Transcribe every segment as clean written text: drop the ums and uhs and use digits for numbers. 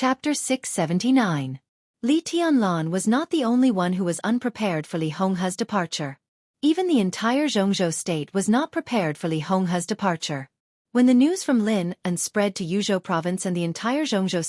Chapter 679. Li Tianlan was not the only one who was unprepared for Li Honghe's departure. Even the entire Jianghu state was not prepared for Li Honghe's departure. When the news from Lin and spread to Yuzhou province and the entire Jianghu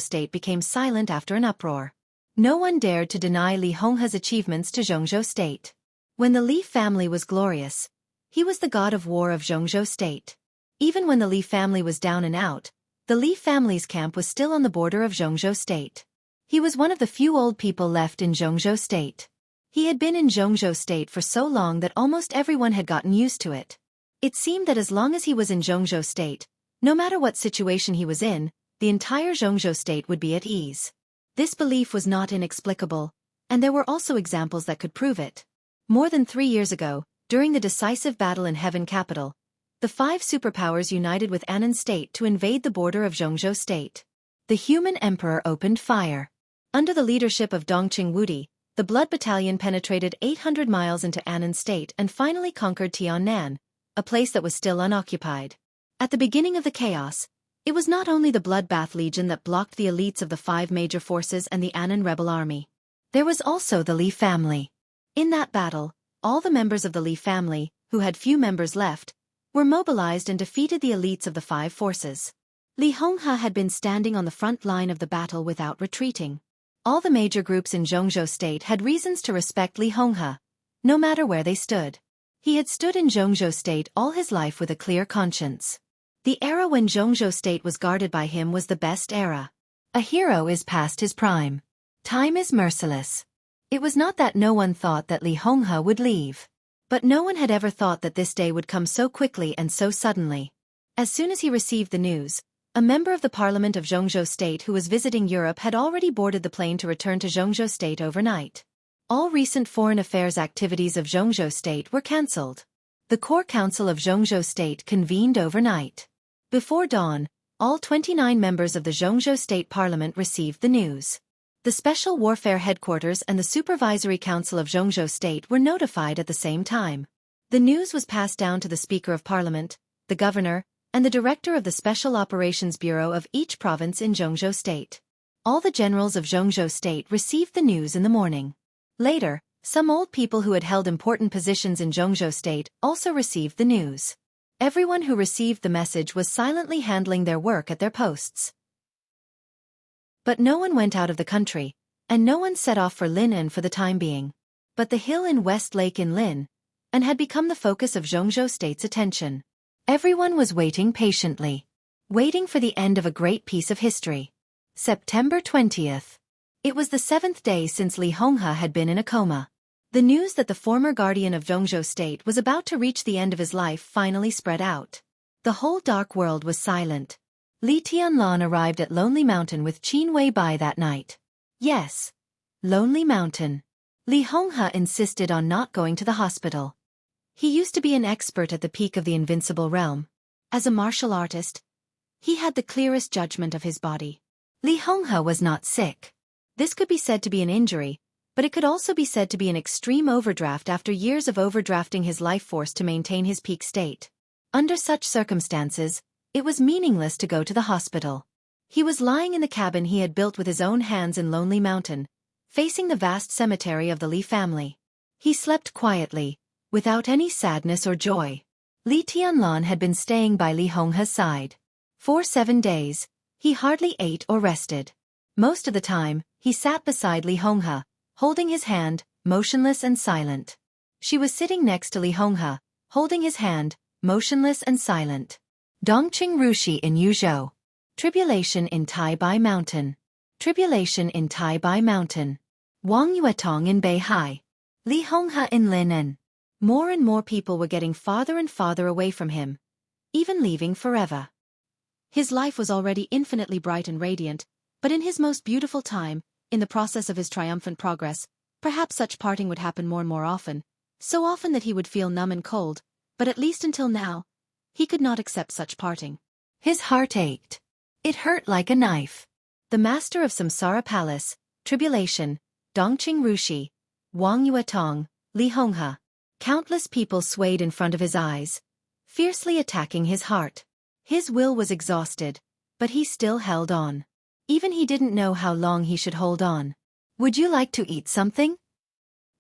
state became silent after an uproar. No one dared to deny Li Honghe's achievements to Jianghu state. When the Li family was glorious, he was the god of war of Jianghu state. Even when the Li family was down and out, the Li family's camp was still on the border of Jianghu state. He was one of the few old people left in Jianghu state. He had been in Jianghu state for so long that almost everyone had gotten used to it. It seemed that as long as he was in Jianghu state, no matter what situation he was in, the entire Jianghu state would be at ease. This belief was not inexplicable, and there were also examples that could prove it. More than 3 years ago, during the decisive battle in Heaven Capital, the 5 superpowers united with Annan state to invade the border of Jianghu state. The human emperor opened fire. Under the leadership of Dongqing Wudi, the Blood Battalion penetrated 800 miles into Annan state and finally conquered Tiannan, a place that was still unoccupied. At the beginning of the chaos, it was not only the Bloodbath Legion that blocked the elites of the 5 major forces and the Annan rebel army. There was also the Li family. In that battle, all the members of the Li family, who had few members left, were mobilized and defeated the elites of the 5 forces. Li Honghe had been standing on the front line of the battle without retreating. All the major groups in Jianghu state had reasons to respect Li Honghe, no matter where they stood. He had stood in Jianghu state all his life with a clear conscience. The era when Jianghu state was guarded by him was the best era. A hero is past his prime. Time is merciless. It was not that no one thought that Li Honghe would leave. But no one had ever thought that this day would come so quickly and so suddenly. As soon as he received the news, a member of the parliament of Jianghu state who was visiting Europe had already boarded the plane to return to Jianghu state overnight. All recent foreign affairs activities of Jianghu state were cancelled. The core council of Jianghu state convened overnight. Before dawn, all 29 members of the Jianghu state parliament received the news. The Special Warfare Headquarters and the Supervisory Council of Jianghu State were notified at the same time. The news was passed down to the Speaker of Parliament, the Governor, and the Director of the Special Operations Bureau of each province in Jianghu State. All the generals of Jianghu State received the news in the morning. Later, some old people who had held important positions in Jianghu State also received the news. Everyone who received the message was silently handling their work at their posts. But no one went out of the country, and no one set off for Lin'an for the time being. But the hill in West Lake in Lin, and had become the focus of Jianghu State's attention. Everyone was waiting patiently. Waiting for the end of a great piece of history. September 20th. It was the 7th day since Li Honghe had been in a coma. The news that the former guardian of Jianghu State was about to reach the end of his life finally spread out. The whole dark world was silent. Li Tianlan arrived at Lonely Mountain with Qin Wei Bai that night. Yes. Lonely Mountain. Li Honghe insisted on not going to the hospital. He used to be an expert at the peak of the invincible realm. As a martial artist, he had the clearest judgment of his body. Li Honghe was not sick. This could be said to be an injury, but it could also be said to be an extreme overdraft after years of overdrafting his life force to maintain his peak state. Under such circumstances, it was meaningless to go to the hospital. He was lying in the cabin he had built with his own hands in Lonely Mountain, facing the vast cemetery of the Li family. He slept quietly, without any sadness or joy. Li Tianlan had been staying by Li Honghe's side. For 7 days, he hardly ate or rested. Most of the time, he sat beside Li Honghe, holding his hand, motionless and silent. She was sitting next to Li Honghe, holding his hand, motionless and silent. Dongqing Rushi in Yuzhou. Tribulation in Taibai Mountain. Tribulation in Taibai Mountain. Wang Yuetong in Beihai. Li Honghe in Lin'an. More and more people were getting farther and farther away from him, even leaving forever. His life was already infinitely bright and radiant, but in his most beautiful time, in the process of his triumphant progress, perhaps such parting would happen more and more often, so often that he would feel numb and cold, but at least until now, he could not accept such parting. His heart ached. It hurt like a knife. The master of Samsara Palace, Tribulation, Dongqing Rushi, Wang Yuetong, Li Honghe. Countless people swayed in front of his eyes, fiercely attacking his heart. His will was exhausted, but he still held on. Even he didn't know how long he should hold on. Would you like to eat something?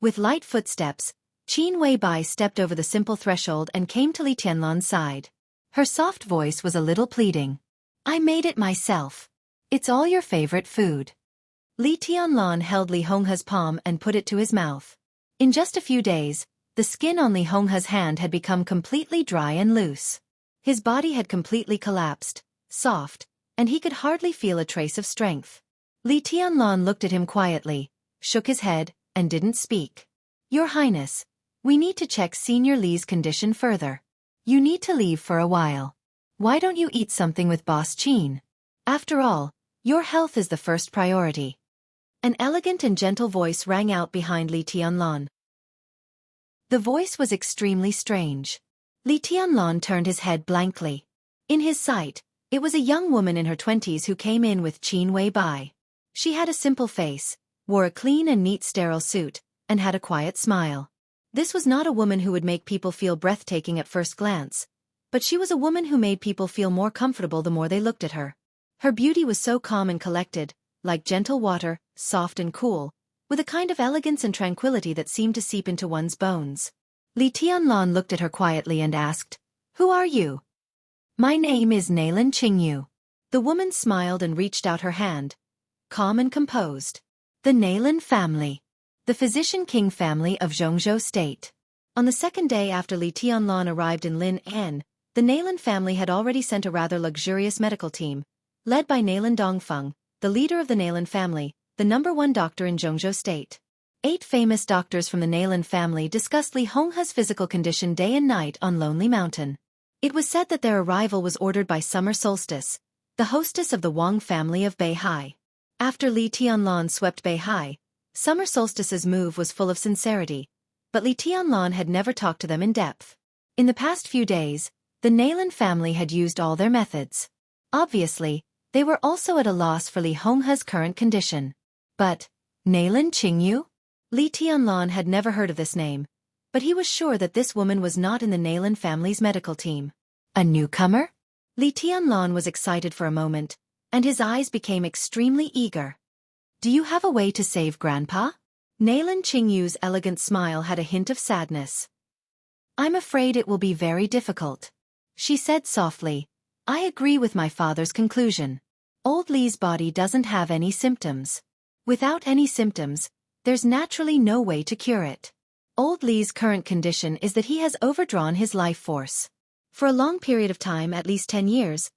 With light footsteps, Qin Weibai stepped over the simple threshold and came to Li Tianlan's side. Her soft voice was a little pleading. I made it myself. It's all your favorite food. Li Tianlan held Li Honghe's palm and put it to his mouth. In just a few days, the skin on Li Honghe's hand had become completely dry and loose. His body had completely collapsed, soft, and he could hardly feel a trace of strength. Li Tianlan looked at him quietly, shook his head, and didn't speak. Your Highness, we need to check Senior Li's condition further. You need to leave for a while. Why don't you eat something with Boss Qin? After all, your health is the first priority. An elegant and gentle voice rang out behind Li Tianlan. The voice was extremely strange. Li Tianlan turned his head blankly. In his sight, it was a young woman in her 20s who came in with Qin Weibai. She had a simple face, wore a clean and neat sterile suit, and had a quiet smile. This was not a woman who would make people feel breathtaking at first glance, but she was a woman who made people feel more comfortable the more they looked at her. Her beauty was so calm and collected, like gentle water, soft and cool, with a kind of elegance and tranquility that seemed to seep into one's bones. Li Tianlan looked at her quietly and asked, Who are you? My name is Nailan Qingyu. The woman smiled and reached out her hand, calm and composed. The Nailan family. The physician king family of Jianghu state. On the second day after Li Tianlan arrived in Lin, the Nailan family had already sent a rather luxurious medical team, led by Nailan Dongfeng, the leader of the Nailan family, the #1 doctor in Jianghu state. 8 famous doctors from the Nailan family discussed Li Honghe's physical condition day and night on Lonely Mountain. It was said that their arrival was ordered by Summer Solstice, the hostess of the Wang family of Beihai. After Li Tianlan swept Beihai, Summer Solstice's move was full of sincerity, but Li Tianlan had never talked to them in depth. In the past few days, the Nailan family had used all their methods. Obviously, they were also at a loss for Li Honghe's current condition. But, Nailan Qingyu? Li Tianlan had never heard of this name, but he was sure that this woman was not in the Nailan family's medical team. A newcomer? Li Tianlan was excited for a moment, and his eyes became extremely eager. Do you have a way to save Grandpa? Nailan Qingyu's elegant smile had a hint of sadness. I'm afraid it will be very difficult. She said softly, I agree with my father's conclusion. Old Li's body doesn't have any symptoms. Without any symptoms, there's naturally no way to cure it. Old Li's current condition is that he has overdrawn his life force. For a long period of time, at least 10 years,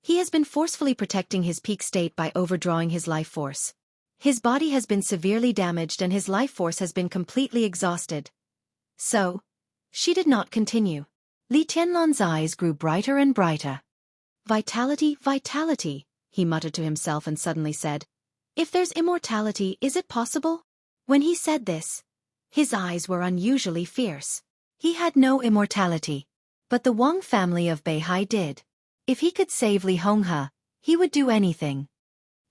he has been forcefully protecting his peak state by overdrawing his life force. His body has been severely damaged and his life force has been completely exhausted. So, she did not continue. Li Tianlan's eyes grew brighter and brighter. Vitality, vitality, he muttered to himself and suddenly said, If there's immortality, is it possible? When he said this, his eyes were unusually fierce. He had no immortality, but the Wang family of Beihai did. If he could save Li Honghe, he would do anything.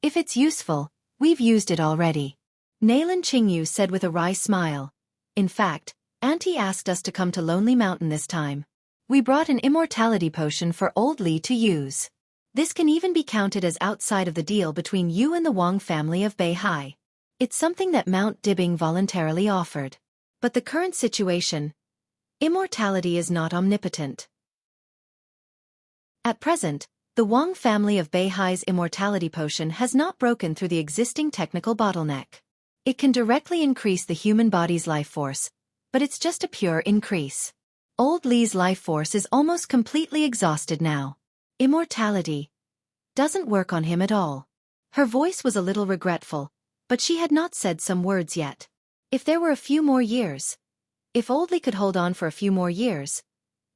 If it's useful, we've used it already. Nailan Qingyu said with a wry smile. In fact, Auntie asked us to come to Lonely Mountain this time. We brought an immortality potion for old Li to use. This can even be counted as outside of the deal between you and the Wang family of Beihai. It's something that Mount Dibing voluntarily offered. But the current situation, immortality is not omnipotent. At present, the Wang family of Beihai's immortality potion has not broken through the existing technical bottleneck. It can directly increase the human body's life force, but it's just a pure increase. Old Li's life force is almost completely exhausted now. Immortality doesn't work on him at all. Her voice was a little regretful, but she had not said some words yet. If there were a few more years, if Old Li could hold on for a few more years,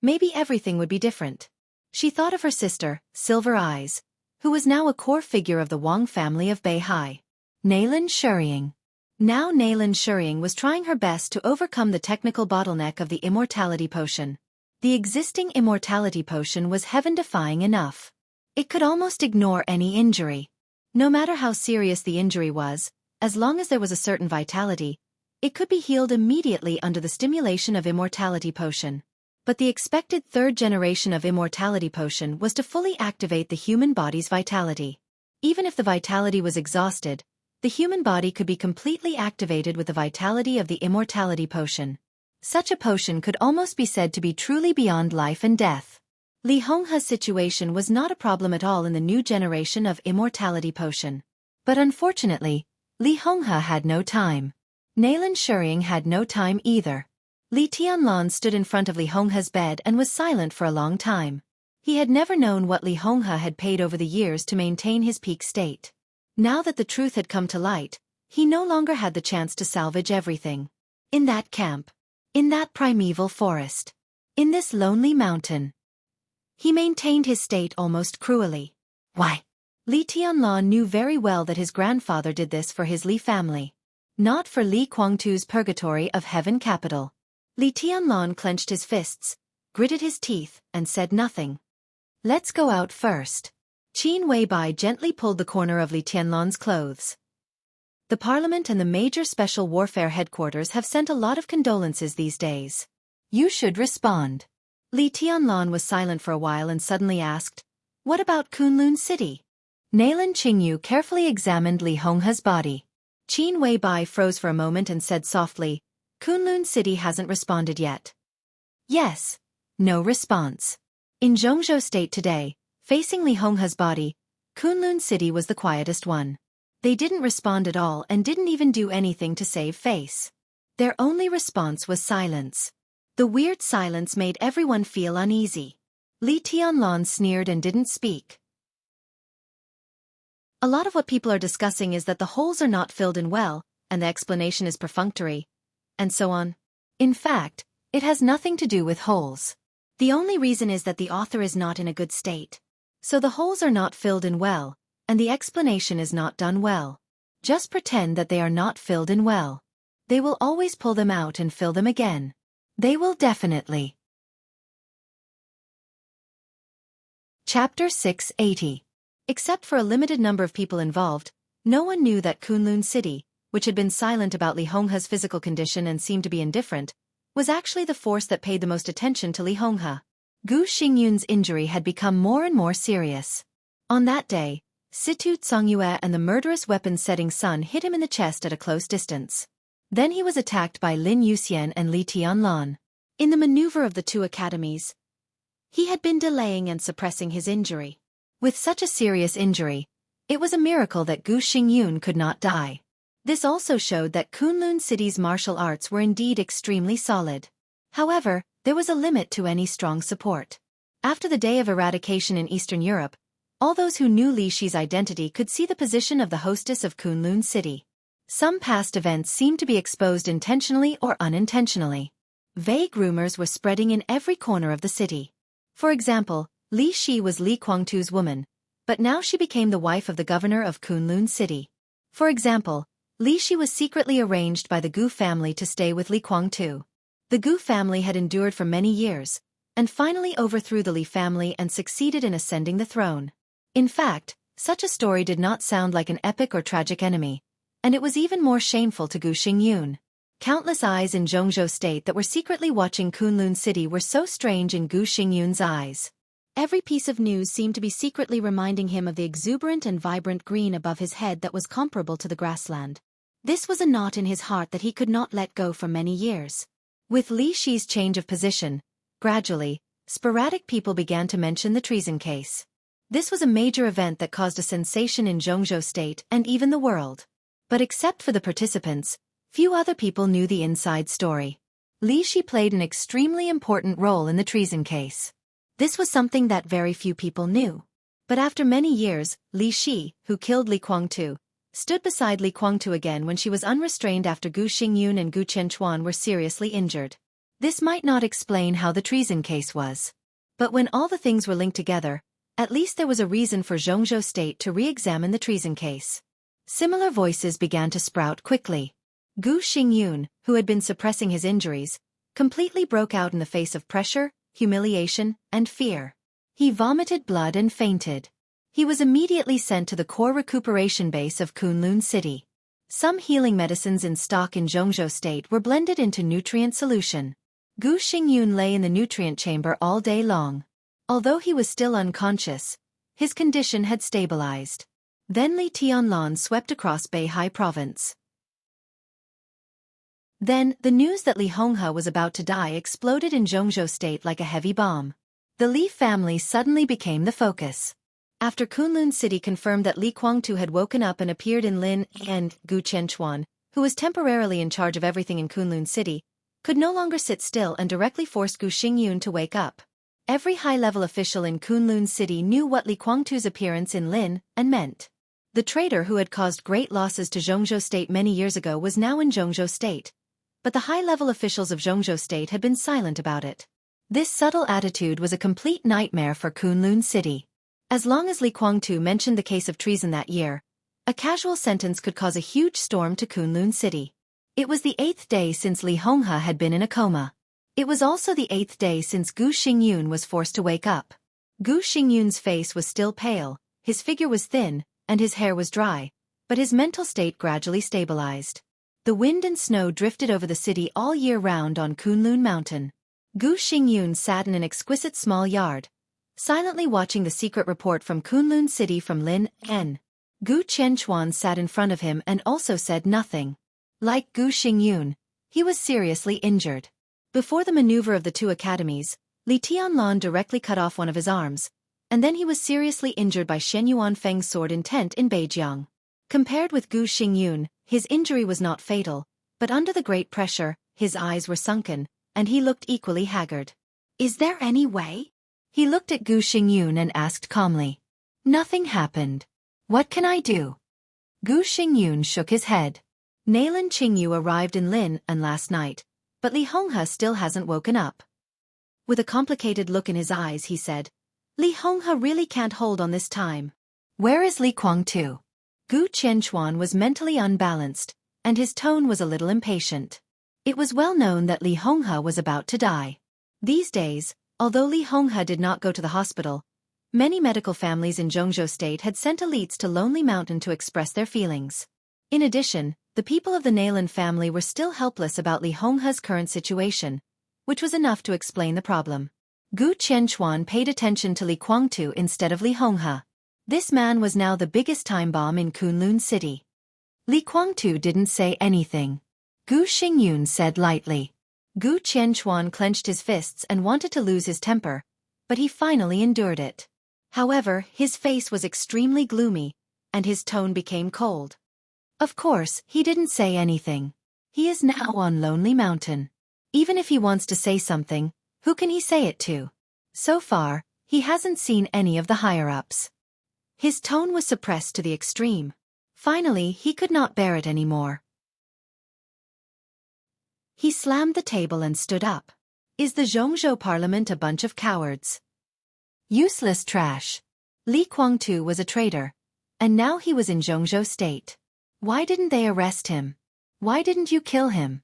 maybe everything would be different. She thought of her sister, Silver Eyes, who was now a core figure of the Wang family of Beihai. Nailan Shuriying. Now Nailan Shuriying was trying her best to overcome the technical bottleneck of the immortality potion. The existing immortality potion was heaven-defying enough. It could almost ignore any injury. No matter how serious the injury was, as long as there was a certain vitality, it could be healed immediately under the stimulation of immortality potion. But the expected third generation of immortality potion was to fully activate the human body's vitality. Even if the vitality was exhausted, the human body could be completely activated with the vitality of the immortality potion. Such a potion could almost be said to be truly beyond life and death. Li Honghe's situation was not a problem at all in the new generation of immortality potion. But unfortunately, Li Honghe had no time. Nailan Shuying had no time either. Li Tianlan stood in front of Li Honghe's bed and was silent for a long time. He had never known what Li Honghe had paid over the years to maintain his peak state. Now that the truth had come to light, he no longer had the chance to salvage everything. In that camp, in that primeval forest, in this lonely mountain, he maintained his state almost cruelly. Why? Li Tianlan knew very well that his grandfather did this for his Li family, not for Li Guangtu's purgatory of heaven capital. Li Tianlan clenched his fists, gritted his teeth, and said nothing. Let's go out first. Qin Weibai gently pulled the corner of Li Tianlan's clothes. The Parliament and the major special warfare headquarters have sent a lot of condolences these days. You should respond. Li Tianlan was silent for a while and suddenly asked, what about Kunlun City? Nailan Qingyu carefully examined Li Honghe's body. Qin Weibai froze for a moment and said softly, Kunlun City hasn't responded yet. Yes. No response. In Jianghu State today, facing Li Honghe's body, Kunlun City was the quietest one. They didn't respond at all and didn't even do anything to save face. Their only response was silence. The weird silence made everyone feel uneasy. Li Tianlan sneered and didn't speak. A lot of what people are discussing is that the holes are not filled in well, and the explanation is perfunctory, and so on. In fact, it has nothing to do with holes. The only reason is that the author is not in a good state. So the holes are not filled in well, and the explanation is not done well. Just pretend that they are not filled in well. They will always pull them out and fill them again. They will definitely. Chapter 680. Except for a limited number of people involved, no one knew that Kunlun City, which had been silent about Li Honghe's physical condition and seemed to be indifferent, was actually the force that paid the most attention to Li Honghe. Gu Xingyun's injury had become more and more serious. On that day, Situ Tsongyue and the murderous weapon-setting sun hit him in the chest at a close distance. Then he was attacked by Lin Yuxian and Li Tianlan. In the maneuver of the two academies, he had been delaying and suppressing his injury. With such a serious injury, it was a miracle that Gu Xingyun could not die. This also showed that Kunlun City's martial arts were indeed extremely solid. However, there was a limit to any strong support. After the day of eradication in Eastern Europe, all those who knew Li Shi's identity could see the position of the hostess of Kunlun City. Some past events seemed to be exposed intentionally or unintentionally. Vague rumors were spreading in every corner of the city. For example, Li Shi was Li Guangtu's woman, but now she became the wife of the governor of Kunlun City. For example, Li Shi was secretly arranged by the Gu family to stay with Li Guangtu. The Gu family had endured for many years, and finally overthrew the Li family and succeeded in ascending the throne. In fact, such a story did not sound like an epic or tragic enemy, and it was even more shameful to Gu Xingyun. Countless eyes in Jianghu State that were secretly watching Kunlun City were so strange in Gu Xingyun's eyes. Every piece of news seemed to be secretly reminding him of the exuberant and vibrant green above his head that was comparable to the grassland. This was a knot in his heart that he could not let go for many years. With Li Shi's change of position, gradually, sporadic people began to mention the treason case. This was a major event that caused a sensation in Jianghu State and even the world. But except for the participants, few other people knew the inside story. Li Shi played an extremely important role in the treason case. This was something that very few people knew. But after many years, Li Shi, who killed Li Guangtu, stood beside Li Guangtu again when she was unrestrained after Gu Xingyun and Gu Chenchuan were seriously injured. This might not explain how the treason case was. But when all the things were linked together, at least there was a reason for Jianghu State to re-examine the treason case. Similar voices began to sprout quickly. Gu Xingyun, who had been suppressing his injuries, completely broke out in the face of pressure, humiliation, and fear. He vomited blood and fainted. He was immediately sent to the core recuperation base of Kunlun City. Some healing medicines in stock in Jianghu State were blended into nutrient solution. Gu Xingyun lay in the nutrient chamber all day long. Although he was still unconscious, his condition had stabilized. Then Li Tianlan swept across Beihai province. Then, the news that Li Honghe was about to die exploded in Jianghu state like a heavy bomb. The Li family suddenly became the focus. After Kunlun City confirmed that Li Guangtu had woken up and appeared in Lin, and Gu Qianchuan, who was temporarily in charge of everything in Kunlun City, could no longer sit still and directly forced Gu Xingyun to wake up. Every high-level official in Kunlun City knew what Li Guangtu's appearance in Lin and meant. The traitor who had caused great losses to Jianghu state many years ago was now in Jianghu state. But the high-level officials of Jianghu state had been silent about it. This subtle attitude was a complete nightmare for Kunlun City. As long as Li Guangtu mentioned the case of treason that year, a casual sentence could cause a huge storm to Kunlun City. It was the 8th day since Li Honghe had been in a coma. It was also the 8th day since Gu Xingyun was forced to wake up. Gu Xingyun's face was still pale, his figure was thin, and his hair was dry, but his mental state gradually stabilized. The wind and snow drifted over the city all year round on Kunlun Mountain. Gu Xingyun sat in an exquisite small yard, silently watching the secret report from Kunlun City from Lin N. Gu Qianchuan sat in front of him and also said nothing. Like Gu Xingyun, he was seriously injured. Before the maneuver of the two academies, Li Tianlan directly cut off one of his arms, and then he was seriously injured by Shen Yuanfeng's sword intent in Beijiang. Compared with Gu Xingyun, his injury was not fatal, but under the great pressure, his eyes were sunken, and he looked equally haggard. Is there any way? He looked at Gu Xingyun and asked calmly. Nothing happened. What can I do? Gu Xingyun shook his head. Nalan Qingyu arrived in Lin and last night, but Li Honghe still hasn't woken up. With a complicated look in his eyes he said, Li Honghe really can't hold on this time. Where is Li Guangtu? Gu Qianchuan was mentally unbalanced, and his tone was a little impatient. It was well known that Li Honghe was about to die. These days, although Li Honghe did not go to the hospital, many medical families in Jianghu state had sent elites to Lonely Mountain to express their feelings. In addition, the people of the Nalan family were still helpless about Li Honghe's current situation, which was enough to explain the problem. Gu Qianchuan paid attention to Li Guangtu instead of Li Honghe. This man was now the biggest time bomb in Kunlun City. Li Guangtu didn't say anything. Gu Xingyun said lightly. Gu Qianchuan clenched his fists and wanted to lose his temper, but he finally endured it. However, his face was extremely gloomy, and his tone became cold. Of course, he didn't say anything. He is now on Lonely Mountain. Even if he wants to say something, who can he say it to? So far, he hasn't seen any of the higher-ups. His tone was suppressed to the extreme. Finally, he could not bear it anymore. He slammed the table and stood up. Is the Zhongzhou parliament a bunch of cowards? Useless trash. Li Guangtu was a traitor, and now he was in Zhongzhou state. Why didn't they arrest him? Why didn't you kill him?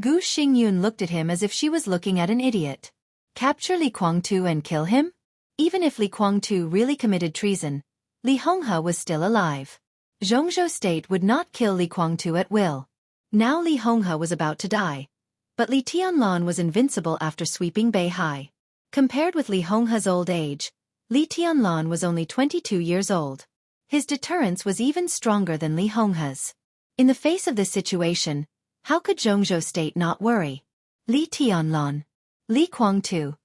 Gu Xingyun looked at him as if she was looking at an idiot. Capture Li Guangtu and kill him? Even if Li Guangtu really committed treason, Li Honghe was still alive. Zhongzhou state would not kill Li Guangtu at will. Now Li Honghe was about to die, but Li Tianlan was invincible after sweeping Beihai. Compared with Li Honghe's old age, Li Tianlan was only 22 years old. His deterrence was even stronger than Li Honghe's. In the face of this situation, how could Zhongzhou state not worry? Li Tianlan. Li Guangtu.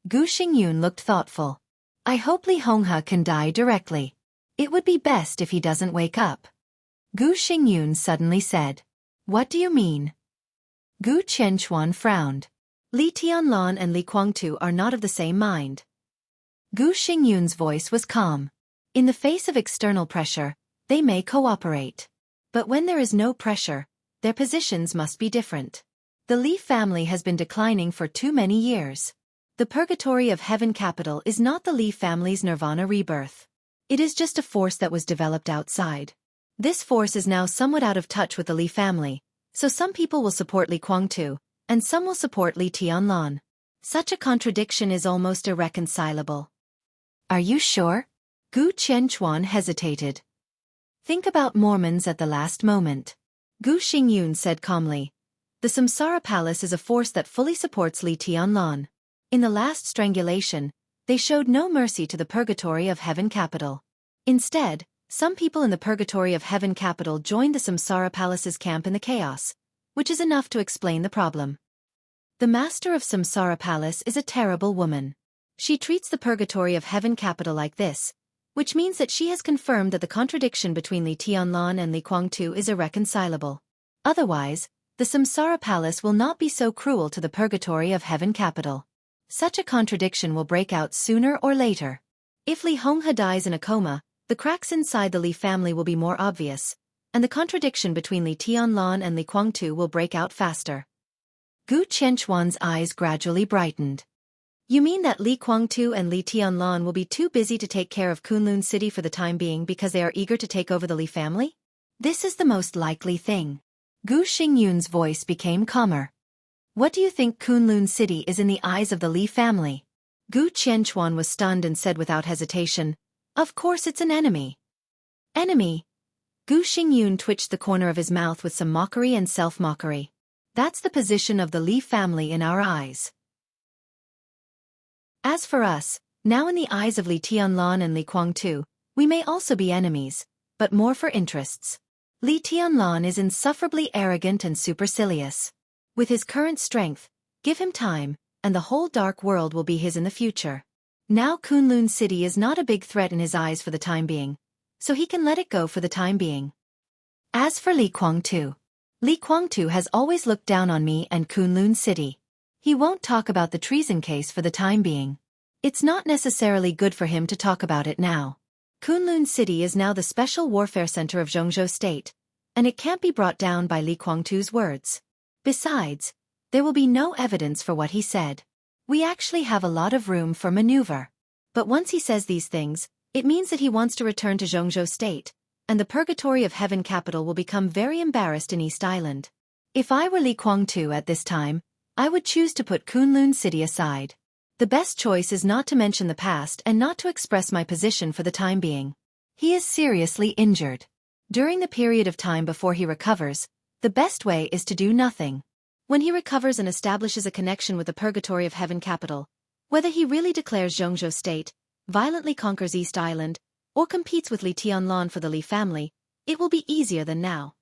Gu Xingyun looked thoughtful. I hope Li Honghe can die directly. It would be best if he doesn't wake up. Gu Xingyun suddenly said. What do you mean? Gu Qianchuan frowned. Li Tianlan and Li Guangtu are not of the same mind. Gu Xingyun's voice was calm. In the face of external pressure, they may cooperate. But when there is no pressure, their positions must be different. The Li family has been declining for too many years. The purgatory of heaven capital is not the Li family's nirvana rebirth. It is just a force that was developed outside. This force is now somewhat out of touch with the Li family, so some people will support Li Guangtu, and some will support Li Tianlan. Such a contradiction is almost irreconcilable. Are you sure? Gu Qianchuan hesitated. Think about Mormons at the last moment. Gu Xingyun said calmly. The Samsara Palace is a force that fully supports Li Tianlan. In the last strangulation, they showed no mercy to the Purgatory of Heaven capital. Instead, some people in the Purgatory of Heaven capital joined the Samsara Palace's camp in the chaos, which is enough to explain the problem. The master of Samsara Palace is a terrible woman. She treats the Purgatory of Heaven capital like this, which means that she has confirmed that the contradiction between Li Tianlan and Li Guangtu is irreconcilable. Otherwise, the Samsara Palace will not be so cruel to the Purgatory of Heaven capital. Such a contradiction will break out sooner or later. If Li Honghe dies in a coma, the cracks inside the Li family will be more obvious, and the contradiction between Li Tianlan and Li Guangtu will break out faster. Gu Qianquan's eyes gradually brightened. You mean that Li Guangtu and Li Tianlan will be too busy to take care of Kunlun City for the time being because they are eager to take over the Li family? This is the most likely thing. Gu Xingyun's voice became calmer. What do you think Kunlun City is in the eyes of the Li family? Gu Qianquan was stunned and said without hesitation, "Of course it's an enemy." Enemy? Gu Xingyun twitched the corner of his mouth with some mockery and self-mockery. That's the position of the Li family in our eyes. As for us, now in the eyes of Li Tianlan and Li Guangtu, we may also be enemies, but more for interests. Li Tianlan is insufferably arrogant and supercilious. With his current strength, give him time, and the whole dark world will be his in the future. Now Kunlun City is not a big threat in his eyes for the time being, so he can let it go for the time being. As for Li Guangtu has always looked down on me and Kunlun City. He won't talk about the treason case for the time being. It's not necessarily good for him to talk about it now. Kunlun City is now the special warfare center of Jianghu State, and it can't be brought down by Li Guangtu's words. Besides, there will be no evidence for what he said. We actually have a lot of room for maneuver. But once he says these things, it means that he wants to return to Jianghu State, and the Purgatory of Heaven capital will become very embarrassed in East Island. If I were Li Guangtu at this time, I would choose to put Kunlun City aside. The best choice is not to mention the past and not to express my position for the time being. He is seriously injured. During the period of time before he recovers, the best way is to do nothing. When he recovers and establishes a connection with the Purgatory of Heaven capital, whether he really declares Jianghu State, violently conquers East Island, or competes with Li Tianlan for the Li family, it will be easier than now.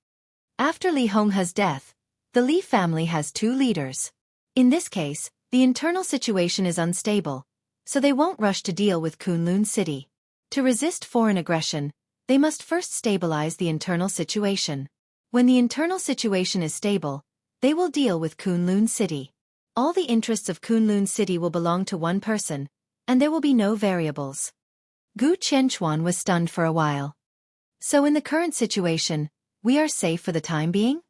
After Li Honghe's death, the Li family has two leaders. In this case, the internal situation is unstable, so they won't rush to deal with Kunlun City. To resist foreign aggression, they must first stabilize the internal situation. When the internal situation is stable, they will deal with Kunlun City. All the interests of Kunlun City will belong to one person, and there will be no variables. Gu Qianquan was stunned for a while. So in the current situation, we are safe for the time being?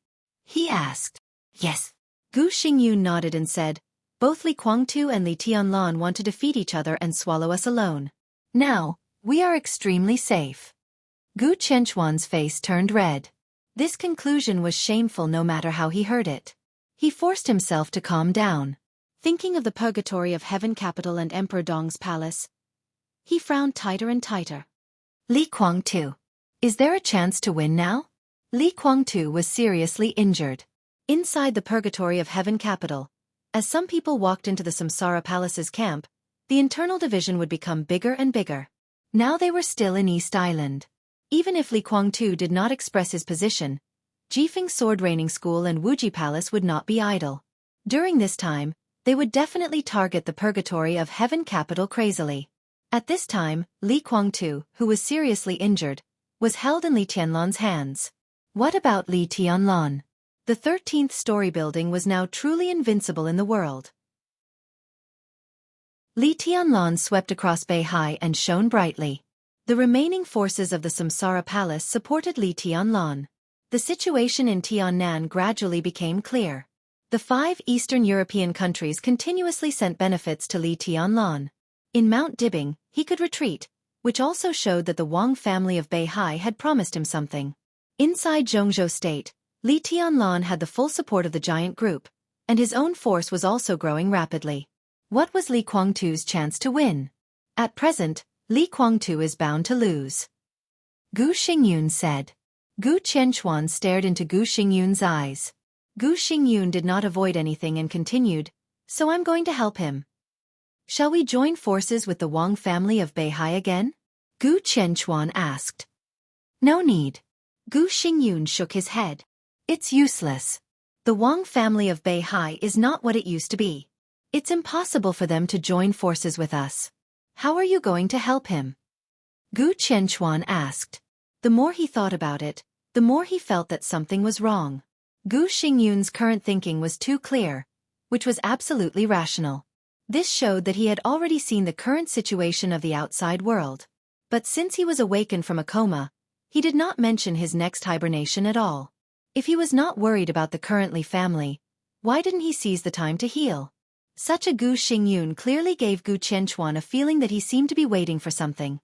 He asked. Yes. Gu Xingyun nodded and said, both Li Guangtu and Li Tianlan want to defeat each other and swallow us alone. Now, we are extremely safe. Gu Qianquan's face turned red. This conclusion was shameful no matter how he heard it. He forced himself to calm down. Thinking of the Purgatory of Heaven capital and Emperor Dong's palace, he frowned tighter and tighter. Li Guangtu. Is there a chance to win now? Li Guangtu was seriously injured. Inside the Purgatory of Heaven capital, as some people walked into the Samsara Palace's camp, the internal division would become bigger and bigger. Now they were still in East Island. Even if Li Guangtu did not express his position, Jifeng Sword Training School and Wuji Palace would not be idle. During this time, they would definitely target the Purgatory of Heaven capital crazily. At this time, Li Guangtu, who was seriously injured, was held in Li Tianlan's hands. What about Li Tianlan? The 13th story building was now truly invincible in the world. Li Tianlan swept across Beihai and shone brightly. The remaining forces of the Samsara Palace supported Li Tianlan. The situation in Tiannan gradually became clear. The 5 Eastern European countries continuously sent benefits to Li Tianlan. In Mount Dibing, he could retreat, which also showed that the Wang family of Beihai had promised him something. Inside Jianghu State, Li Tianlan had the full support of the giant group, and his own force was also growing rapidly. What was Li Guangtu's chance to win? At present, Li Guangtu is bound to lose. Gu Xingyun said. Gu Qianquan stared into Gu Xingyun's eyes. Gu Xingyun did not avoid anything and continued, "So I'm going to help him. Shall we join forces with the Wang family of Beihai again?" Gu Qianquan asked. "No need." Gu Xingyun shook his head. "It's useless. The Wang family of Beihai is not what it used to be. It's impossible for them to join forces with us. How are you going to help him?" Gu Qianquan asked. The more he thought about it, the more he felt that something was wrong. Gu Xingyun's current thinking was too clear, which was absolutely rational. This showed that he had already seen the current situation of the outside world. But since he was awakened from a coma, he did not mention his next hibernation at all. If he was not worried about the currently family, why didn't he seize the time to heal? Such a Gu Xingyun clearly gave Gu Qianquan a feeling that he seemed to be waiting for something.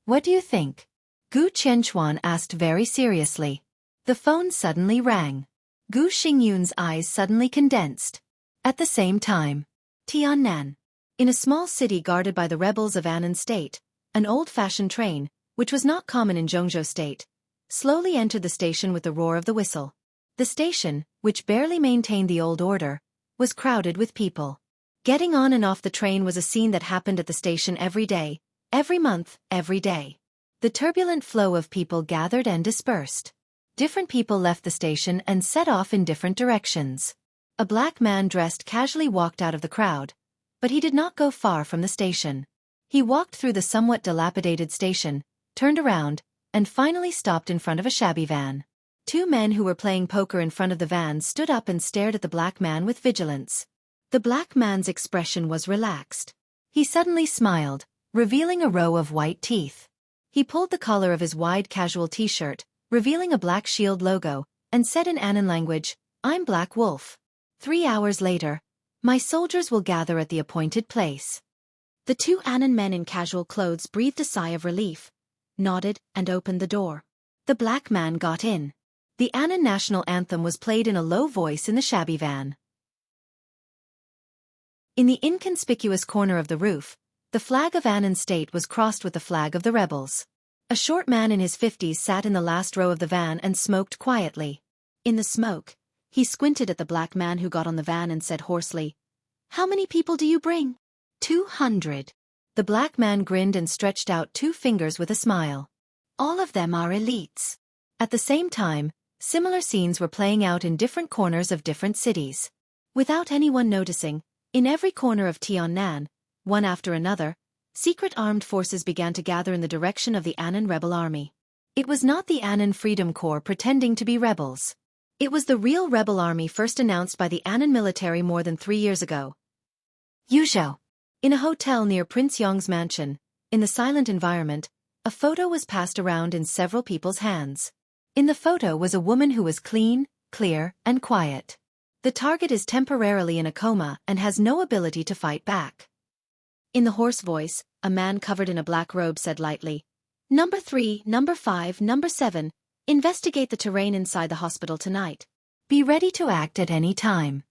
"What do you think?" Gu Qianquan asked very seriously. The phone suddenly rang. Gu Xingyun's eyes suddenly condensed. At the same time, Tiannan. In a small city guarded by the rebels of Annan State, an old-fashioned train, which was not common in Jianghu State, slowly entered the station with the roar of the whistle. The station, which barely maintained the old order, was crowded with people. Getting on and off the train was a scene that happened at the station every day, every month, every day. The turbulent flow of people gathered and dispersed. Different people left the station and set off in different directions. A black man dressed casually walked out of the crowd, but he did not go far from the station. He walked through the somewhat dilapidated station, turned around, and finally stopped in front of a shabby van. Two men who were playing poker in front of the van stood up and stared at the black man with vigilance. The black man's expression was relaxed. He suddenly smiled, revealing a row of white teeth. He pulled the collar of his wide casual t-shirt, revealing a black shield logo, and said in Annan language, "I'm Black Wolf. 3 hours later, my soldiers will gather at the appointed place." The two Annan men in casual clothes breathed a sigh of relief, nodded, and opened the door. The black man got in. The Annan national anthem was played in a low voice in the shabby van. In the inconspicuous corner of the roof, the flag of Annan State was crossed with the flag of the rebels. A short man in his 50s sat in the last row of the van and smoked quietly. In the smoke, he squinted at the black man who got on the van and said hoarsely, "How many people do you bring?" 200. The black man grinned and stretched out 2 fingers with a smile. "All of them are elites." At the same time, similar scenes were playing out in different corners of different cities. Without anyone noticing, in every corner of Tiannan, one after another, secret armed forces began to gather in the direction of the Annan rebel army. It was not the Annan Freedom Corps pretending to be rebels. It was the real rebel army first announced by the Annan military more than 3 years ago. Yuzhou. In a hotel near Prince Yong's mansion, in the silent environment, a photo was passed around in several people's hands. In the photo was a woman who was clean, clear, and quiet. The target is temporarily in a coma and has no ability to fight back. In the hoarse voice, a man covered in a black robe said lightly, "Number 3, Number 5, Number 7, investigate the terrain inside the hospital tonight. Be ready to act at any time."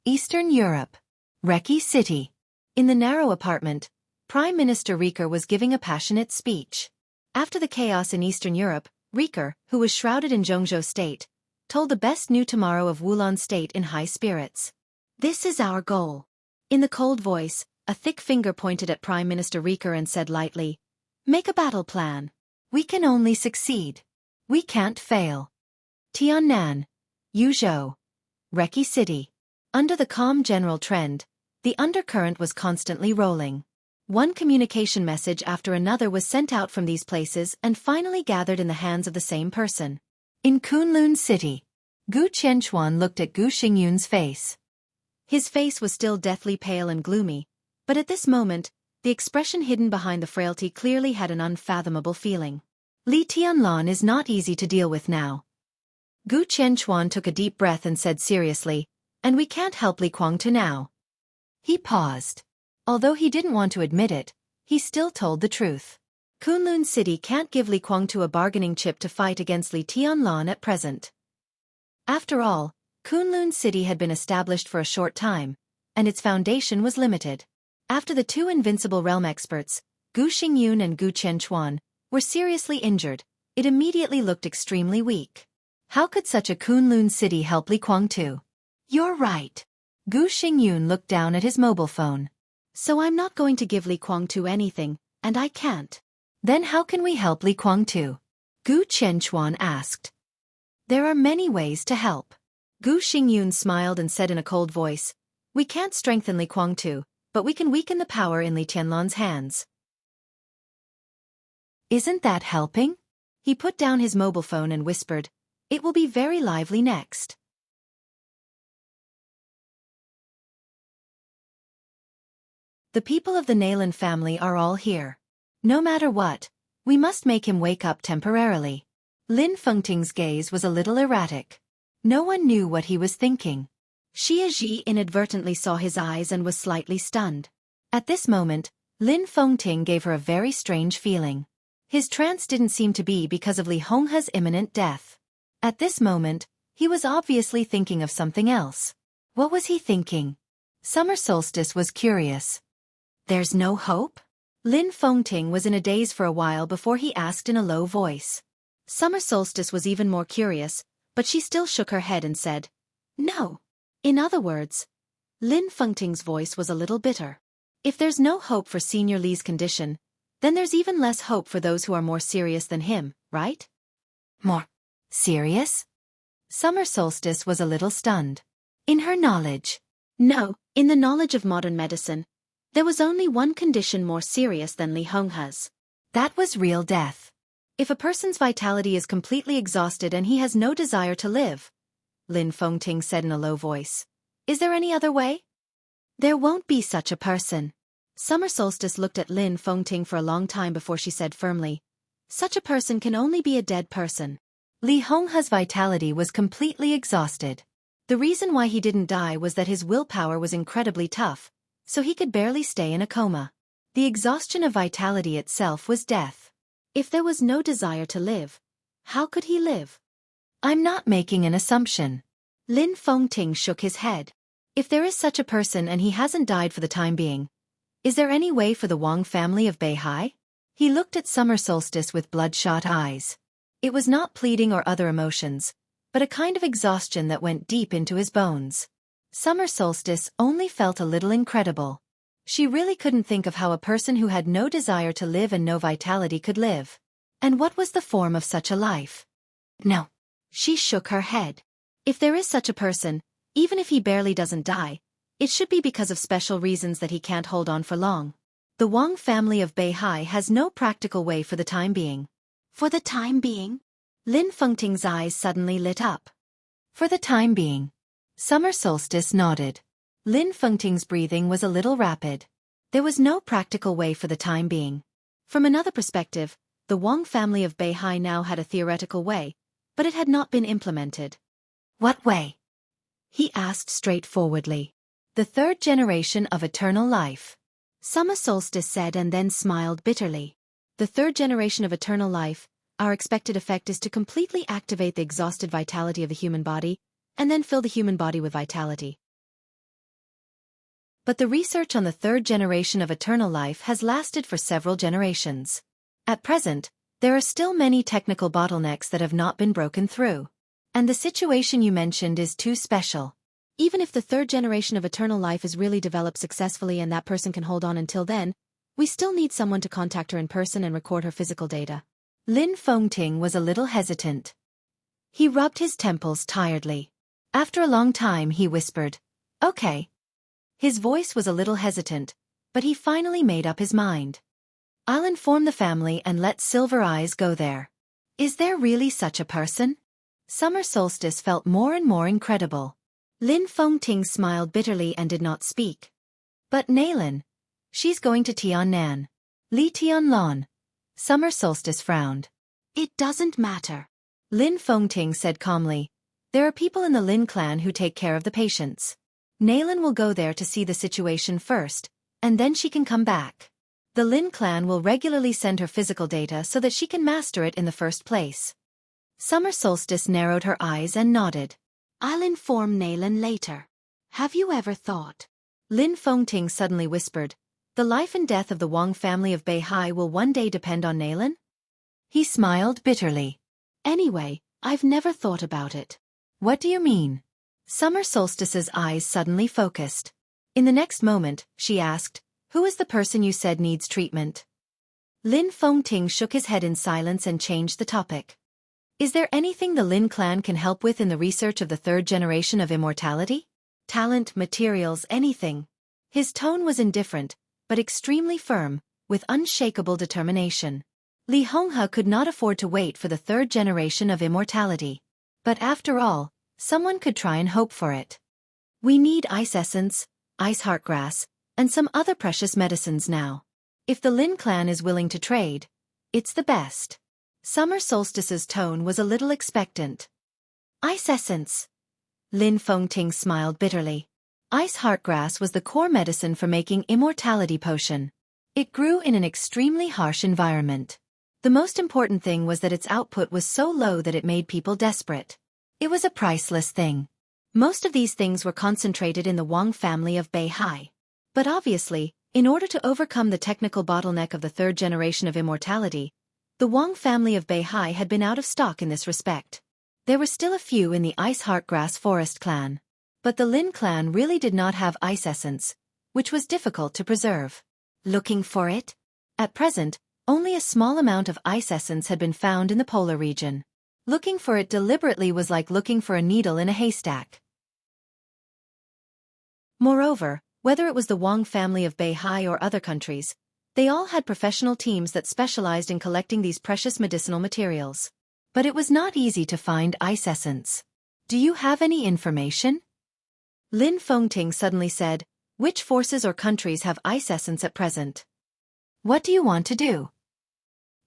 Eastern Europe. Reki City. In the narrow apartment, Prime Minister Rieker was giving a passionate speech. After the chaos in Eastern Europe, Rieker, who was shrouded in Jianghu State, told the best new tomorrow of Wulan State in high spirits. "This is our goal." In the cold voice, a thick finger pointed at Prime Minister Rieker and said lightly, "Make a battle plan. We can only succeed. We can't fail." Tiannan. Yuzhou. Reki City. Under the calm general trend, the undercurrent was constantly rolling. One communication message after another was sent out from these places and finally gathered in the hands of the same person. In Kunlun City, Gu Qianquan looked at Gu Xingyun's face. His face was still deathly pale and gloomy, but at this moment, the expression hidden behind the frailty clearly had an unfathomable feeling. Li Tianlan is not easy to deal with now. Gu Qianquan took a deep breath and said seriously, "And we can't help Li Kuangtu now." He paused. Although he didn't want to admit it, he still told the truth. Kunlun City can't give Li Kuangtu a bargaining chip to fight against Li Tianlan at present. After all, Kunlun City had been established for a short time, and its foundation was limited. After the 2 invincible realm experts, Gu Xingyun and Gu Qianquan, were seriously injured, it immediately looked extremely weak. How could such a Kunlun city help Li Kuang-tu? You're right. Gu Xingyun looked down at his mobile phone. So I'm not going to give Li Kuang-tu anything, and I can't. Then how can we help Li Kuang-tu? Gu Qianchuan asked. There are many ways to help. Gu Xingyun smiled and said in a cold voice, we can't strengthen Li Kuang-tu, but we can weaken the power in Li Tianlan's hands. Isn't that helping? He put down his mobile phone and whispered, it will be very lively next. The people of the Nailan family are all here. No matter what, we must make him wake up temporarily. Lin Fengting's gaze was a little erratic. No one knew what he was thinking. Xia Ji inadvertently saw his eyes and was slightly stunned. At this moment, Lin Fengting gave her a very strange feeling. His trance didn't seem to be because of Li Honghe's imminent death. At this moment, he was obviously thinking of something else. What was he thinking? Summer solstice was curious. There's no hope? Lin Fengting was in a daze for a while before he asked in a low voice. Summer solstice was even more curious, but she still shook her head and said, no. In other words, Lin Fengting's voice was a little bitter. If there's no hope for Senior Li's condition, then there's even less hope for those who are more serious than him, right? More serious? Summer solstice was a little stunned. In her knowledge? No, in the knowledge of modern medicine. There was only one condition more serious than Li Honghe's. That was real death. If a person's vitality is completely exhausted and he has no desire to live, Lin Fengting said in a low voice. Is there any other way? There won't be such a person. Summer solstice looked at Lin Fengting for a long time before she said firmly, such a person can only be a dead person. Li Honghe's vitality was completely exhausted. The reason why he didn't die was that his willpower was incredibly tough, so he could barely stay in a coma. The exhaustion of vitality itself was death. If there was no desire to live, how could he live? I'm not making an assumption. Lin Fengting shook his head. If there is such a person and he hasn't died for the time being, is there any way for the Wang family of Beihai? He looked at summer solstice with bloodshot eyes. It was not pleading or other emotions, but a kind of exhaustion that went deep into his bones. Summer solstice only felt a little incredible. She really couldn't think of how a person who had no desire to live and no vitality could live. And what was the form of such a life? No. She shook her head. If there is such a person, even if he barely doesn't die, it should be because of special reasons that he can't hold on for long. The Wang family of Beihai has no practical way for the time being. For the time being? Lin Fengting's eyes suddenly lit up. For the time being. Summer solstice nodded. Lin Fengting's breathing was a little rapid. There was no practical way for the time being. From another perspective, the Wang family of Beihai now had a theoretical way, but it had not been implemented. What way? He asked straightforwardly. The third generation of eternal life. Summer solstice said and then smiled bitterly. The third generation of eternal life, our expected effect is to completely activate the exhausted vitality of the human body, and then fill the human body with vitality. But the research on the third generation of eternal life has lasted for several generations. At present, there are still many technical bottlenecks that have not been broken through. And the situation you mentioned is too special. Even if the third generation of eternal life is really developed successfully and that person can hold on until then, we still need someone to contact her in person and record her physical data. Lin Fengting was a little hesitant. He rubbed his temples tiredly. After a long time he whispered, okay. His voice was a little hesitant, but he finally made up his mind. I'll inform the family and let Silver Eyes go there. Is there really such a person? Summer solstice felt more and more incredible. Lin Fengting smiled bitterly and did not speak. But Nailan. She's going to Tiannan. Li Tianlan. Summer solstice frowned. It doesn't matter. Lin Fengting said calmly. There are people in the Lin clan who take care of the patients. Nailan will go there to see the situation first, and then she can come back. The Lin clan will regularly send her physical data so that she can master it in the first place. Summer solstice narrowed her eyes and nodded. I'll inform Nailan later. Have you ever thought? Lin Fengting suddenly whispered. The life and death of the Wang family of Beihai will one day depend on Nailan? He smiled bitterly. Anyway, I've never thought about it. What do you mean? Summer Solstice's eyes suddenly focused. In the next moment, she asked, who is the person you said needs treatment? Lin Fengting shook his head in silence and changed the topic. Is there anything the Lin clan can help with in the research of the third generation of immortality? Talent, materials, anything. His tone was indifferent, but extremely firm, with unshakable determination. Li Honghe could not afford to wait for the third generation of immortality. But after all, someone could try and hope for it. We need ice essence, ice heartgrass, and some other precious medicines now. If the Lin clan is willing to trade, it's the best. Summer Solstice's tone was a little expectant. Ice essence. Lin Fengting smiled bitterly. Ice heartgrass was the core medicine for making immortality potion. It grew in an extremely harsh environment. The most important thing was that its output was so low that it made people desperate. It was a priceless thing. Most of these things were concentrated in the Wang family of Beihai. But obviously, in order to overcome the technical bottleneck of the third generation of immortality, the Wang family of Beihai had been out of stock in this respect. There were still a few in the Ice Heartgrass Forest clan. But the Lin clan really did not have ice essence, which was difficult to preserve. Looking for it? At present, only a small amount of ice essence had been found in the polar region. Looking for it deliberately was like looking for a needle in a haystack. Moreover, whether it was the Wang family of Beihai or other countries, they all had professional teams that specialized in collecting these precious medicinal materials. But it was not easy to find ice essence. Do you have any information? Lin Fengting suddenly said, which forces or countries have ice essence at present? What do you want to do?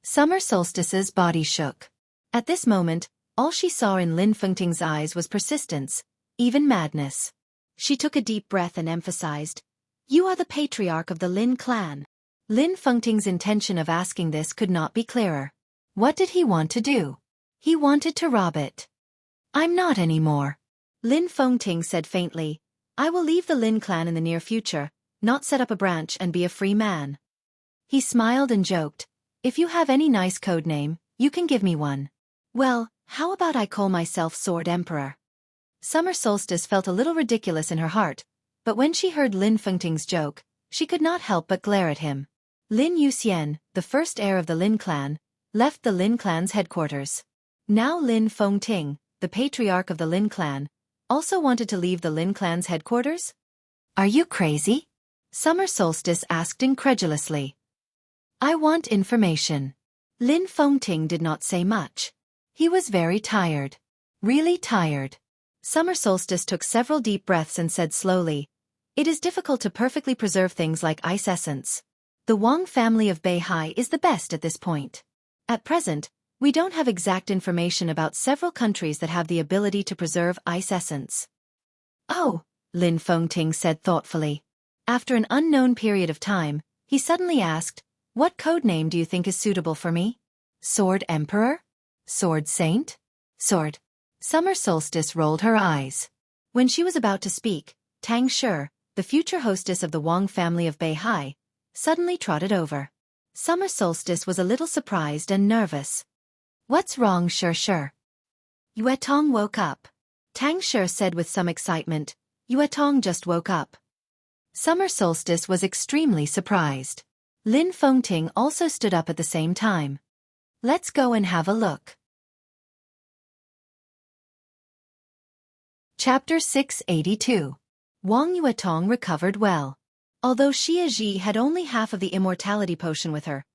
Summer Solstice's body shook. At this moment, all she saw in Lin Fengting's eyes was persistence, even madness. She took a deep breath and emphasized, you are the patriarch of the Lin clan. Lin Fengting's intention of asking this could not be clearer. What did he want to do? He wanted to rob it. I'm not anymore. Lin Fengting said faintly, I will leave the Lin clan in the near future, not set up a branch and be a free man. He smiled and joked, if you have any nice code name, you can give me one. Well, how about I call myself Sword Emperor? Summer Solstice felt a little ridiculous in her heart, but when she heard Lin Fengting's joke, she could not help but glare at him. Lin Yuxian, the first heir of the Lin clan, left the Lin clan's headquarters. Now Lin Fengting, the patriarch of the Lin clan, also wanted to leave the Lin clan's headquarters? Are you crazy? Summer Solstice asked incredulously. I want information. Lin Fengting did not say much. He was very tired. Really tired. Summer Solstice took several deep breaths and said slowly, it is difficult to perfectly preserve things like ice essence. The Wang family of Beihai is the best at this point. At present, we don't have exact information about several countries that have the ability to preserve ice essence. Oh, Lin Fengting said thoughtfully. After an unknown period of time, he suddenly asked, what code name do you think is suitable for me? Sword Emperor? Sword Saint? Sword. Summer Solstice rolled her eyes. When she was about to speak, Tang Shi, the future hostess of the Wang family of Beihai, suddenly trotted over. Summer Solstice was a little surprised and nervous. What's wrong, Shi? Yue Tong woke up. Tang Shi said with some excitement, Yue Tong just woke up. Summer Solstice was extremely surprised. Lin Fengting also stood up at the same time. Let's go and have a look. Chapter 682. Wang Yuetong recovered well. Although Xia Ji had only half of the immortality potion with her,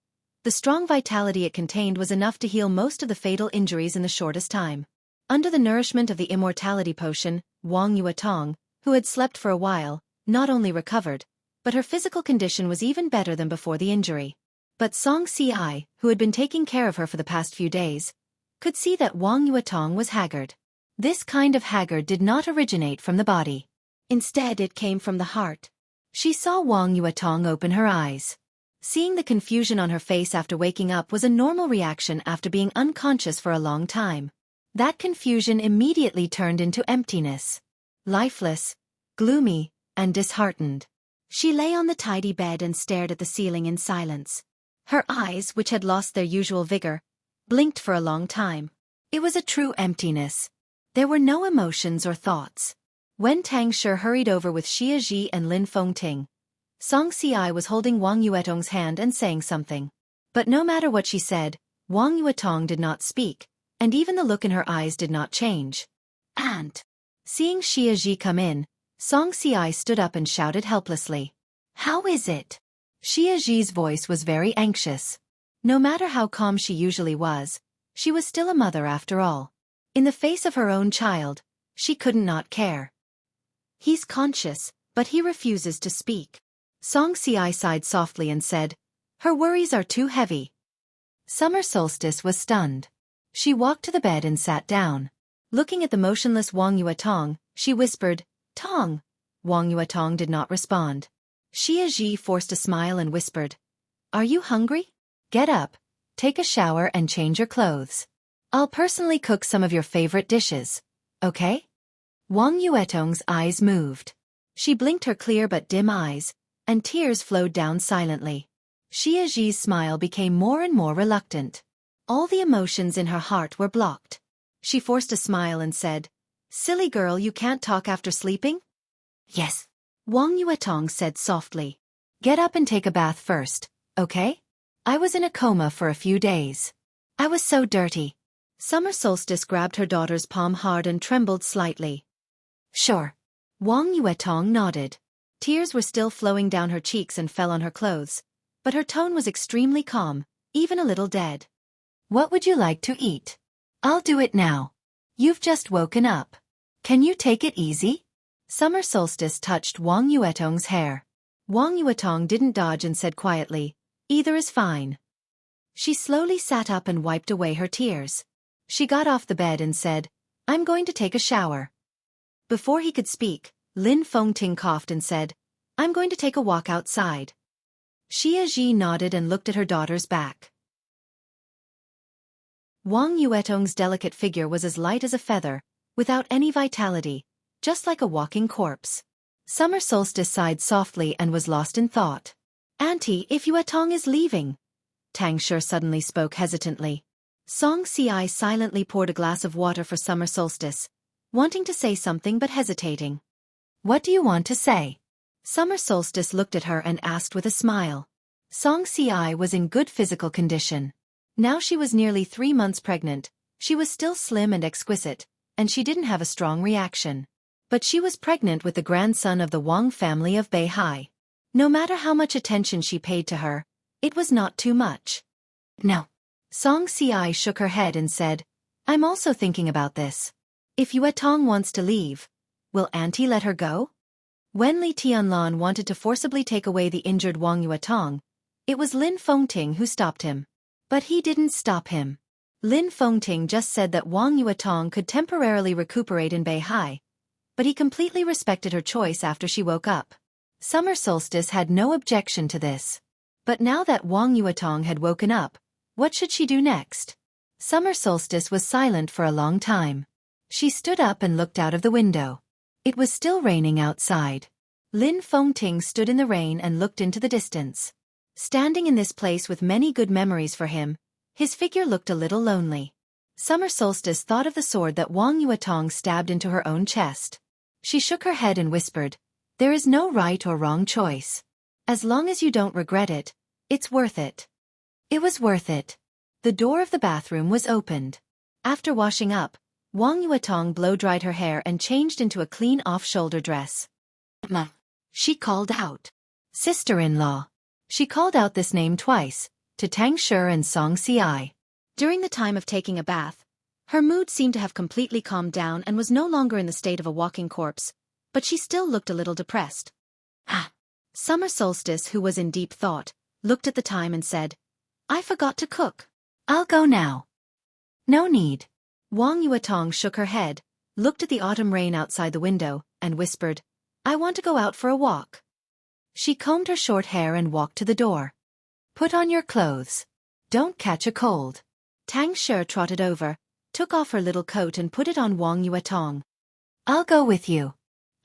the strong vitality it contained was enough to heal most of the fatal injuries in the shortest time. Under the nourishment of the immortality potion, Wang Yuetong, who had slept for a while, not only recovered, but her physical condition was even better than before the injury. But Song Si, who had been taking care of her for the past few days, could see that Wang Yuetong was haggard. This kind of haggard did not originate from the body. Instead, it came from the heart. She saw Wang Yuetong open her eyes. Seeing the confusion on her face after waking up was a normal reaction after being unconscious for a long time. That confusion immediately turned into emptiness. Lifeless, gloomy, and disheartened. She lay on the tidy bed and stared at the ceiling in silence. Her eyes, which had lost their usual vigor, blinked for a long time. It was a true emptiness. There were no emotions or thoughts. When Tang Shi hurried over with Xia Ji and Lin Fengting, Song Xi was holding Wang Yuetong's hand and saying something. But no matter what she said, Wang Yuetong did not speak, and even the look in her eyes did not change. Aunt! Seeing Xia Ji come in, Song Xi stood up and shouted helplessly. How is it? Xia Ji's voice was very anxious. No matter how calm she usually was, she was still a mother after all. In the face of her own child, she couldn't not care. He's conscious, but he refuses to speak. Song Xi sighed softly and said, her worries are too heavy. Summer Solstice was stunned. She walked to the bed and sat down. Looking at the motionless Wang Yuetong, she whispered, Tong. Wang Yuetong did not respond. Xia Ji forced a smile and whispered, are you hungry? Get up, take a shower and change your clothes. I'll personally cook some of your favorite dishes, okay? Wang Yuetong's eyes moved. She blinked her clear but dim eyes, and tears flowed down silently. Xia Ji's smile became more and more reluctant. All the emotions in her heart were blocked. She forced a smile and said, silly girl, you can't talk after sleeping? Yes. Wang Yuetong said softly. Get up and take a bath first, okay? I was in a coma for a few days. I was so dirty. Summer Solstice grabbed her daughter's palm hard and trembled slightly. Sure. Wang Yuetong nodded. Tears were still flowing down her cheeks and fell on her clothes, but her tone was extremely calm, even a little dead. What would you like to eat? I'll do it now. You've just woken up. Can you take it easy? Summer Solstice touched Wang Yuetong's hair. Wang Yuetong didn't dodge and said quietly, either is fine. She slowly sat up and wiped away her tears. She got off the bed and said, I'm going to take a shower. Before he could speak, Lin Fengting coughed and said, I'm going to take a walk outside. Xia Ji nodded and looked at her daughter's back. Wang Yuetong's delicate figure was as light as a feather, without any vitality, just like a walking corpse. Summer Solstice sighed softly and was lost in thought. Auntie, if Yuetong is leaving. Tang Shi suddenly spoke hesitantly. Song Xi silently poured a glass of water for Summer Solstice, wanting to say something but hesitating. What do you want to say? Summer Solstice looked at her and asked with a smile. Song Xi was in good physical condition. Now she was nearly 3 months pregnant, she was still slim and exquisite, and she didn't have a strong reaction. But she was pregnant with the grandson of the Wang family of Beihai. No matter how much attention she paid to her, it was not too much. No. Song Xi shook her head and said, I'm also thinking about this. If Yuetong wants to leave, will Auntie let her go? When Li Tianlan wanted to forcibly take away the injured Wang Yuetong, it was Lin Fengting who stopped him. But he didn't stop him. Lin Fengting just said that Wang Yuetong could temporarily recuperate in Beihai, but he completely respected her choice after she woke up. Summer Solstice had no objection to this. But now that Wang Yuetong had woken up, what should she do next? Summer Solstice was silent for a long time. She stood up and looked out of the window. It was still raining outside. Lin Fengting stood in the rain and looked into the distance. Standing in this place with many good memories for him, his figure looked a little lonely. Summer Solstice thought of the sword that Wang Yuetong stabbed into her own chest. She shook her head and whispered, there is no right or wrong choice. As long as you don't regret it, it's worth it. It was worth it. The door of the bathroom was opened. After washing up, Wang Yuetong blow-dried her hair and changed into a clean off-shoulder dress. Ma, she called out. Sister-in-law. She called out this name twice, to Tang Shi and Song Xi. During the time of taking a bath, her mood seemed to have completely calmed down and was no longer in the state of a walking corpse, but she still looked a little depressed. Ah! Summer Solstice, who was in deep thought, looked at the time and said, I forgot to cook. I'll go now. No need. Wang Yuetong shook her head, looked at the autumn rain outside the window, and whispered, I want to go out for a walk. She combed her short hair and walked to the door. Put on your clothes. Don't catch a cold. Tang Shi trotted over, took off her little coat and put it on Wang Yuetong. I'll go with you.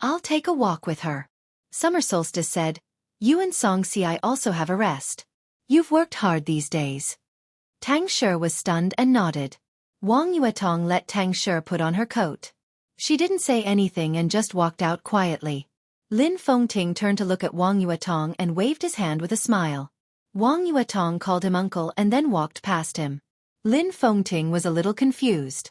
I'll take a walk with her. Summer Solstice said, you and Song Xi also have a rest. You've worked hard these days. Tang Shi was stunned and nodded. Wang Yuetong let Tang Shi put on her coat. She didn't say anything and just walked out quietly. Lin Fengting turned to look at Wang Yuetong and waved his hand with a smile. Wang Yuetong called him uncle and then walked past him. Lin Fengting was a little confused.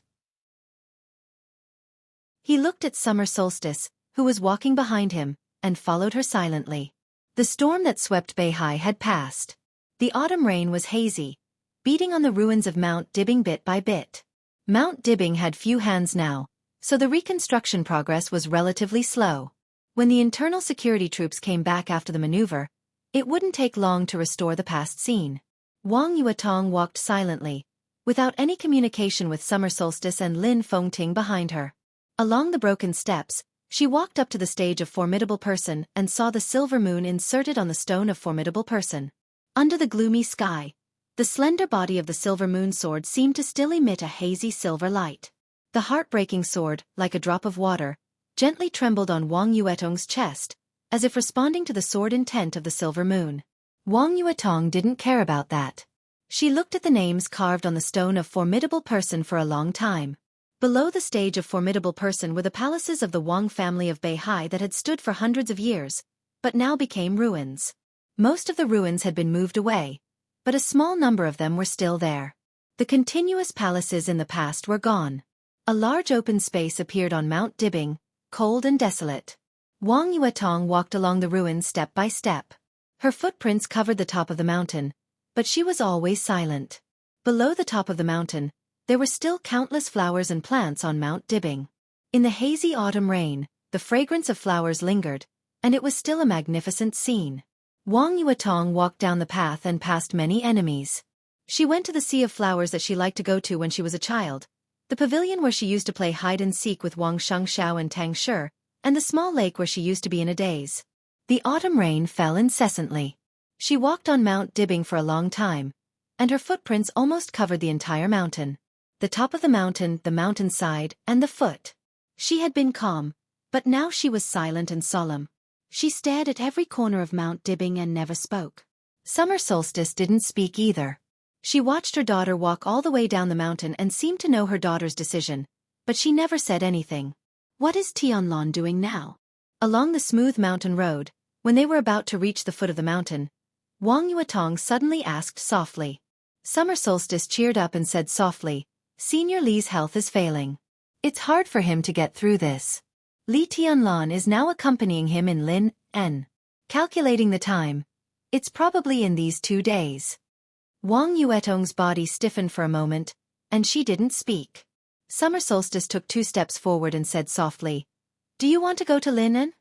He looked at Summer Solstice, who was walking behind him, and followed her silently. The storm that swept Beihai had passed. The autumn rain was hazy, beating on the ruins of Mount Dibbing bit by bit. Mount Dibbing had few hands now, so the reconstruction progress was relatively slow. When the internal security troops came back after the maneuver, it wouldn't take long to restore the past scene. Wang Yuetong walked silently, without any communication with Summer Solstice and Lin Fengting behind her. Along the broken steps, she walked up to the stage of Formidable Person and saw the silver moon inserted on the stone of Formidable Person. Under the gloomy sky, the slender body of the silver moon sword seemed to still emit a hazy silver light. The heartbreaking sword, like a drop of water, gently trembled on Wang Yuetong's chest, as if responding to the sword intent of the silver moon. Wang Yuetong didn't care about that. She looked at the names carved on the stone of Formidable Person for a long time. Below the stage of Formidable Person were the palaces of the Wang family of Beihai that had stood for hundreds of years, but now became ruins. Most of the ruins had been moved away, but a small number of them were still there. The continuous palaces in the past were gone. A large open space appeared on Mount Dibbing, cold and desolate. Wang Yuetong walked along the ruins step by step. Her footprints covered the top of the mountain, but she was always silent. Below the top of the mountain, there were still countless flowers and plants on Mount Dibbing. In the hazy autumn rain, the fragrance of flowers lingered, and it was still a magnificent scene. Wang Yuetong walked down the path and past many enemies. She went to the sea of flowers that she liked to go to when she was a child, the pavilion where she used to play hide-and-seek with Wang Xianxia and Tang Shi, and the small lake where she used to be in a daze. The autumn rain fell incessantly. She walked on Mount Dibbing for a long time, and her footprints almost covered the entire mountain. The top of the mountainside, and the foot. She had been calm, but now she was silent and solemn. She stared at every corner of Mount Dibbing and never spoke. Summer Solstice didn't speak either. She watched her daughter walk all the way down the mountain and seemed to know her daughter's decision, but she never said anything. What is Tianlon doing now? Along the smooth mountain road, when they were about to reach the foot of the mountain, Wang Yuetong suddenly asked softly. Summer Solstice cheered up and said softly, Senior Li's health is failing. It's hard for him to get through this. Li Tianlon is now accompanying him in Lin, N. Calculating the time, it's probably in these 2 days. Wang Yuetong's body stiffened for a moment, and she didn't speak. Summer Solstice took 2 steps forward and said softly, Do you want to go to Lin N?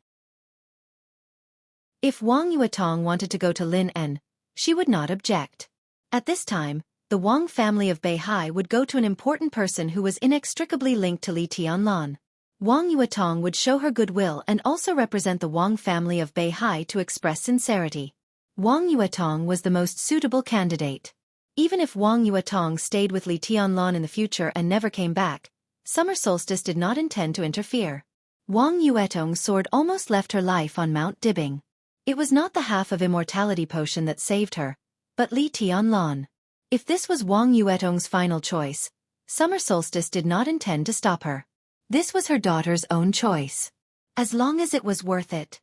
If Wang Yuetong wanted to go to Lin N, she would not object. At this time, the Wang family of Beihai would go to an important person who was inextricably linked to Li Tianlon. Wang Yuetong would show her goodwill and also represent the Wang family of Beihai to express sincerity. Wang Yuetong was the most suitable candidate. Even if Wang Yuetong stayed with Li Tianlon in the future and never came back, Summer Solstice did not intend to interfere. Wang Yuetong's sword almost left her life on Mount Dibbing. It was not the half of immortality potion that saved her, but Li Tianlon. If this was Wang Yuetong's final choice, Summer Solstice did not intend to stop her. This was her daughter's own choice. As long as it was worth it.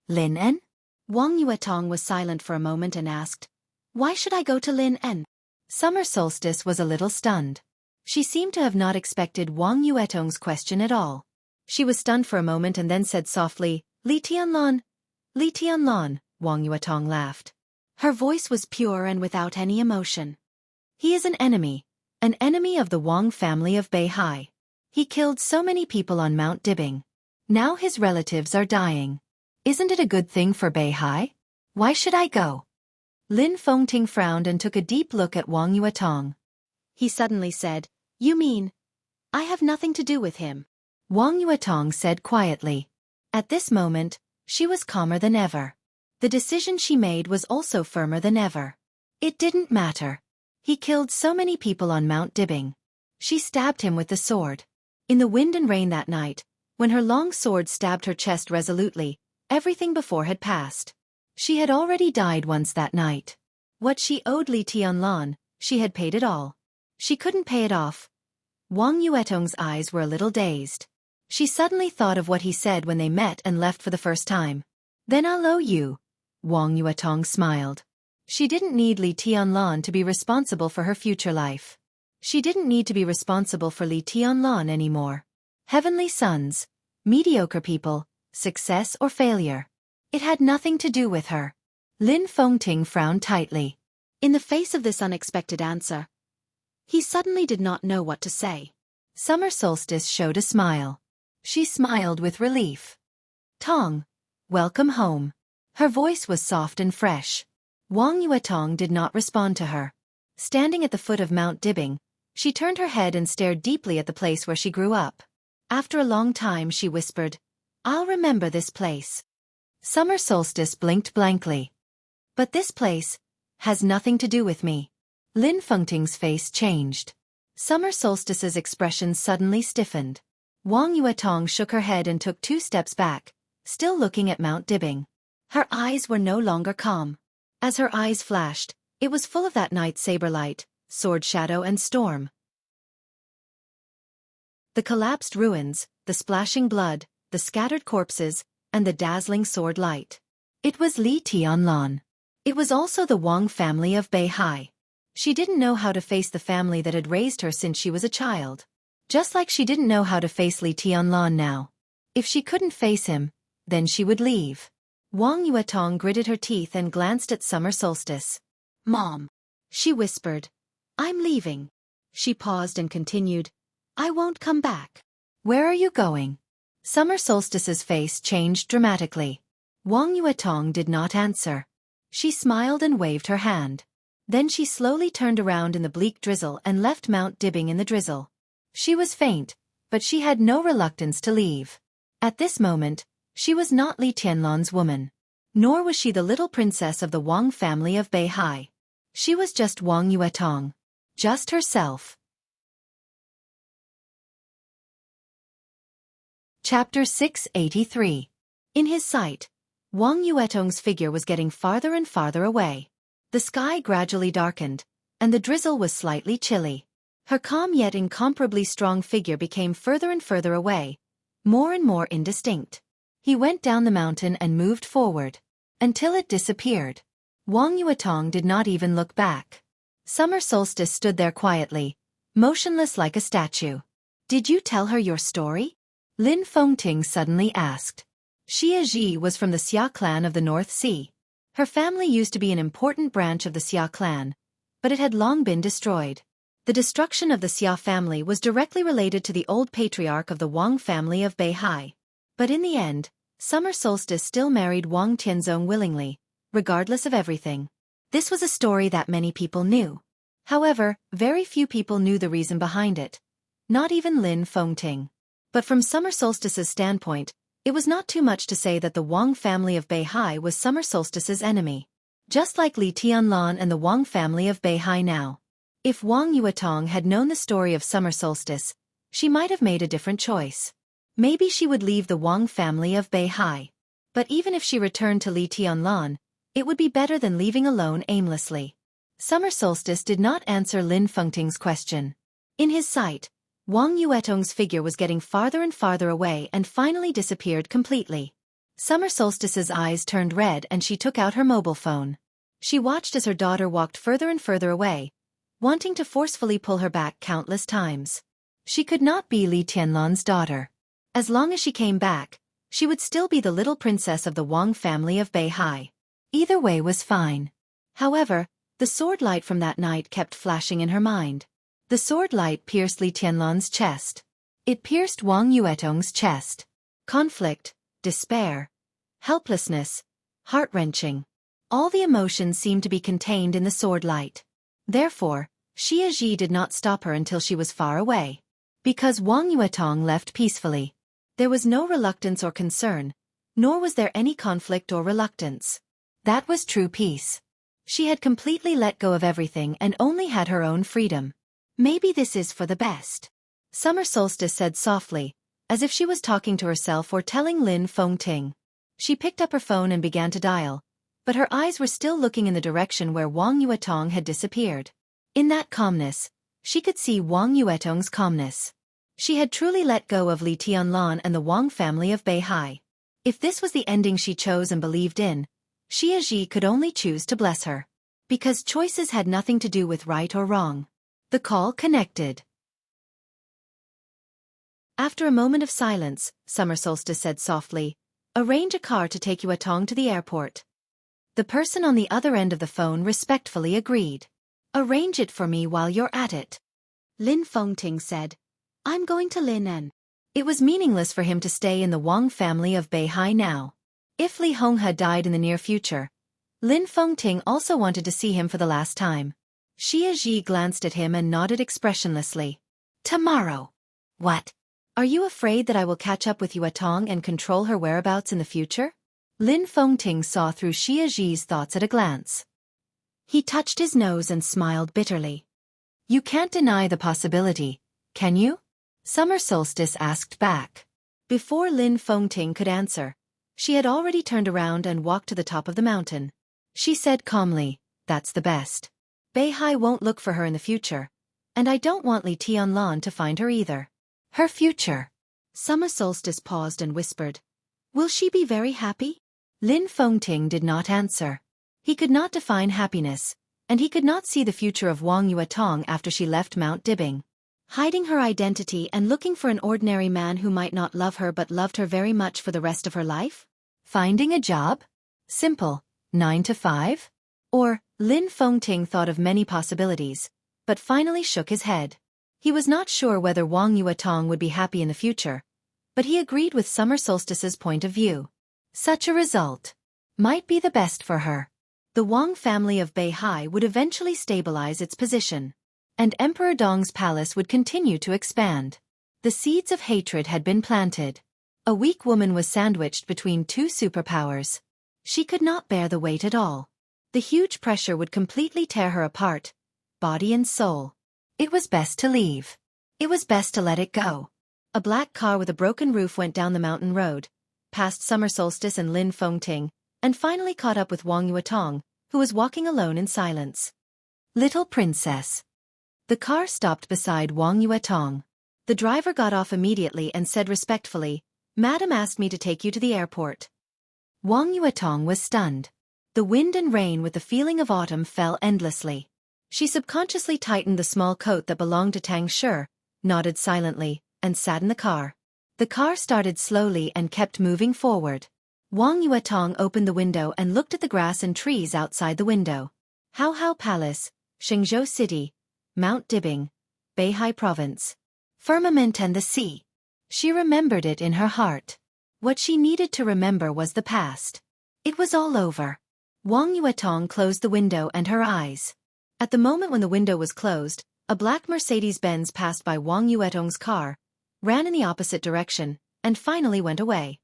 Lin N? Wang Yuetong was silent for a moment and asked, Why should I go to Lin N? Summer Solstice was a little stunned. She seemed to have not expected Wang Yuetong's question at all. She was stunned for a moment and then said softly, Li Tianlon. Li Tianlon, Wang Yuetong laughed. Her voice was pure and without any emotion. He is an enemy of the Wang family of Beihai. He killed so many people on Mount Dibbing. Now his relatives are dying. Isn't it a good thing for Beihai? Why should I go? Lin Fengting frowned and took a deep look at Wang Yuetong. He suddenly said, You mean, I have nothing to do with him? Wang Yuetong said quietly. At this moment, she was calmer than ever. The decision she made was also firmer than ever. It didn't matter. He killed so many people on Mount Dibbing. She stabbed him with the sword. In the wind and rain that night, when her long sword stabbed her chest resolutely, everything before had passed. She had already died once that night. What she owed Li Tianlon, she had paid it all. She couldn't pay it off, Wang Yuetong's eyes were a little dazed. She suddenly thought of what he said when they met and left for the first time. Then I'll owe you. Wang Yuetong smiled. She didn't need Li Tianlan to be responsible for her future life. She didn't need to be responsible for Li Tianlan anymore. Heavenly sons, mediocre people, success or failure. It had nothing to do with her. Lin Fengting frowned tightly. In the face of this unexpected answer, he suddenly did not know what to say. Summer Solstice showed a smile. She smiled with relief. Tong, welcome home. Her voice was soft and fresh. Wang Yuetong did not respond to her. Standing at the foot of Mount Dibbing, she turned her head and stared deeply at the place where she grew up. After a long time she whispered, I'll remember this place. Summer Solstice blinked blankly. But this place has nothing to do with me. Lin Fengting's face changed. Summer Solstice's expression suddenly stiffened. Wang Yuetong shook her head and took 2 steps back, still looking at Mount Dibbing. Her eyes were no longer calm. As her eyes flashed, it was full of that night's saber light, sword shadow and storm. The collapsed ruins, the splashing blood, the scattered corpses, and the dazzling sword light. It was Li Tianlan. It was also the Wang family of Beihai. She didn't know how to face the family that had raised her since she was a child. Just like she didn't know how to face Li Tianlan now. If she couldn't face him, then she would leave. Wang Yuetong gritted her teeth and glanced at Summer Solstice. Mom, she whispered. I'm leaving. She paused and continued, I won't come back. Where are you going? Summer Solstice's face changed dramatically. Wang Yuetong did not answer. She smiled and waved her hand. Then she slowly turned around in the bleak drizzle and left Mount Dibbing in the drizzle. She was faint, but she had no reluctance to leave. At this moment, she was not Li Tianlan's woman. Nor was she the little princess of the Wang family of Beihai. She was just Wang Yuetong. Just herself. Chapter 683. In his sight, Wang Yuetong's figure was getting farther and farther away. The sky gradually darkened, and the drizzle was slightly chilly. Her calm yet incomparably strong figure became further and further away, more and more indistinct. He went down the mountain and moved forward, until it disappeared. Wang Yuetong did not even look back. Summer Solstice stood there quietly, motionless like a statue. Did you tell her your story? Lin Fengting suddenly asked. Xianxia was from the Xia clan of the North Sea. Her family used to be an important branch of the Xia clan, but it had long been destroyed. The destruction of the Xia family was directly related to the old patriarch of the Wang family of Beihai. But in the end, Summer Solstice still married Wang Tianzong willingly, regardless of everything. This was a story that many people knew. However, very few people knew the reason behind it. Not even Lin Fengting. But from Summer Solstice's standpoint, it was not too much to say that the Wang family of Beihai was Summer Solstice's enemy. Just like Li Tianlan and the Wang family of Beihai now. If Wang Yuetong had known the story of Summer Solstice, she might have made a different choice. Maybe she would leave the Wang family of Beihai. But even if she returned to Li Tianlan, it would be better than leaving alone aimlessly. Summer Solstice did not answer Lin Fengting's question. In his sight, Wang Yuetong's figure was getting farther and farther away and finally disappeared completely. Summer Solstice's eyes turned red and she took out her mobile phone. She watched as her daughter walked further and further away, wanting to forcefully pull her back countless times. She could not be Li Tianlan's daughter. As long as she came back, she would still be the little princess of the Wang family of Beihai. Either way was fine. However, the sword light from that night kept flashing in her mind. The sword light pierced Li Tianlan's chest. It pierced Wang Yuetong's chest. Conflict, despair, helplessness, heart-wrenching. All the emotions seemed to be contained in the sword light. Therefore, Xianxia did not stop her until she was far away. Because Wang Yuetong left peacefully. There was no reluctance or concern, nor was there any conflict or reluctance. That was true peace. She had completely let go of everything and only had her own freedom. Maybe this is for the best. Summer Solstice said softly, as if she was talking to herself or telling Lin Fengting. She picked up her phone and began to dial, but her eyes were still looking in the direction where Wang Yuetong had disappeared. In that calmness, She could see Wang Yuetong's calmness. She had truly let go of Li Tianlan and the Wang family of Beihai. If this was the ending she chose and believed in, Xia could only choose to bless her. Because choices had nothing to do with right or wrong. The call connected. After a moment of silence, Summer Solstice said softly, "Arrange a car to take Yuetong to the airport." The person on the other end of the phone respectfully agreed. "Arrange it for me while you're at it." Lin Fengting said, "I'm going to Linen." It was meaningless for him to stay in the Wang family of Beihai now. If Li Honghe died in the near future, Lin Fengting also wanted to see him for the last time. Xia glanced at him and nodded expressionlessly. "Tomorrow." "What? Are you afraid that I will catch up with Yuetong and control her whereabouts in the future?" Lin Fengting saw through Xia's thoughts at a glance. He touched his nose and smiled bitterly. "You can't deny the possibility, can you?" Summer Solstice asked back. Before Lin Fengting could answer, she had already turned around and walked to the top of the mountain. She said calmly, "That's the best. Beihai won't look for her in the future, and I don't want Li Tianlan to find her either." Her future. Summer Solstice paused and whispered, "Will she be very happy?" Lin Fengting did not answer. He could not define happiness, and he could not see the future of Wang Yuetong after she left Mount Dibing. Hiding her identity and looking for an ordinary man who might not love her but loved her very much for the rest of her life? Finding a job? Simple, 9 to 5? Or, Lin Fengting thought of many possibilities, but finally shook his head. He was not sure whether Wang Yuetong would be happy in the future, but he agreed with Summer Solstice's point of view. Such a result might be the best for her. The Wang family of Beihai would eventually stabilize its position, and Emperor Dong's palace would continue to expand. The seeds of hatred had been planted. A weak woman was sandwiched between two superpowers. She could not bear the weight at all. The huge pressure would completely tear her apart, body and soul. It was best to leave. It was best to let it go. A black car with a broken roof went down the mountain road, past Summer Solstice and Lin Fengting, and finally caught up with Wang Yuetong, who was walking alone in silence. "Little princess." The car stopped beside Wang Yuetong. The driver got off immediately and said respectfully, "Madam asked me to take you to the airport." Wang Yuetong was stunned. The wind and rain with the feeling of autumn fell endlessly. She subconsciously tightened the small coat that belonged to Tang Shi, nodded silently, and sat in the car. The car started slowly and kept moving forward. Wang Yuetong opened the window and looked at the grass and trees outside the window. Hao Palace, Jianghu City, Mount Dibing, Beihai Province. Firmament and the sea. She remembered it in her heart. What she needed to remember was the past. It was all over. Wang Yuetong closed the window and her eyes. At the moment when the window was closed, a black Mercedes-Benz passed by Wang Yuetong's car, ran in the opposite direction, and finally went away.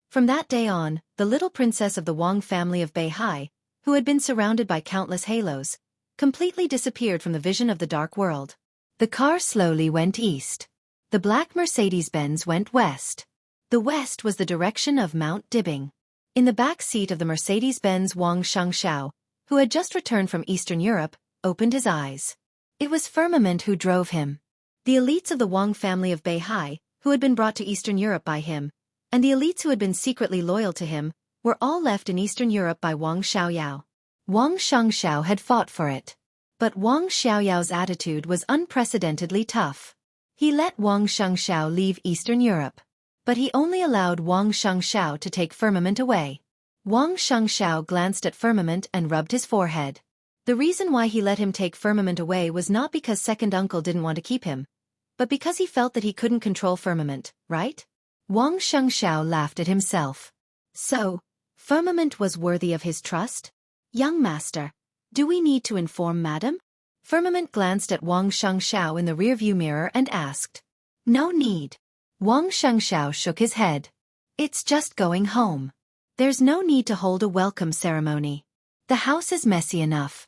From that day on, the little princess of the Wang family of Beihai, who had been surrounded by countless halos, completely disappeared from the vision of the dark world. The car slowly went east. The black Mercedes-Benz went west. The west was the direction of Mount Dibing. In the back seat of the Mercedes-Benz, Wang Xianxia, who had just returned from Eastern Europe, opened his eyes. It was Firmament who drove him. The elites of the Wang family of Beihai, who had been brought to Eastern Europe by him, and the elites who had been secretly loyal to him, were all left in Eastern Europe by Wang Xiaoyao. Wang Xianxiao had fought for it. But Wang Xiaoyao's attitude was unprecedentedly tough. He let Wang Xianxiao leave Eastern Europe. But he only allowed Wang Xianxiao to take Firmament away. Wang Xianxiao glanced at Firmament and rubbed his forehead. The reason why he let him take Firmament away was not because second uncle didn't want to keep him, but because he felt that he couldn't control Firmament, right? Wang Xianxiao laughed at himself. So, Firmament was worthy of his trust? Young master, do we need to inform madam? Firmament glanced at Wang Xianxiao in the rearview mirror and asked. No need. Wang Xianxiao shook his head. It's just going home. There's no need to hold a welcome ceremony. The house is messy enough.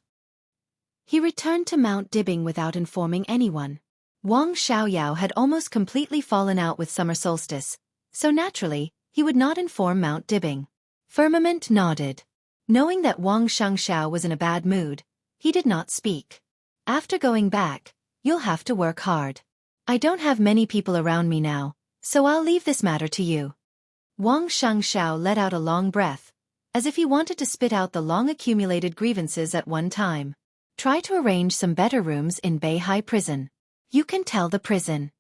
He returned to Mount Dibing without informing anyone. Wang Xiaoyao had almost completely fallen out with Summer Solstice, so naturally, he would not inform Mount Dibing. Firmament nodded. Knowing that Wang Xianxiao was in a bad mood, he did not speak. After going back, you'll have to work hard. I don't have many people around me now, so I'll leave this matter to you. Wang Xianxia let out a long breath, as if he wanted to spit out the long-accumulated grievances at one time. Try to arrange some better rooms in Beihai Prison. You can tell the prison.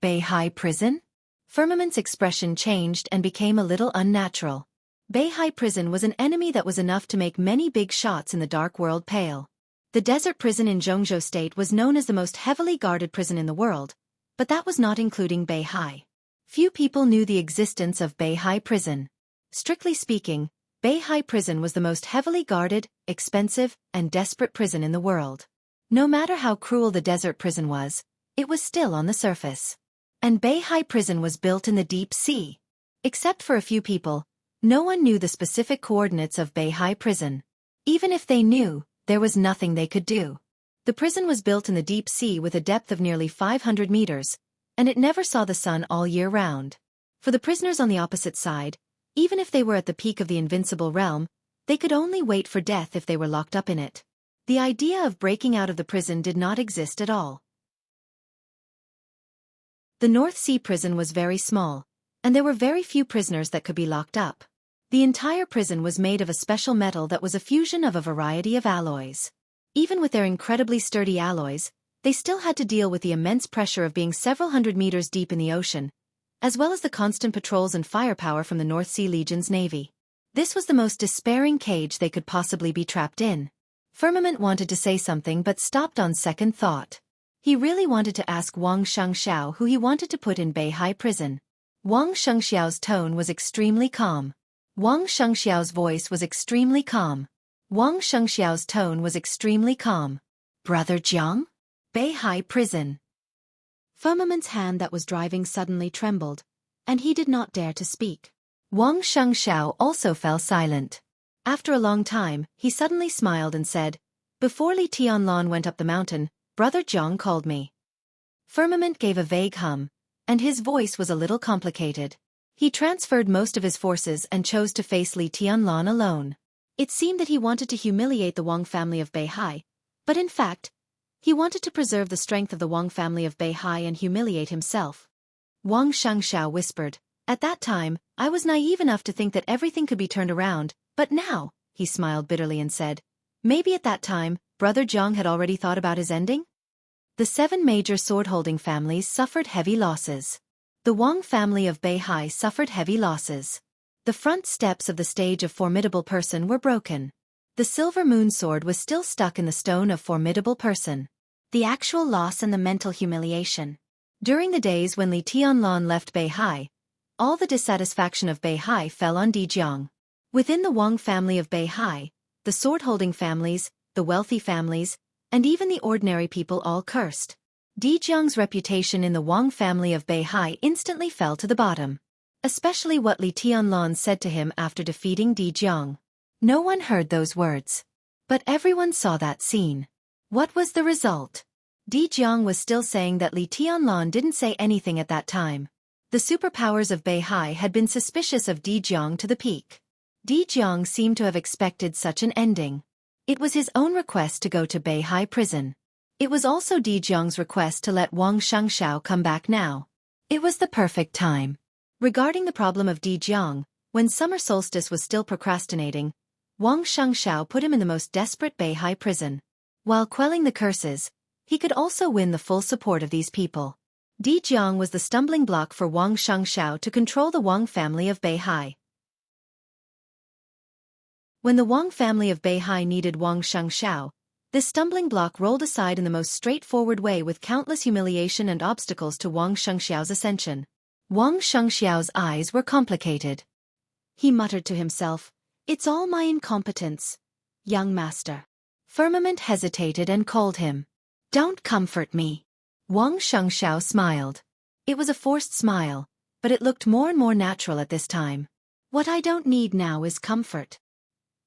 Beihai Prison? Firmament's expression changed and became a little unnatural. Beihai Prison was an enemy that was enough to make many big shots in the dark world pale. The desert prison in Jianghu State was known as the most heavily guarded prison in the world, but that was not including Beihai. Few people knew the existence of Beihai Prison. Strictly speaking, Beihai Prison was the most heavily guarded, expensive, and desperate prison in the world. No matter how cruel the desert prison was, it was still on the surface. And Beihai Prison was built in the deep sea. Except for a few people, no one knew the specific coordinates of Beihai Prison. Even if they knew, there was nothing they could do. The prison was built in the deep sea with a depth of nearly 500 meters, and it never saw the sun all year round. For the prisoners on the opposite side, even if they were at the peak of the invincible realm, they could only wait for death if they were locked up in it. The idea of breaking out of the prison did not exist at all. The North Sea prison was very small, and there were very few prisoners that could be locked up. The entire prison was made of a special metal that was a fusion of a variety of alloys. Even with their incredibly sturdy alloys, they still had to deal with the immense pressure of being several hundred meters deep in the ocean, as well as the constant patrols and firepower from the North Sea Legion's navy. This was the most despairing cage they could possibly be trapped in. Firmament wanted to say something but stopped on second thought. He really wanted to ask Wang Xianxia who he wanted to put in Beihai Prison. Wang Xianxiao's tone was extremely calm. Wang Xianxiao's voice was extremely calm. Wang Xianxiao's tone was extremely calm. Brother Jiang? Beihai Prison. Firmament's hand that was driving suddenly trembled, and he did not dare to speak. Wang Xianxiao also fell silent. After a long time, he suddenly smiled and said, "Before Li Tianlan went up the mountain, Brother Jiang called me." Firmament gave a vague hum, and his voice was a little complicated. He transferred most of his forces and chose to face Li Tianlan alone. It seemed that he wanted to humiliate the Wang family of Beihai, but in fact, he wanted to preserve the strength of the Wang family of Beihai and humiliate himself. Wang Xianxia whispered, "At that time, I was naive enough to think that everything could be turned around, but now," he smiled bitterly and said, "Maybe at that time, Brother Jiang had already thought about his ending?" The 7 major sword-holding families suffered heavy losses. The Wang family of Beihai suffered heavy losses. The front steps of the stage of Formidable Person were broken. The silver moon sword was still stuck in the stone of Formidable Person. The actual loss and the mental humiliation. During the days when Li Tianlan left Beihai, all the dissatisfaction of Beihai fell on Jiang. Within the Wang family of Beihai, the sword-holding families, the wealthy families, and even the ordinary people all cursed. Jiang's reputation in the Wang family of Beihai instantly fell to the bottom. Especially what Li Tianlan said to him after defeating Jiang. No one heard those words. But everyone saw that scene. What was the result? Jiang was still saying that Li Tianlan didn't say anything at that time. The superpowers of Beihai had been suspicious of Jiang to the peak. Jiang seemed to have expected such an ending. It was his own request to go to Beihai Prison. It was also Jiang's request to let Wang Xianxiao come back now. It was the perfect time. Regarding the problem of Jiang, when summer solstice was still procrastinating, Wang Xianxiao put him in the most desperate Beihai Prison. While quelling the curses, he could also win the full support of these people. Jiang was the stumbling block for Wang Xianxiao to control the Wang family of Beihai. When the Wang family of Beihai needed Wang Xianxiao, this stumbling block rolled aside in the most straightforward way with countless humiliation and obstacles to Wang Xianxiao's ascension. Wang Xianxiao's eyes were complicated. He muttered to himself, "It's all my incompetence, young master." Firmament hesitated and called him. "Don't comfort me." Wang Xianxiao smiled. It was a forced smile, but it looked more and more natural at this time. "What I don't need now is comfort."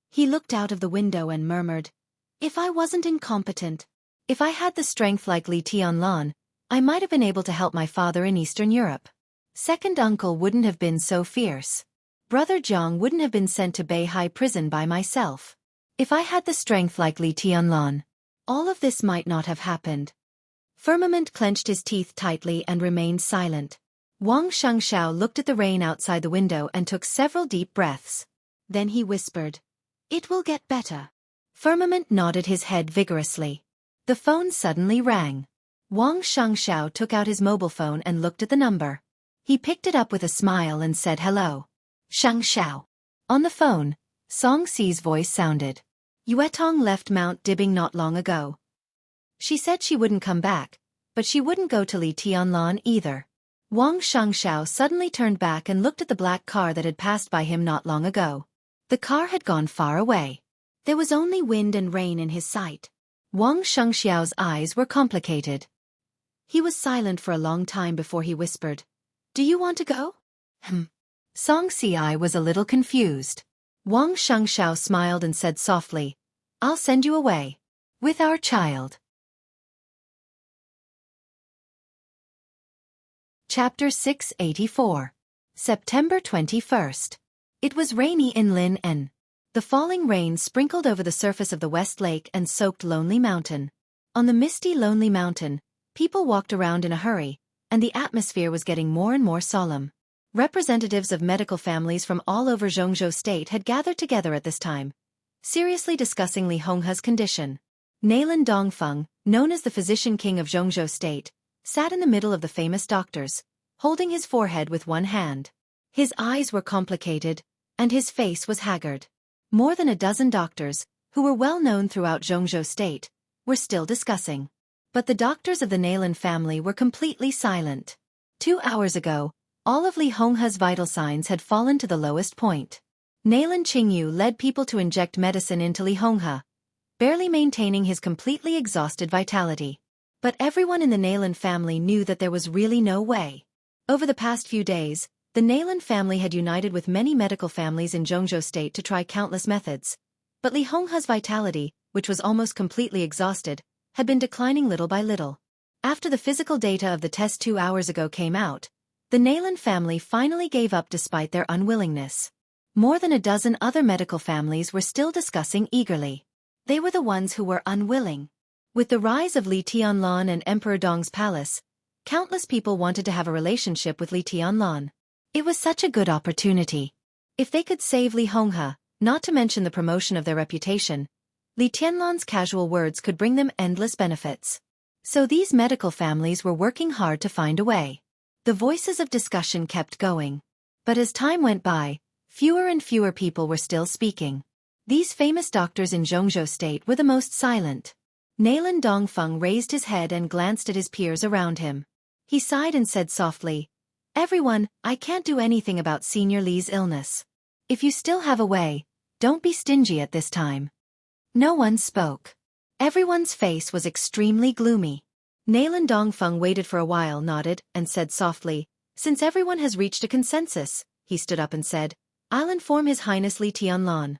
He looked out of the window and murmured, "If I wasn't incompetent, if I had the strength like Li Tianlan, I might have been able to help my father in Eastern Europe. Second uncle wouldn't have been so fierce. Brother Jiang wouldn't have been sent to Beihai Prison by myself. If I had the strength like Li Tianlan, All of this might not have happened. Firmament clenched his teeth tightly and remained silent. Xianxia looked at the rain outside the window and took several deep breaths. Then he whispered, "It will get better." Firmament nodded his head vigorously. The phone suddenly rang. Xianxia took out his mobile phone and looked at the number. He picked it up with a smile and said hello. "Xianxia." On the phone, Song Si's voice sounded. "Yuetong left Mount Dibbing not long ago. She said she wouldn't come back, but she wouldn't go to Li Tianlan either." Xianxia suddenly turned back and looked at the black car that had passed by him not long ago. The car had gone far away. There was only wind and rain in his sight. Xianxia's eyes were complicated. He was silent for a long time before he whispered, "Do you want to go?" Song Si was a little confused. Xianxia smiled and said softly, "I'll send you away. With our child." Chapter 684. September 21st. It was rainy in Lin'an. The falling rain sprinkled over the surface of the West Lake and soaked Lonely Mountain. On the misty Lonely Mountain, people walked around in a hurry, and the atmosphere was getting more and more solemn. Representatives of medical families from all over Jianghu State had gathered together at this time, seriously discussing Li Honghe's condition. Nailan Dongfeng, known as the physician king of Jianghu State, sat in the middle of the famous doctors, holding his forehead with one hand. His eyes were complicated, and his face was haggard. More than a dozen doctors, who were well known throughout Jianghu State, were still discussing. But the doctors of the Nailan family were completely silent. 2 hours ago, all of Li Honghe's vital signs had fallen to the lowest point. Nailan Qingyu led people to inject medicine into Li Honghe, barely maintaining his completely exhausted vitality. But everyone in the Nailan family knew that there was really no way. Over the past few days, the Nailan family had united with many medical families in Jianghu State to try countless methods. But Li Honghe's vitality, which was almost completely exhausted, had been declining little by little. After the physical data of the test 2 hours ago came out, the Nailan family finally gave up despite their unwillingness. More than a dozen other medical families were still discussing eagerly. They were the ones who were unwilling. With the rise of Li Tianlan and Emperor Dong's palace, countless people wanted to have a relationship with Li Tianlan. It was such a good opportunity. If they could save Li Honghe, not to mention the promotion of their reputation, Li Tianlan's casual words could bring them endless benefits. So these medical families were working hard to find a way. The voices of discussion kept going. But as time went by, fewer and fewer people were still speaking. These famous doctors in Jianghu State were the most silent. Nailan Dongfeng raised his head and glanced at his peers around him. He sighed and said softly, "Everyone, I can't do anything about Senior Li's illness. If you still have a way, don't be stingy at this time." No one spoke. Everyone's face was extremely gloomy. Nailan Dongfeng waited for a while, nodded, and said softly, "Since everyone has reached a consensus," he stood up and said, "I'll inform His Highness Li Tianlan."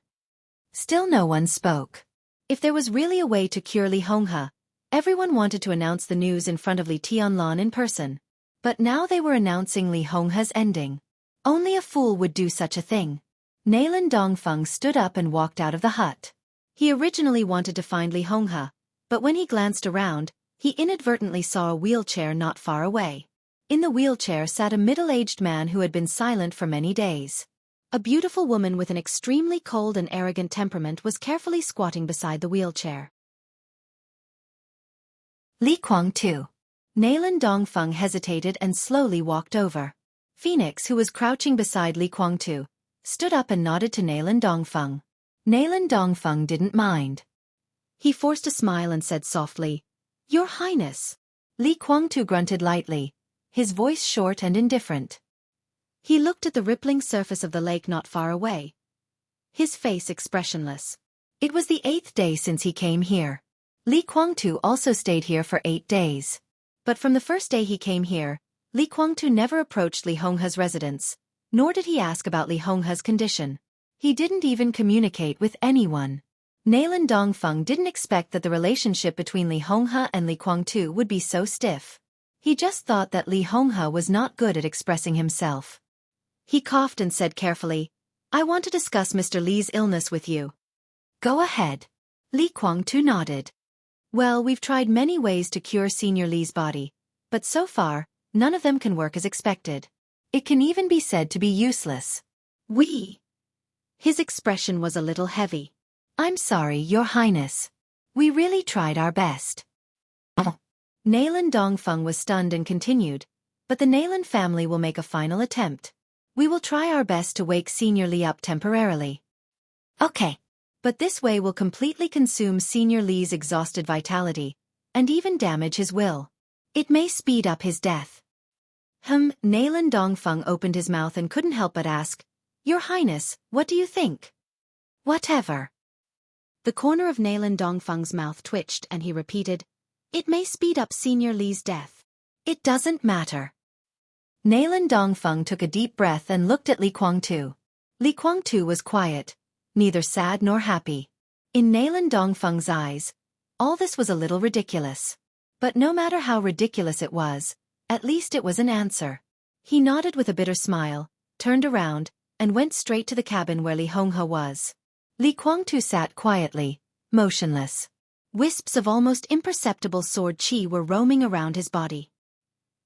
Still no one spoke. If there was really a way to cure Li Honghe, everyone wanted to announce the news in front of Li Tianlan in person. But now they were announcing Li Honghe's ending. Only a fool would do such a thing. Nailan Dongfeng stood up and walked out of the hut. He originally wanted to find Li Honghe, but when he glanced around, he inadvertently saw a wheelchair not far away. In the wheelchair sat a middle-aged man who had been silent for many days. A beautiful woman with an extremely cold and arrogant temperament was carefully squatting beside the wheelchair. Li Guangtu. Nailan Dongfeng hesitated and slowly walked over. Phoenix, who was crouching beside Li Guangtu, stood up and nodded to Nailan Dongfeng. Nailan Dongfeng didn't mind. He forced a smile and said softly, "Your Highness." Li Guangtu grunted lightly, his voice short and indifferent. He looked at the rippling surface of the lake not far away, his face expressionless. It was the 8th day since he came here. Li Guangtu also stayed here for 8 days. But from the first day he came here, Li Guangtu never approached Li Honghe's residence, nor did he ask about Li Honghe's condition. He didn't even communicate with anyone. Nailan Dongfeng didn't expect that the relationship between Li Honghe and Li Guangtu would be so stiff. He just thought that Li Honghe was not good at expressing himself. He coughed and said carefully, "I want to discuss Mr. Li's illness with you." "Go ahead." Li Guangtu nodded. Well, we've tried many ways to cure Senior Li's body, but so far, none of them can work as expected. It can even be said to be useless. His expression was a little heavy. I'm sorry, Your Highness. We really tried our best. Nayland Dongfeng was stunned and continued, but the Nayland family will make a final attempt. We will try our best to wake Senior Li up temporarily. Okay. But this way will completely consume Senior Li's exhausted vitality, and even damage his will. It may speed up his death. Nayland Dongfeng opened his mouth and couldn't help but ask, Your Highness, what do you think? Whatever. The corner of Nayland Dongfeng's mouth twitched and he repeated, It may speed up Senior Li's death. It doesn't matter. Nayland Dongfeng took a deep breath and looked at Li Guangtu. Li Guangtu was quiet, neither sad nor happy. In Nayland Dongfeng's eyes, all this was a little ridiculous. But no matter how ridiculous it was, at least it was an answer. He nodded with a bitter smile, turned around, and went straight to the cabin where Li Honghe was. Li Guangtu sat quietly, motionless. Wisps of almost imperceptible sword chi were roaming around his body.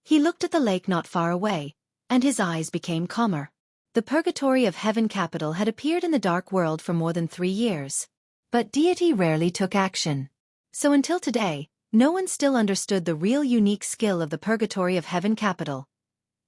He looked at the lake not far away, and his eyes became calmer. The Purgatory of Heaven capital had appeared in the dark world for more than 3 years. But deity rarely took action. So until today, no one still understood the real unique skill of the Purgatory of Heaven capital.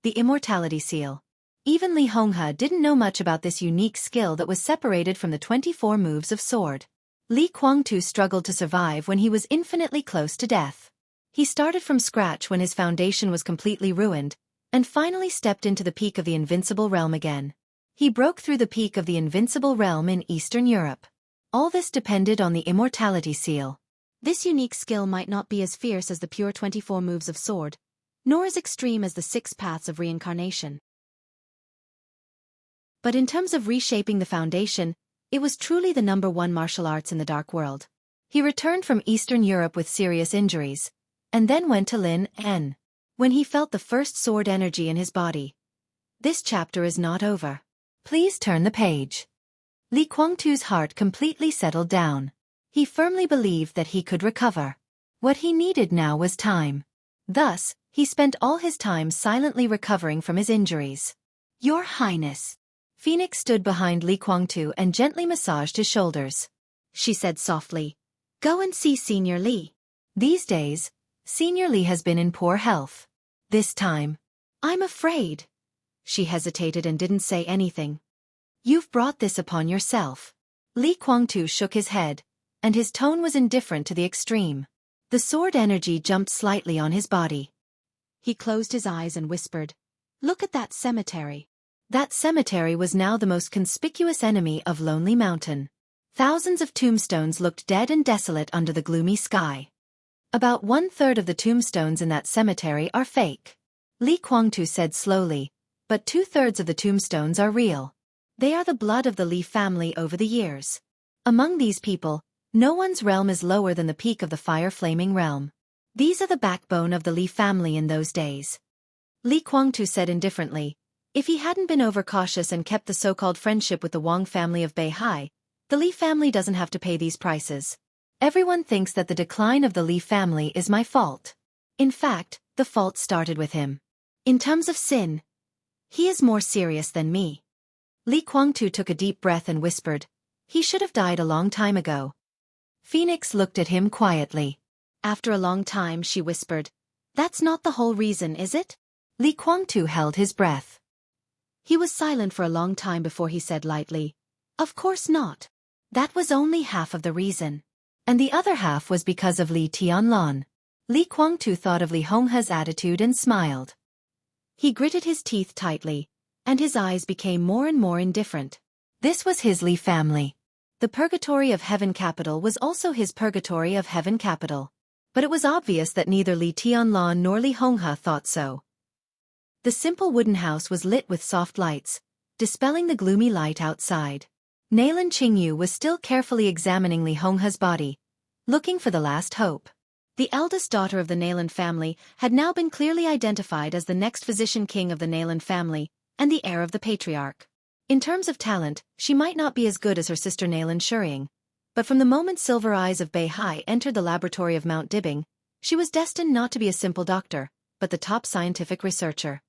The Immortality Seal. Even Li Honghe didn't know much about this unique skill that was separated from the 24 moves of sword. Li Guangtu struggled to survive when he was infinitely close to death. He started from scratch when his foundation was completely ruined, and finally stepped into the peak of the Invincible Realm again. He broke through the peak of the Invincible Realm in Eastern Europe. All this depended on the Immortality Seal. This unique skill might not be as fierce as the pure 24 moves of sword, nor as extreme as the 6 paths of reincarnation. But in terms of reshaping the foundation, it was truly the #1 martial arts in the dark world. He returned from Eastern Europe with serious injuries, and then went to Lin En. When he felt the first sword energy in his body. This chapter is not over. Please turn the page. Li Guangtu's heart completely settled down. He firmly believed that he could recover. What he needed now was time. Thus, he spent all his time silently recovering from his injuries. Your Highness. Phoenix stood behind Li Guangtu and gently massaged his shoulders. She said softly, Go and see Senior Li. These days, Senior Li has been in poor health. This time, I'm afraid. She hesitated and didn't say anything. You've brought this upon yourself. Li Guangtu shook his head, and his tone was indifferent to the extreme. The sword energy jumped slightly on his body. He closed his eyes and whispered, Look at that cemetery. That cemetery was now the most conspicuous enemy of Lonely Mountain. Thousands of tombstones looked dead and desolate under the gloomy sky. About 1/3 of the tombstones in that cemetery are fake. Li Guangtu said slowly, but 2/3 of the tombstones are real. They are the blood of the Li family over the years. Among these people, no one's realm is lower than the peak of the fire-flaming realm. These are the backbone of the Li family in those days. Li Guangtu said indifferently, if he hadn't been overcautious and kept the so-called friendship with the Wang family of Beihai, the Li family doesn't have to pay these prices. Everyone thinks that the decline of the Li family is my fault. In fact, the fault started with him. In terms of sin, he is more serious than me. Li Guangtu took a deep breath and whispered, He should have died a long time ago. Phoenix looked at him quietly. After a long time she whispered, That's not the whole reason, is it? Li Guangtu held his breath. He was silent for a long time before he said lightly, Of course not. That was only half of the reason. And the other half was because of Li Tianlan. Li Guangtu thought of Li Honghe's attitude and smiled. He gritted his teeth tightly, and his eyes became more and more indifferent. This was his Li family. The Purgatory of Heaven capital was also his Purgatory of Heaven capital. But it was obvious that neither Li Tianlan nor Li Honghe thought so. The simple wooden house was lit with soft lights, dispelling the gloomy light outside. Nayland Qingyu was still carefully examining Li Honghe's body, looking for the last hope. The eldest daughter of the Nayland family had now been clearly identified as the next physician king of the Nayland family, and the heir of the patriarch. In terms of talent, she might not be as good as her sister Nayland Shuriying, But from the moment Silver Eyes of Beihai entered the laboratory of Mount Dibbing, she was destined not to be a simple doctor, but the top scientific researcher.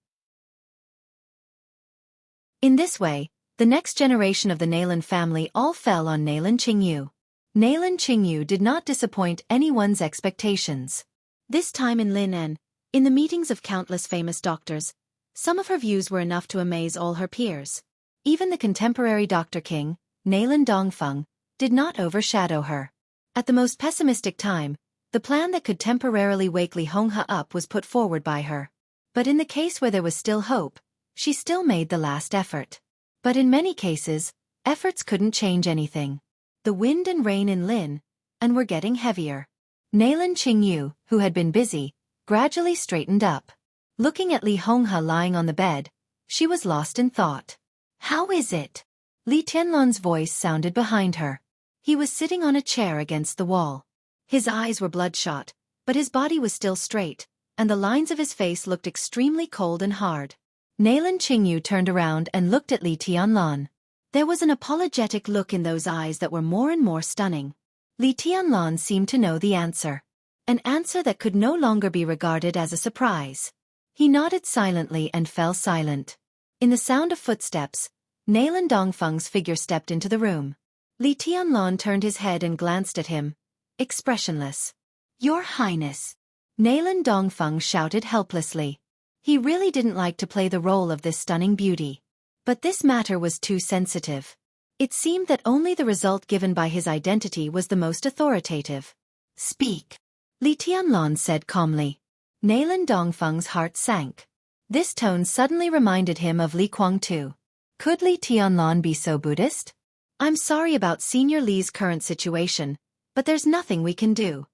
In this way, the next generation of the Nailan family all fell on Nailan Qingyu. Nailan Qingyu did not disappoint anyone's expectations. This time in Lin, in the meetings of countless famous doctors, some of her views were enough to amaze all her peers. Even the contemporary Dr. King, Nailan Dongfeng, did not overshadow her. At the most pessimistic time, the plan that could temporarily wake Li Honghe up was put forward by her. But in the case where there was still hope, she still made the last effort. But in many cases, efforts couldn't change anything. The wind and rain in Lin and were getting heavier. Nailan Qingyu, who had been busy, gradually straightened up. Looking at Li Honghe lying on the bed, she was lost in thought. "How is it?" Li Tianlan's voice sounded behind her. He was sitting on a chair against the wall. His eyes were bloodshot, but his body was still straight, and the lines of his face looked extremely cold and hard. Nailan Qingyu turned around and looked at Li Tianlan. There was an apologetic look in those eyes that were more and more stunning. Li Tianlan seemed to know the answer. An answer that could no longer be regarded as a surprise. He nodded silently and fell silent. In the sound of footsteps, Nailan Dongfeng's figure stepped into the room. Li Tianlan turned his head and glanced at him, expressionless. "Your Highness!" Nailan Dongfeng shouted helplessly. He really didn't like to play the role of this stunning beauty. But this matter was too sensitive. It seemed that only the result given by his identity was the most authoritative. "Speak," Li Tianlan said calmly. Nailan Dongfeng's heart sank. This tone suddenly reminded him of Li Guangtu. Could Li Tianlan be so Buddhist? "I'm sorry about Senior Li's current situation, but there's nothing we can do."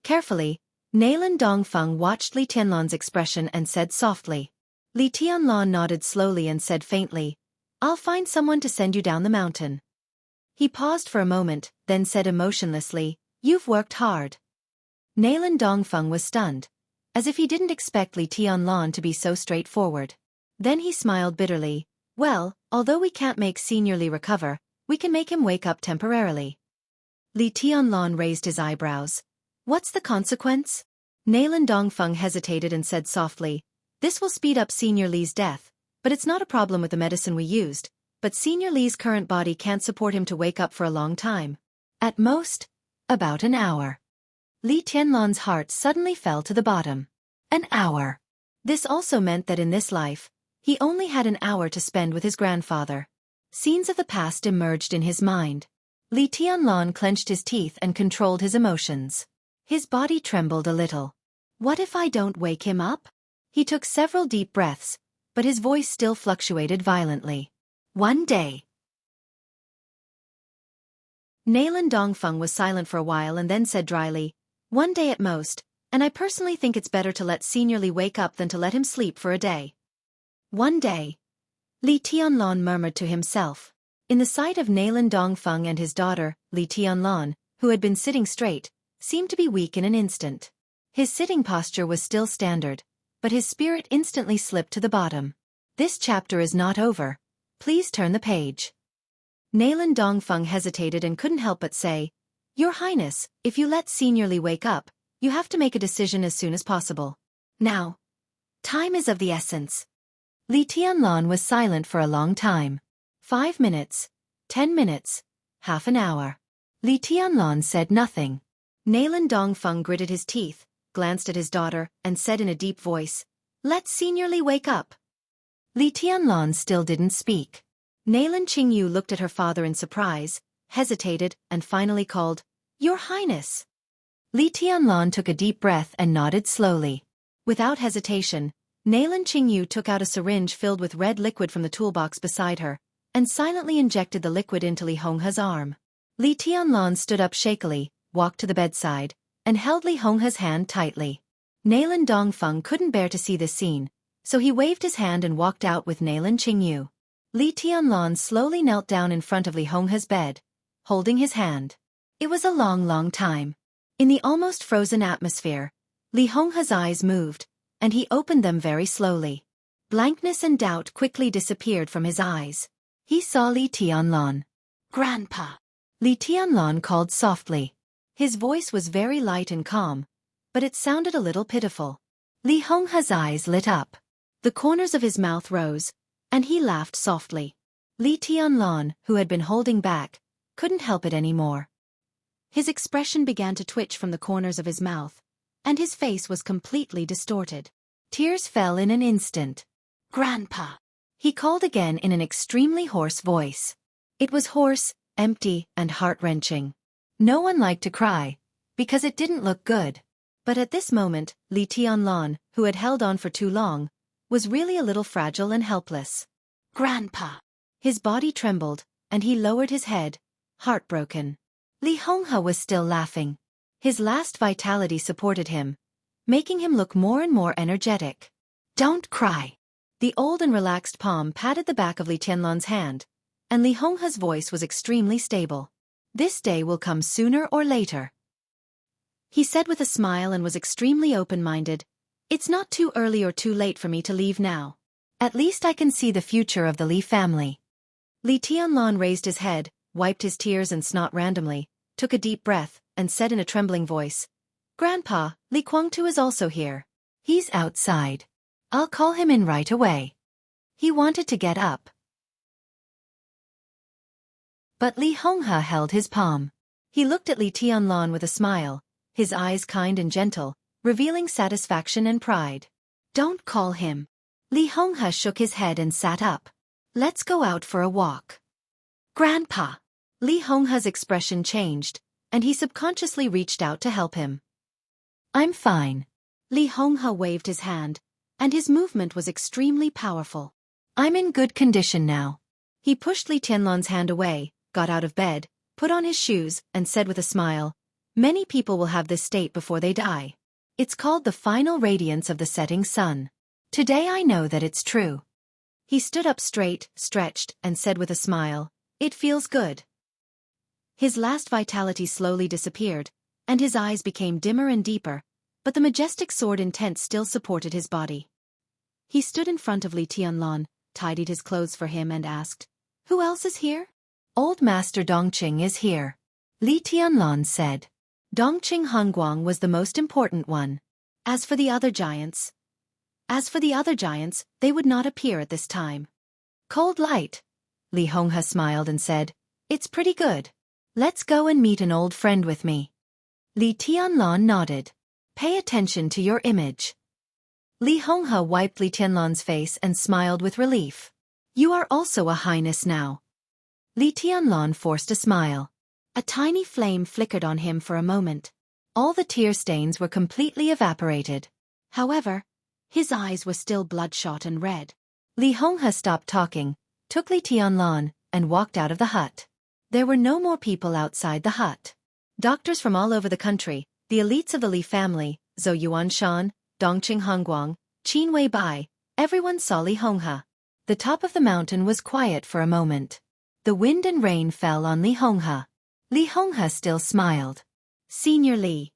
Carefully, Nailan Dongfeng watched Li Tianlan's expression and said softly. Li Tianlan nodded slowly and said faintly, "I'll find someone to send you down the mountain." He paused for a moment, then said emotionlessly, "You've worked hard." Nailan Dongfeng was stunned, as if he didn't expect Li Tianlan to be so straightforward. Then he smiled bitterly. "Well, although we can't make Senior Li recover, we can make him wake up temporarily." Li Tianlan raised his eyebrows. "What's the consequence?" Nailan Dongfeng hesitated and said softly, "This will speed up Senior Li's death, but it's not a problem with the medicine we used, but Senior Li's current body can't support him to wake up for a long time. At most, about an hour." Li Tianlan's heart suddenly fell to the bottom. An hour. This also meant that in this life, he only had an hour to spend with his grandfather. Scenes of the past emerged in his mind. Li Tianlan clenched his teeth and controlled his emotions. His body trembled a little. "What if I don't wake him up?" He took several deep breaths, but his voice still fluctuated violently. "One day." Nailan Dongfeng was silent for a while and then said dryly, "One day at most, and I personally think it's better to let Senior Li wake up than to let him sleep for a day." "One day," Li Tianlan murmured to himself. In the sight of Nailan Dongfeng and his daughter, Li Tianlan, who had been sitting straight, seemed to be weak in an instant. His sitting posture was still standard, but his spirit instantly slipped to the bottom. "This chapter is not over. Please turn the page." Nailan Dongfeng hesitated and couldn't help but say, "Your Highness, if you let Senior Li wake up, you have to make a decision as soon as possible. Now. Time is of the essence." Li Tianlan was silent for a long time. 5 minutes, 10 minutes, half an hour. Li Tianlan said nothing. Nailan Dongfeng gritted his teeth, glanced at his daughter, and said in a deep voice, "Let Senior Li wake up." Li Tianlan still didn't speak. Nailan Qingyu looked at her father in surprise, hesitated, and finally called, "Your Highness." Li Tianlan took a deep breath and nodded slowly. Without hesitation, Nailan Qingyu took out a syringe filled with red liquid from the toolbox beside her, and silently injected the liquid into Li Honghe's arm. Li Tianlan stood up shakily, walked to the bedside, and held Li Honghe's hand tightly. Nailan Dongfeng couldn't bear to see this scene, so he waved his hand and walked out with Nailan Qingyu. Li Tianlan slowly knelt down in front of Li Honghe's bed, holding his hand. It was a long time. In the almost frozen atmosphere, Li Honghe's eyes moved, and he opened them very slowly. Blankness and doubt quickly disappeared from his eyes. He saw Li Tianlan. "Grandpa." Li Tianlan called softly. His voice was very light and calm, but it sounded a little pitiful. Li Honghe's eyes lit up. The corners of his mouth rose, and he laughed softly. Li Tianlan, who had been holding back, couldn't help it anymore. His expression began to twitch from the corners of his mouth, and his face was completely distorted. Tears fell in an instant. "Grandpa!" he called again in an extremely hoarse voice. It was hoarse, empty, and heart-wrenching. No one liked to cry, because it didn't look good. But at this moment, Li Tianlan, who had held on for too long, was really a little fragile and helpless. "Grandpa!" His body trembled, and he lowered his head, heartbroken. Li Honghe was still laughing. His last vitality supported him, making him look more and more energetic. "Don't cry." The old and relaxed palm patted the back of Li Tianlan's hand, and Li Honghe's voice was extremely stable. "This day will come sooner or later," he said with a smile, and was extremely open-minded. "It's not too early or too late for me to leave now. At least I can see the future of the Li family." Li Tianlan raised his head, wiped his tears and snot randomly, took a deep breath, and said in a trembling voice, "Grandpa, Li Guangtu is also here. He's outside. I'll call him in right away." He wanted to get up, but Li Honghe held his palm. He looked at Li Tianlan with a smile, his eyes kind and gentle, revealing satisfaction and pride. "Don't call him." Li Honghe shook his head and sat up. "Let's go out for a walk." "Grandpa!" Li Honghe's expression changed, and he subconsciously reached out to help him. "I'm fine." Li Honghe waved his hand, and his movement was extremely powerful. "I'm in good condition now." He pushed Li Tianlan's hand away, got out of bed, put on his shoes, and said with a smile, "Many people will have this state before they die. It's called the final radiance of the setting sun. Today I know that it's true." He stood up straight, stretched, and said with a smile, "It feels good." His last vitality slowly disappeared, and his eyes became dimmer and deeper, but the majestic sword intent still supported his body. He stood in front of Li Tianlan, tidied his clothes for him, and asked, "Who else is here?" "Old Master Dongqing is here," Li Tianlan said. Dongqing Hongguang was the most important one. As for the other giants, they would not appear at this time. "Cold light," Li Honghe smiled and said, "It's pretty good. Let's go and meet an old friend with me." Li Tianlan nodded. "Pay attention to your image." Li Honghe wiped Li Tianlan's face and smiled with relief. "You are also a highness now." Li Tianlan forced a smile. A tiny flame flickered on him for a moment. All the tear stains were completely evaporated. However, his eyes were still bloodshot and red. Li Honghe stopped talking, took Li Tianlan, and walked out of the hut. There were no more people outside the hut. Doctors from all over the country, the elites of the Li family, Zhou Yuanshan, Dongqing Hongguang, Qin Weibai, everyone saw Li Honghe. The top of the mountain was quiet for a moment. The wind and rain fell on Li Honghe. Li Honghe still smiled. "Senior Li."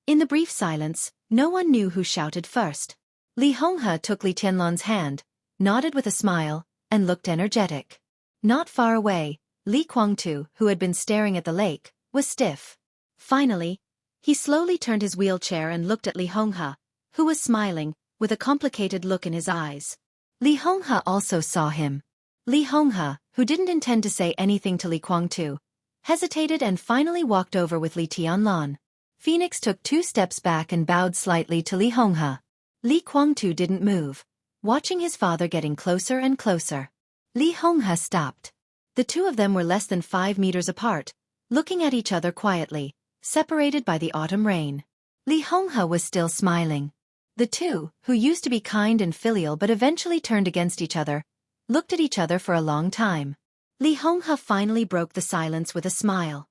In the brief silence, no one knew who shouted first. Li Honghe took Li Tianlan's hand, nodded with a smile, and looked energetic. Not far away, Li Guangtu, who had been staring at the lake, was stiff. Finally, he slowly turned his wheelchair and looked at Li Honghe, who was smiling, with a complicated look in his eyes. Li Honghe also saw him. Li Honghe, who didn't intend to say anything to Li Guangtu, hesitated and finally walked over with Li Tianlan. Phoenix took 2 steps back and bowed slightly to Li Honghe. Li Guangtu didn't move, watching his father getting closer and closer. Li Honghe stopped. The two of them were less than 5 meters apart, looking at each other quietly, separated by the autumn rain. Li Honghe was still smiling. The two, who used to be kind and filial but eventually turned against each other, looked at each other for a long time. Li Honghe finally broke the silence with a smile.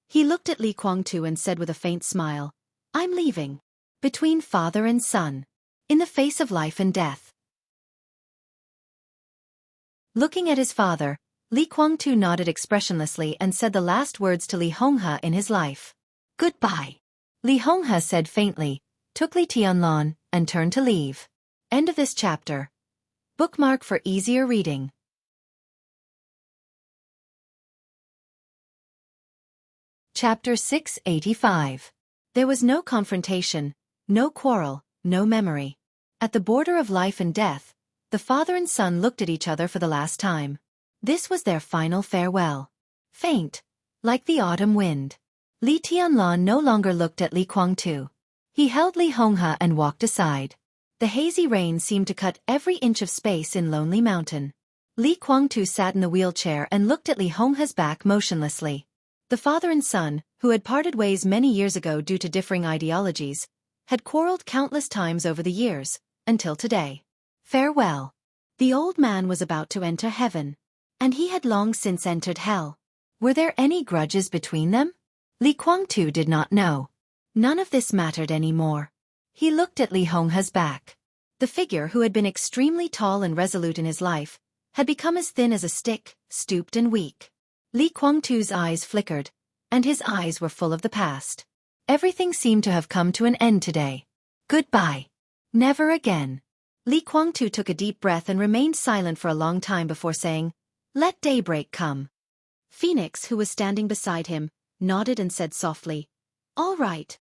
He looked at Li Guangtu and said with a faint smile, "I'm leaving. Between father and son. In the face of life and death." Looking at his father, Li Guangtu nodded expressionlessly and said the last words to Li Honghe in his life. "Goodbye." Li Honghe said faintly, took Li Tianlan, and turned to leave. End of this chapter. Bookmark for easier reading. Chapter 685. There was no confrontation, no quarrel, no memory. At the border of life and death, the father and son looked at each other for the last time. This was their final farewell. Faint, like the autumn wind. Li Tianlan no longer looked at Li Guangtu. He held Li Honghe and walked aside. The hazy rain seemed to cut every inch of space in Lonely Mountain. Li Guangtu sat in the wheelchair and looked at Li Honghe's back motionlessly. The father and son, who had parted ways many years ago due to differing ideologies, had quarreled countless times over the years, until today. Farewell. The old man was about to enter heaven. And he had long since entered hell. Were there any grudges between them? Li Guangtu did not know. None of this mattered anymore. He looked at Li Honghe's back. The figure who had been extremely tall and resolute in his life had become as thin as a stick, stooped and weak. Li Guangtu's eyes flickered, and his eyes were full of the past. Everything seemed to have come to an end today. Goodbye. Never again. Li Guangtu took a deep breath and remained silent for a long time before saying, "Let daybreak come." Phoenix, who was standing beside him, nodded and said softly, "All right."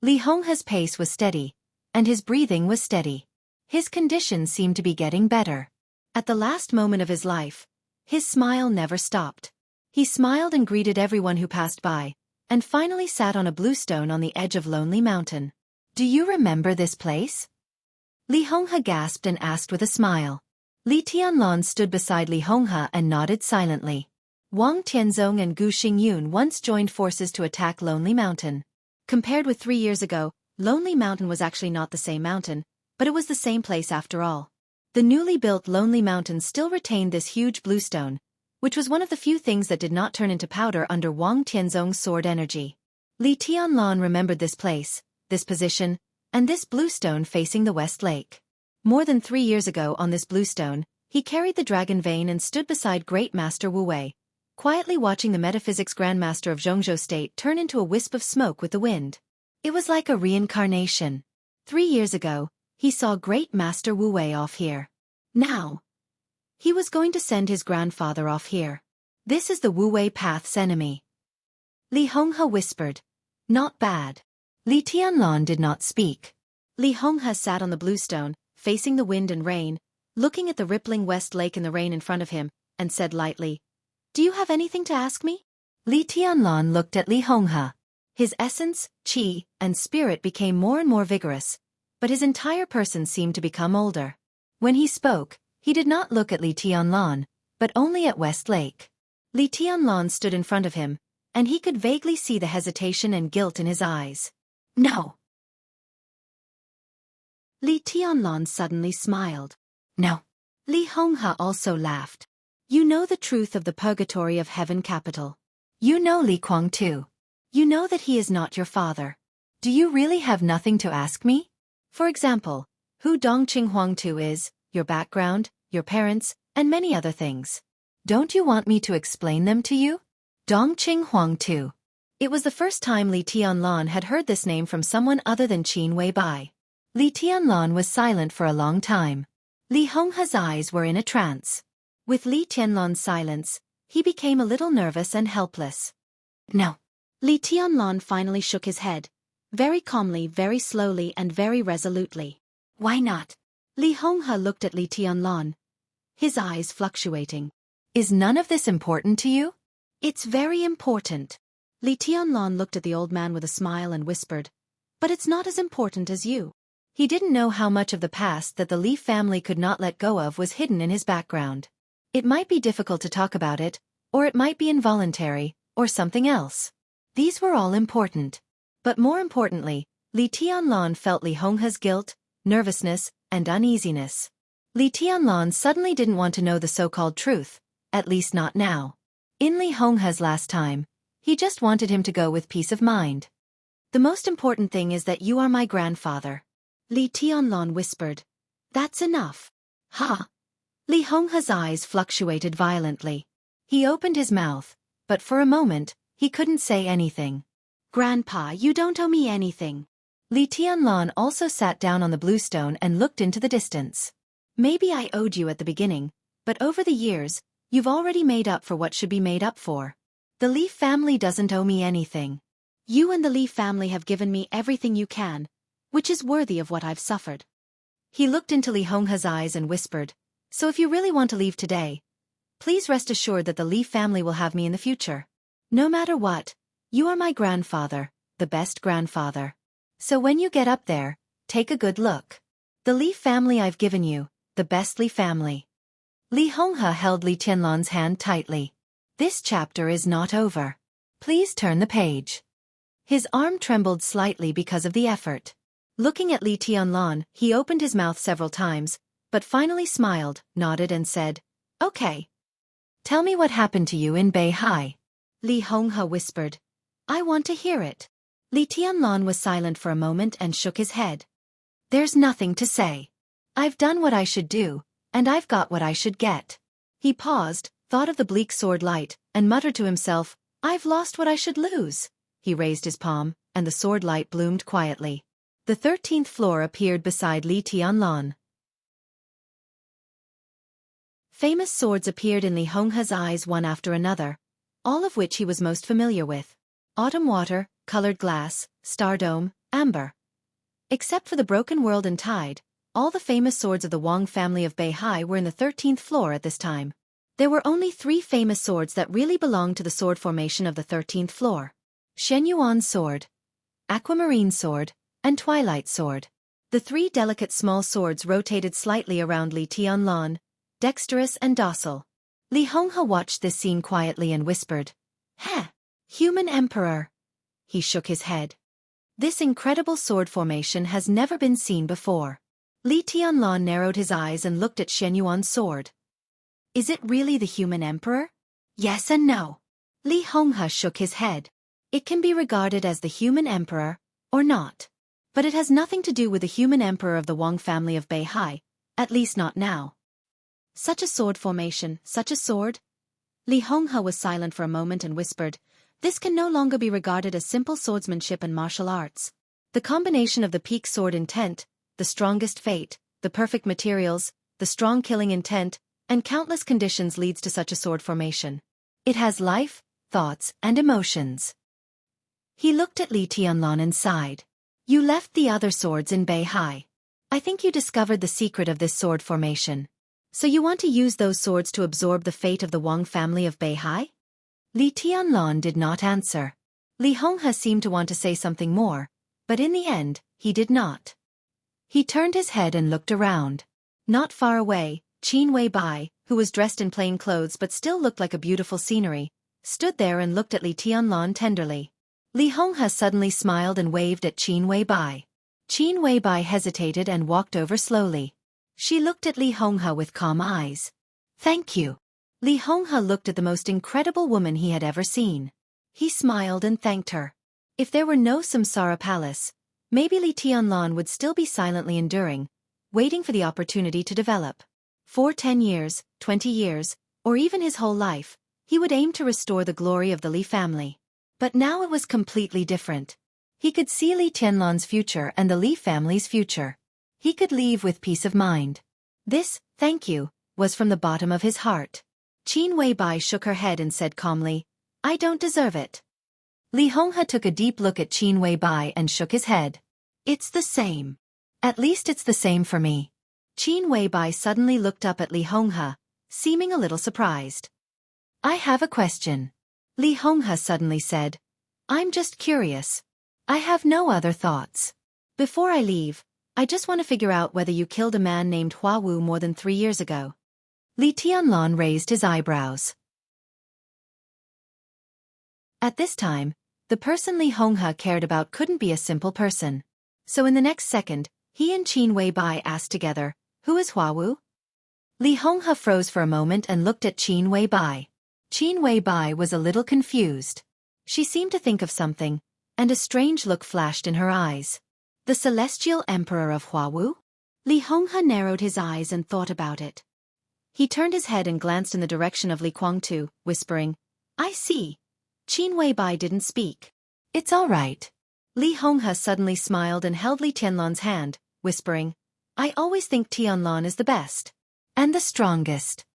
Li Honghe's pace was steady, and his breathing was steady. His condition seemed to be getting better. At the last moment of his life, his smile never stopped. He smiled and greeted everyone who passed by, and finally sat on a blue stone on the edge of Lonely Mountain. "Do you remember this place?" Li Honghe gasped and asked with a smile. Li Tianlan stood beside Li Honghe and nodded silently. Wang Tianzong and Gu Xingyun once joined forces to attack Lonely Mountain. Compared with 3 years ago, Lonely Mountain was actually not the same mountain, but it was the same place after all. The newly built Lonely Mountain still retained this huge bluestone, which was one of the few things that did not turn into powder under Wang Tianzong's sword energy. Li Tianlan remembered this place, this position, and this bluestone facing the West Lake. More than 3 years ago on this bluestone, he carried the dragon vein and stood beside Great Master Wu Wei, quietly watching the metaphysics grandmaster of Jianghu State turn into a wisp of smoke with the wind. It was like a reincarnation. 3 years ago, he saw Great Master Wu Wei off here. Now, he was going to send his grandfather off here. This is the Wu Wei path's enemy. Li Honghe whispered. Not bad. Li Tianlan did not speak. Li Honghe sat on the bluestone, facing the wind and rain, looking at the rippling West Lake and the rain in front of him, and said lightly, "Do you have anything to ask me?" Li Tianlan looked at Li Honghe. His essence, qi, and spirit became more and more vigorous, but his entire person seemed to become older. When he spoke, he did not look at Li Tianlan, but only at West Lake. Li Tianlan stood in front of him, and he could vaguely see the hesitation and guilt in his eyes. "No." Li Tianlan suddenly smiled. "No." Li Honghe also laughed. "You know the truth of the purgatory of heaven capital. You know Li Guangtu. You know that he is not your father. Do you really have nothing to ask me? For example, who Dongqing Huangtu is, your background, your parents, and many other things. Don't you want me to explain them to you?" Dongqing Huangtu. It was the first time Li Tianlan had heard this name from someone other than Qin Weibai. Li Tianlan was silent for a long time. Li Honghe's eyes were in a trance. With Li Tianlan's silence, he became a little nervous and helpless. "No." Li Tianlan finally shook his head, very calmly, very slowly, and very resolutely. "Why not?" Li Honghe looked at Li Tianlan, his eyes fluctuating. "Is none of this important to you?" "It's very important." Li Tianlan looked at the old man with a smile and whispered, "But it's not as important as you." He didn't know how much of the past that the Li family could not let go of was hidden in his background. It might be difficult to talk about it, or it might be involuntary, or something else. These were all important. But more importantly, Li Tianlan felt Li Honghe's guilt, nervousness, and uneasiness. Li Tianlan suddenly didn't want to know the so-called truth, at least not now. In Li Honghe's last time, he just wanted him to go with peace of mind. "The most important thing is that you are my grandfather." Li Tianlan whispered. "That's enough." "Ha!" Li Honghe's eyes fluctuated violently. He opened his mouth, but for a moment, he couldn't say anything. "Grandpa, you don't owe me anything." Li Tianlan also sat down on the bluestone and looked into the distance. "Maybe I owed you at the beginning, but over the years, you've already made up for what should be made up for. The Li family doesn't owe me anything. You and the Li family have given me everything you can, which is worthy of what I've suffered. He looked into Li Honghe's eyes and whispered, so if you really want to leave today, please rest assured that the Li family will have me in the future. No matter what, you are my grandfather, the best grandfather. So when you get up there, take a good look. The Li family I've given you, the best Li family. Li Honghe held Li Tianlan's hand tightly. This chapter is not over. Please turn the page. His arm trembled slightly because of the effort. Looking at Li Tianlan, he opened his mouth several times, but finally smiled, nodded and said, "Okay. Tell me what happened to you in Beihai." Li Honghe whispered, "I want to hear it." Li Tianlan was silent for a moment and shook his head. "There's nothing to say. I've done what I should do, and I've got what I should get." He paused, thought of the bleak sword light, and muttered to himself, "I've lost what I should lose." He raised his palm, and the sword light bloomed quietly. The 13th floor appeared beside Li Tianlan. Famous swords appeared in Li Honghe's eyes one after another, all of which he was most familiar with. Autumn water, colored glass, star dome, amber. Except for the broken world and tide, all the famous swords of the Wang family of Beihai were in the 13th floor at this time. There were only 3 famous swords that really belonged to the sword formation of the 13th floor. Shenyuan's sword, aquamarine sword, and twilight sword. The 3 delicate small swords rotated slightly around Li Tianlan, dexterous and docile. Li Honghe watched this scene quietly and whispered, "Heh, human emperor." He shook his head. This incredible sword formation has never been seen before. Li Tianlan narrowed his eyes and looked at Shenyuan's sword. "Is it really the human emperor?" "Yes and no." Li Honghe shook his head. "It can be regarded as the human emperor, or not. But it has nothing to do with the human emperor of the Wang family of Beihai, at least not now." Such a sword formation, such a sword? Li Honghe was silent for a moment and whispered, "This can no longer be regarded as simple swordsmanship and martial arts. The combination of the peak sword intent, the strongest fate, the perfect materials, the strong killing intent, and countless conditions leads to such a sword formation. It has life, thoughts, and emotions." He looked at Li Tianlan and sighed. "You left the other swords in Beihai. I think you discovered the secret of this sword formation. So you want to use those swords to absorb the fate of the Wang family of Beihai?" Li Tianlan did not answer. Li Honghe seemed to want to say something more, but in the end, he did not. He turned his head and looked around. Not far away, Qin Weibai, who was dressed in plain clothes but still looked like a beautiful scenery, stood there and looked at Li Tianlan tenderly. Li Honghe suddenly smiled and waved at Qin Weibai. Qin Weibai hesitated and walked over slowly. She looked at Li Honghe with calm eyes. "Thank you." Li Honghe looked at the most incredible woman he had ever seen. He smiled and thanked her. If there were no Samsara Palace, maybe Li Tianlan would still be silently enduring, waiting for the opportunity to develop. For 10 years, 20 years, or even his whole life, he would aim to restore the glory of the Li family. But now it was completely different. He could see Li Tianlan's future and the Li family's future. He could leave with peace of mind. This, "thank you," was from the bottom of his heart. Qin Weibai shook her head and said calmly, "I don't deserve it." Li Honghe took a deep look at Qin Weibai and shook his head. "It's the same. At least it's the same for me." Qin Weibai suddenly looked up at Li Honghe, seeming a little surprised. "I have a question." Li Honghe suddenly said, "I'm just curious. I have no other thoughts. Before I leave, I just want to figure out whether you killed a man named Hua Wu more than 3 years ago." Li Tianlan raised his eyebrows. At this time, the person Li Honghe cared about couldn't be a simple person. So in the next second, he and Qin Weibai asked together, "Who is Hua Wu?" Li Honghe froze for a moment and looked at Qin Weibai. Qin Weibai was a little confused. She seemed to think of something, and a strange look flashed in her eyes. The celestial emperor of Hua Wu? Li Honghe narrowed his eyes and thought about it. He turned his head and glanced in the direction of Li Guangtu, whispering, "I see." Qin Weibai didn't speak. "It's all right." Li Honghe suddenly smiled and held Li Tianlan's hand, whispering, "I always think Tianlan is the best. And the strongest."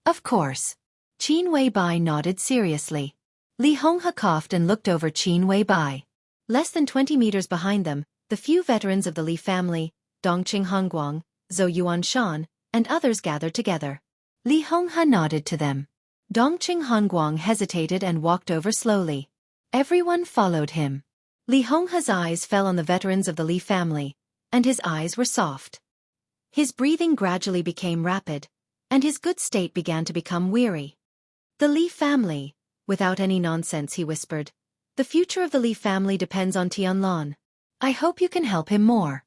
"Of course." Qin Weibai nodded seriously. Li Honghe coughed and looked over Qin Wei Bai. Less than 20 meters behind them, the few veterans of the Li family, Dongqing Hongguang, Zhou Yuanshan, and others gathered together. Li Honghe nodded to them. Dongqing Hongguang hesitated and walked over slowly. Everyone followed him. Li Honghe's eyes fell on the veterans of the Li family, and his eyes were soft. His breathing gradually became rapid, and his good state began to become weary. The Li family, without any nonsense, he whispered. The future of the Li family depends on Tianlan. I hope you can help him more.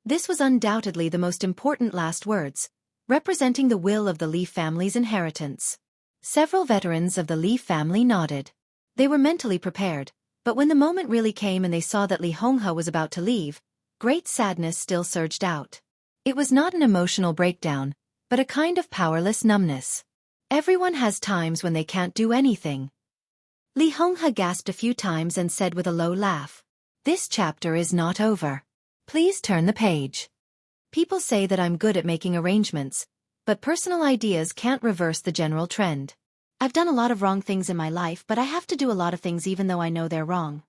This was undoubtedly the most important last words, representing the will of the Li family's inheritance. Several veterans of the Li family nodded. They were mentally prepared, but when the moment really came and they saw that Li Honghe was about to leave, great sadness still surged out. It was not an emotional breakdown, but a kind of powerless numbness. Everyone has times when they can't do anything. Li Honghe gasped a few times and said with a low laugh, "This chapter is not over. Please turn the page." People say that I'm good at making arrangements, but personal ideas can't reverse the general trend. I've done a lot of wrong things in my life, but I have to do a lot of things even though I know they're wrong.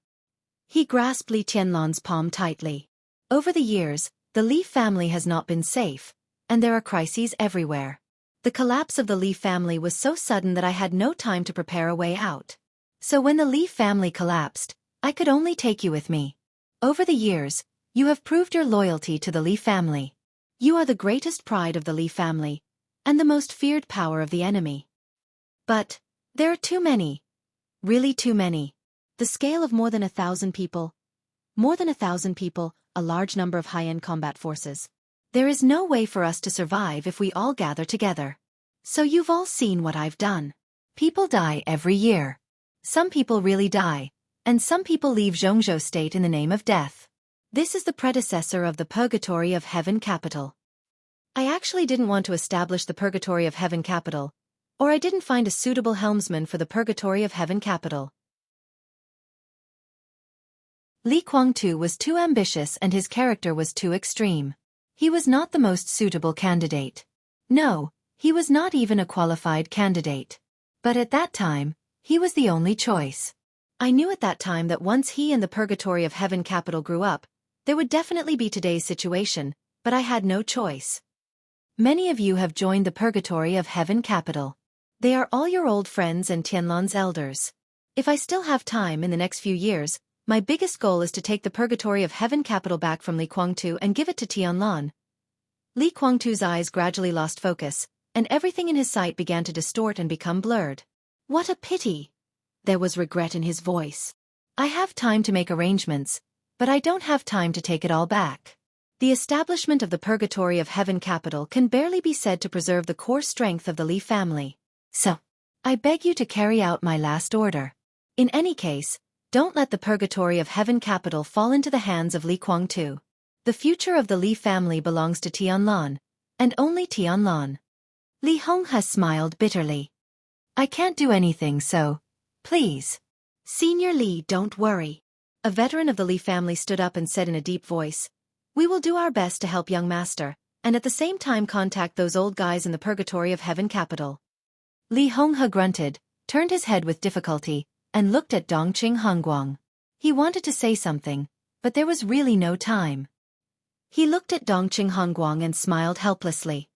He grasped Li Tianlan's palm tightly. Over the years, the Li family has not been safe, and there are crises everywhere. The collapse of the Li family was so sudden that I had no time to prepare a way out. So when the Li family collapsed, I could only take you with me. Over the years, you have proved your loyalty to the Li family. You are the greatest pride of the Li family, and the most feared power of the enemy. But there are too many. Really too many. The scale of more than 1,000 people. More than 1,000 people, a large number of high-end combat forces. There is no way for us to survive if we all gather together. So you've all seen what I've done. People die every year. Some people really die, and some people leave Jianghu state in the name of death. This is the predecessor of the Purgatory of Heaven capital. I actually didn't want to establish the Purgatory of Heaven capital, or I didn't find a suitable helmsman for the Purgatory of Heaven capital. Li Guangtu was too ambitious and his character was too extreme. He was not the most suitable candidate. No, he was not even a qualified candidate. But at that time, he was the only choice. I knew at that time that once he and the Purgatory of Heaven capital grew up, there would definitely be today's situation, but I had no choice. Many of you have joined the Purgatory of Heaven capital. They are all your old friends and Tianlan's elders. If I still have time in the next few years, my biggest goal is to take the Purgatory of Heaven capital back from Li Guangtu and give it to Tianlan. Li Guangtu's eyes gradually lost focus, and everything in his sight began to distort and become blurred. What a pity! There was regret in his voice. I have time to make arrangements, but I don't have time to take it all back. The establishment of the Purgatory of Heaven capital can barely be said to preserve the core strength of the Li family. So, I beg you to carry out my last order. In any case, don't let the Purgatory of Heaven capital fall into the hands of Li Guangtu. The future of the Li family belongs to Tianlan, and only Tianlan. Li Honghe smiled bitterly. I can't do anything, so, please. Senior Li, don't worry. A veteran of the Li family stood up and said in a deep voice, "We will do our best to help young master, and at the same time contact those old guys in the Purgatory of Heaven capital." Li Honghe grunted, turned his head with difficulty, and looked at Dongqing Hongguang. He wanted to say something, but there was really no time. He looked at Dongqing Hongguang and smiled helplessly.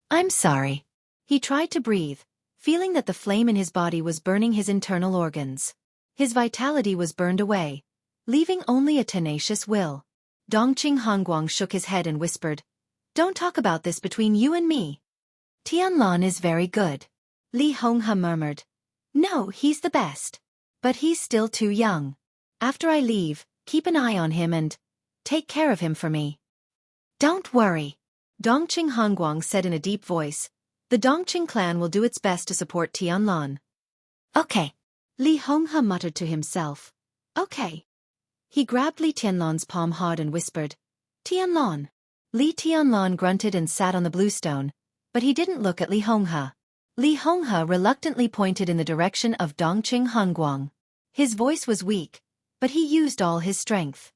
"I'm sorry." He tried to breathe, feeling that the flame in his body was burning his internal organs. His vitality was burned away, leaving only a tenacious will. Dongqing Hongguang shook his head and whispered, "Don't talk about this between you and me." "Tianlan is very good." Li Honghe murmured. "No, he's the best. But he's still too young. After I leave, keep an eye on him and take care of him for me." "Don't worry," Dongqing Hongguang said in a deep voice. "The Dongqing clan will do its best to support Tianlan." "Okay." Li Honghe muttered to himself. "Okay." He grabbed Li Tianlan's palm hard and whispered, "Tianlan." Li Tianlan grunted and sat on the bluestone, but he didn't look at Li Honghe. Li Honghe reluctantly pointed in the direction of Dongqing Hongguang. His voice was weak, but he used all his strength.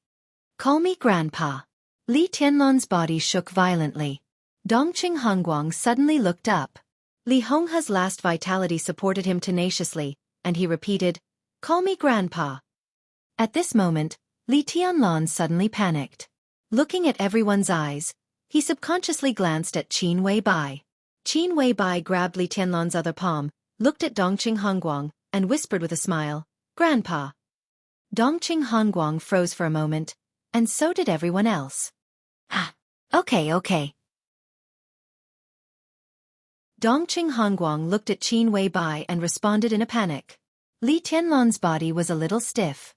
"Call me Grandpa." Li Tianlan's body shook violently. Dongqing Hongguang suddenly looked up. Li Honghe's last vitality supported him tenaciously, and he repeated, Call me Grandpa. At this moment, Li Tianlan suddenly panicked. Looking at everyone's eyes, he subconsciously glanced at Qin Weibai. Qin Weibai grabbed Li Tianlan's other palm, looked at Dongqing Hongguang, and whispered with a smile, Grandpa. Dongqing Hongguang froze for a moment, and so did everyone else. Ah, okay. Dongqing Hongguang looked at Qin Weibai and responded in a panic. Li Tianlan's body was a little stiff.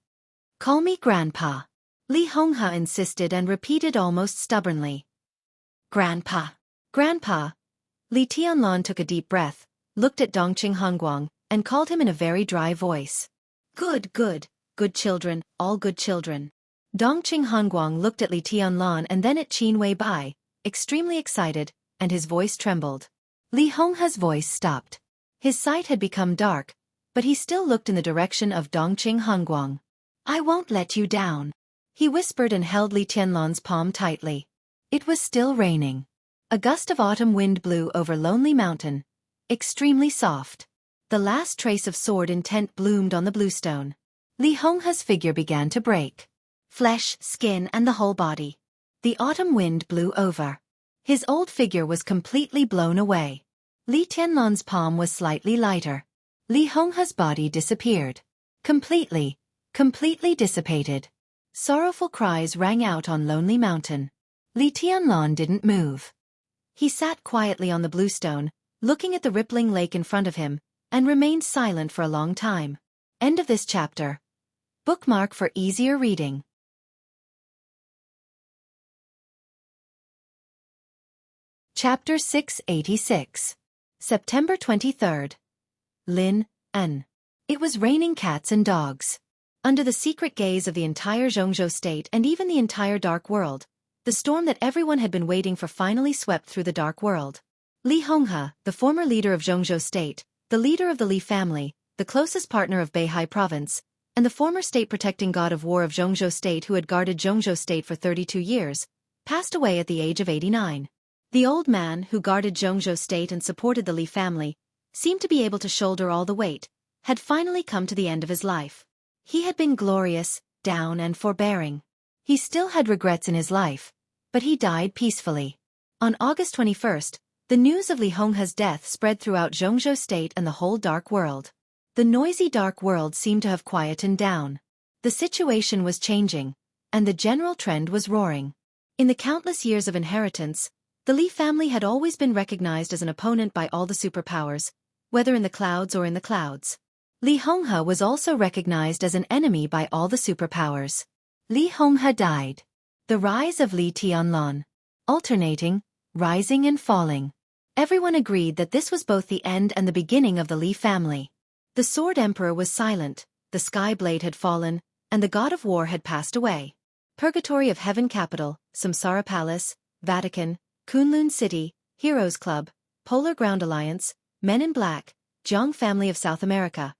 Call me Grandpa. Li Honghe insisted and repeated almost stubbornly. Grandpa. Grandpa. Li Tianlan took a deep breath, looked at Dongqing Hongguang, and called him in a very dry voice. Good children, all good children. Dongqing Hongguang looked at Li Tianlan and then at Qin Weibai, extremely excited, and his voice trembled. Li Honghe's voice stopped. His sight had become dark, but he still looked in the direction of Dongqing Hongguang. I won't let you down. He whispered and held Li Tianlan's palm tightly. It was still raining. A gust of autumn wind blew over Lonely Mountain, extremely soft. The last trace of sword intent bloomed on the bluestone. Li Honghe's figure began to break. Flesh, skin, and the whole body. The autumn wind blew over. His old figure was completely blown away. Li Tianlan's palm was slightly lighter. Li Honghe's body disappeared. Completely dissipated. Sorrowful cries rang out on Lonely Mountain. Li Tianlan didn't move. He sat quietly on the bluestone, looking at the rippling lake in front of him, and remained silent for a long time. End of this chapter. Bookmark for easier reading. Chapter 686. September 23rd. Lin, N. It was raining cats and dogs. Under the secret gaze of the entire Jianghu state and even the entire dark world, the storm that everyone had been waiting for finally swept through the dark world. Li Honghe, the former leader of Jianghu state, the leader of the Li family, the closest partner of Beihai province, and the former state-protecting god of war of Jianghu state who had guarded Jianghu state for 32 years, passed away at the age of 89. The old man, who guarded Jianghu state and supported the Li family, seemed to be able to shoulder all the weight, had finally come to the end of his life. He had been glorious, down and forbearing. He still had regrets in his life, but he died peacefully. On August 21st, the news of Li Honghe's death spread throughout Jianghu state and the whole dark world. The noisy dark world seemed to have quietened down. The situation was changing, and the general trend was roaring. In the countless years of inheritance, the Li family had always been recognized as an opponent by all the superpowers, whether in the clouds or in the clouds. Li Honghe was also recognized as an enemy by all the superpowers. Li Honghe died. The rise of Li Tianlan. Alternating, rising and falling. Everyone agreed that this was both the end and the beginning of the Li family. The Sword Emperor was silent, the Sky Blade had fallen, and the God of War had passed away. Purgatory of Heaven Capital, Samsara Palace, Vatican, Kunlun City, Heroes Club, Polar Ground Alliance, Men in Black, Jiang family of South America.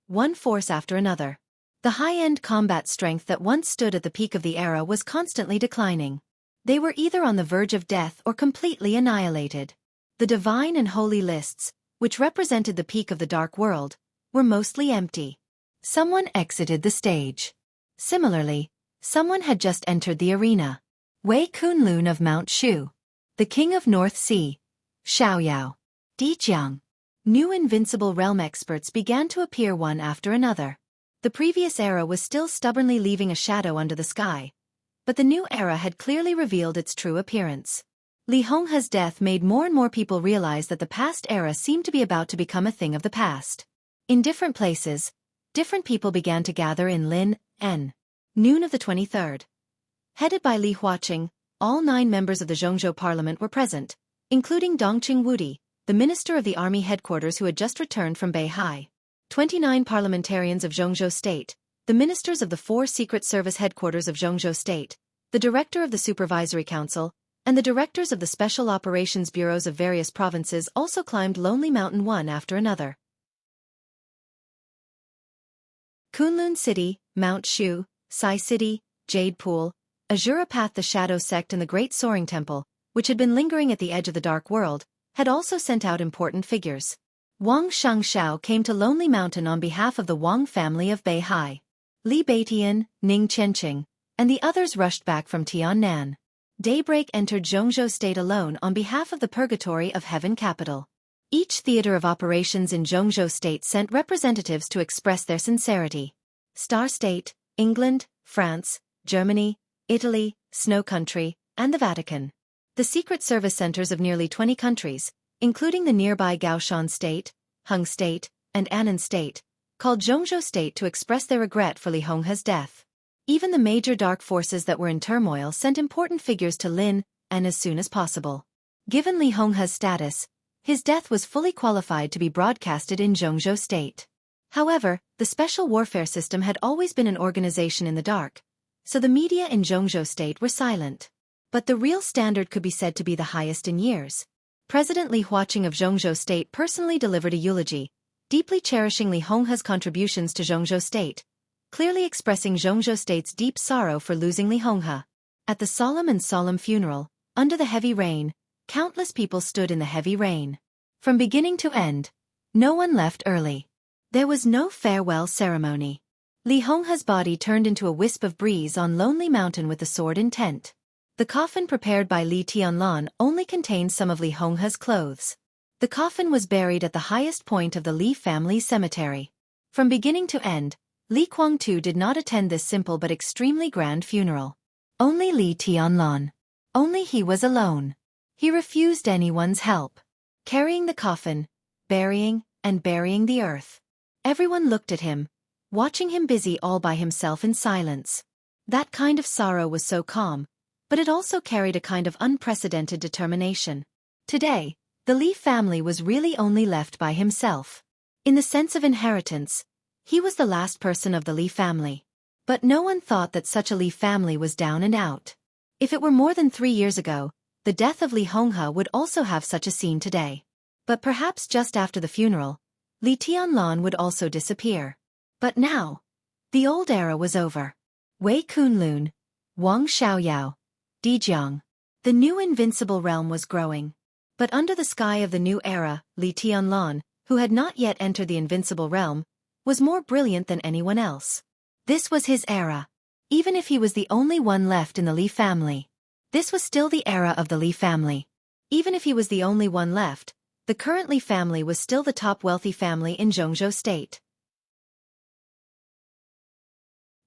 One force after another. The high-end combat strength that once stood at the peak of the era was constantly declining. They were either on the verge of death or completely annihilated. The divine and holy lists, which represented the peak of the dark world, were mostly empty. Someone exited the stage. Similarly, someone had just entered the arena. Wei Kunlun of Mount Shu. The king of North Sea. Xiaoyao. Dijiang. New invincible realm experts began to appear one after another. The previous era was still stubbornly leaving a shadow under the sky, but the new era had clearly revealed its true appearance. Li Honghe's death made more and more people realize that the past era seemed to be about to become a thing of the past. In different places, different people began to gather in Lin, N. Noon of the 23rd. Headed by Li Huaqing, all 9 members of the Jianghu parliament were present, including Dongqing Wudi, the minister of the army headquarters who had just returned from Beihai. 29 parliamentarians of Jianghu state, the ministers of the 4 secret service headquarters of Jianghu state, the director of the supervisory council, and the directors of the special operations bureaus of various provinces also climbed Lonely Mountain one after another. Kunlun City, Mount Shu, Sai City, Jade Pool, Azura Path, the Shadow Sect, and the Great Soaring Temple, which had been lingering at the edge of the dark world, had also sent out important figures. Wang Xianxia came to Lonely Mountain on behalf of the Wang family of Beihai. Li Baitian, Ning Qianqing, and the others rushed back from Tiannan. Daybreak entered Jianghu State alone on behalf of the Purgatory of Heaven capital. Each theater of operations in Jianghu State sent representatives to express their sincerity. Star State, England, France, Germany, Italy, Snow Country, and the Vatican. The secret service centers of nearly 20 countries, including the nearby Gaoshan State, Hung State, and Annan State, called Jianghu State to express their regret for Li Honghe's death. Even the major dark forces that were in turmoil sent important figures to Lin, and as soon as possible. Given Li Honghe's status, his death was fully qualified to be broadcasted in Jianghu State. However, the special warfare system had always been an organization in the dark, so the media in Jianghu State were silent. But the real standard could be said to be the highest in years. President Li Huaqing of Jianghu State personally delivered a eulogy, deeply cherishing Li Honghe's contributions to Jianghu State, clearly expressing Jianghu State's deep sorrow for losing Li Honghe. At the solemn funeral, under the heavy rain, countless people stood in the heavy rain. From beginning to end, no one left early. There was no farewell ceremony. Li Honghe's body turned into a wisp of breeze on Lonely Mountain with the sword in tent. The coffin prepared by Li Tianlan only contained some of Li Honghe's clothes. The coffin was buried at the highest point of the Li family cemetery. From beginning to end, Li Guangtu did not attend this simple but extremely grand funeral. Only Li Tianlan. Only he was alone. He refused anyone's help. Carrying the coffin, burying the earth. Everyone looked at him, watching him busy all by himself in silence. That kind of sorrow was so calm, but it also carried a kind of unprecedented determination. Today, the Li family was really only left by himself. In the sense of inheritance, he was the last person of the Li family. But no one thought that such a Li family was down and out. If it were more than 3 years ago, the death of Li Honghe would also have such a scene today. But perhaps just after the funeral, Li Tianlan would also disappear. But now, the old era was over. Wei Kunlun, Wang Xiaoyao, Dijiang. The new invincible realm was growing. But under the sky of the new era, Li Tianlan, who had not yet entered the invincible realm, was more brilliant than anyone else. This was his era. Even if he was the only one left in the Li family. This was still the era of the Li family. Even if he was the only one left, the current Li family was still the top wealthy family in Jianghu State.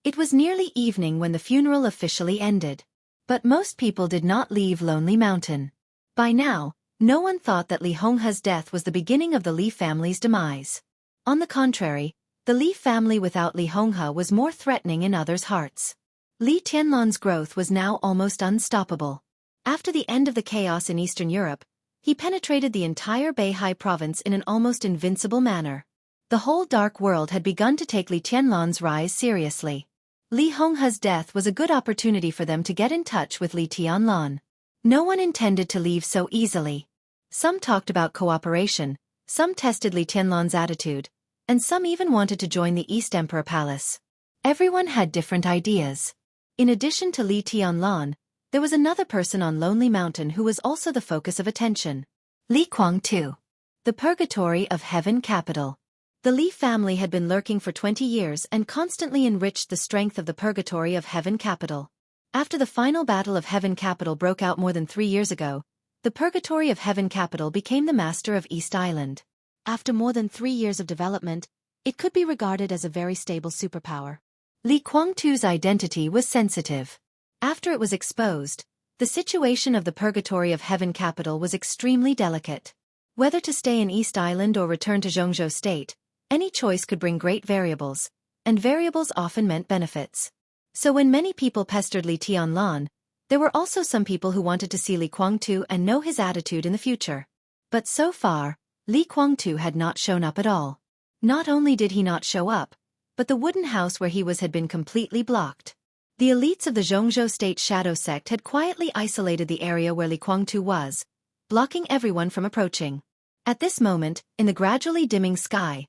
It was nearly evening when the funeral officially ended. But most people did not leave Lonely Mountain. By now, no one thought that Li Honghe's death was the beginning of the Li family's demise. On the contrary, the Li family without Li Honghe was more threatening in others' hearts. Li Tianlan's growth was now almost unstoppable. After the end of the chaos in Eastern Europe, he penetrated the entire Beihai province in an almost invincible manner. The whole dark world had begun to take Li Tianlan's rise seriously. Li Honghe's death was a good opportunity for them to get in touch with Li Tianlan. No one intended to leave so easily. Some talked about cooperation, some tested Li Tianlan's attitude, and some even wanted to join the East Emperor Palace. Everyone had different ideas. In addition to Li Tianlan, there was another person on Lonely Mountain who was also the focus of attention. Li Guangtu. The Purgatory of Heaven capital. The Li family had been lurking for 20 years and constantly enriched the strength of the Purgatory of Heaven capital. After the final battle of Heaven capital broke out more than 3 years ago, the Purgatory of Heaven capital became the master of East Island. After more than 3 years of development, it could be regarded as a very stable superpower. Li Guangtu's identity was sensitive. After it was exposed, the situation of the Purgatory of Heaven capital was extremely delicate. Whether to stay in East Island or return to Jianghu State, any choice could bring great variables, and variables often meant benefits. So when many people pestered Li Tianlan, there were also some people who wanted to see Li Guangtu and know his attitude in the future. But so far, Li Guangtu had not shown up at all. Not only did he not show up, but the wooden house where he was had been completely blocked. The elites of the Jianghu State Shadow Sect had quietly isolated the area where Li Guangtu was, blocking everyone from approaching. At this moment, in the gradually dimming sky,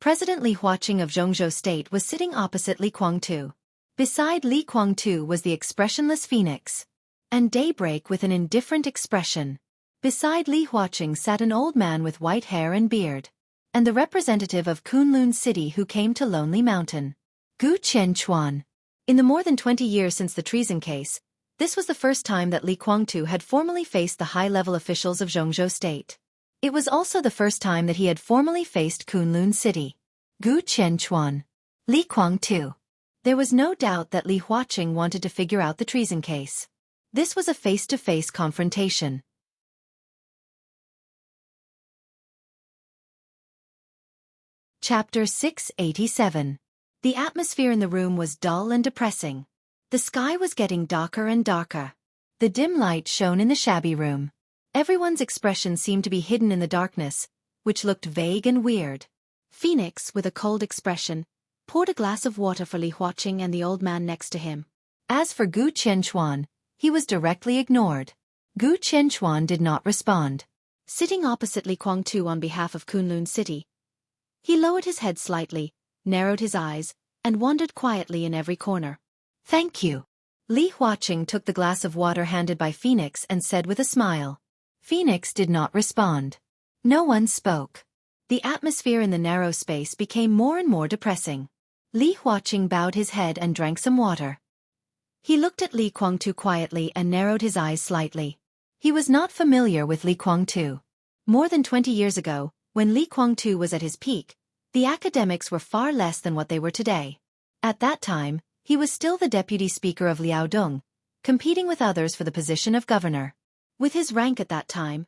President Li Huaqing of Jianghu State was sitting opposite Li Guangtu. Beside Li Guangtu was the expressionless phoenix. And Daybreak with an indifferent expression. Beside Li Huaqing sat an old man with white hair and beard. and the representative of Kunlun City who came to Lonely Mountain. Gu Qianquan. In the more than 20 years since the treason case, this was the first time that Li Guangtu had formally faced the high-level officials of Jianghu State. It was also the first time that he had formally faced Kunlun City. Gu Qianquan. Li Guangtu. There was no doubt that Li Huaqing wanted to figure out the treason case. This was a face-to-face confrontation. Chapter 687. The atmosphere in the room was dull and depressing. The sky was getting darker and darker. The dim light shone in the shabby room. Everyone's expression seemed to be hidden in the darkness, which looked vague and weird. Phoenix, with a cold expression, poured a glass of water for Li Huaqing and the old man next to him. As for Gu Qianquan, he was directly ignored. Gu Qianquan did not respond. Sitting opposite Li Guangtu on behalf of Kunlun City, he lowered his head slightly, narrowed his eyes, and wandered quietly in every corner. "Thank you." Li Huaqing took the glass of water handed by Phoenix and said with a smile. Phoenix did not respond. No one spoke. The atmosphere in the narrow space became more and more depressing. Li Huaqing bowed his head and drank some water. He looked at Li Guangtu quietly and narrowed his eyes slightly. He was not familiar with Li Guangtu. More than 20 years ago, when Li Guangtu was at his peak, the academics were far less than what they were today. At that time, he was still the deputy speaker of Liaodong, competing with others for the position of governor. With his rank at that time,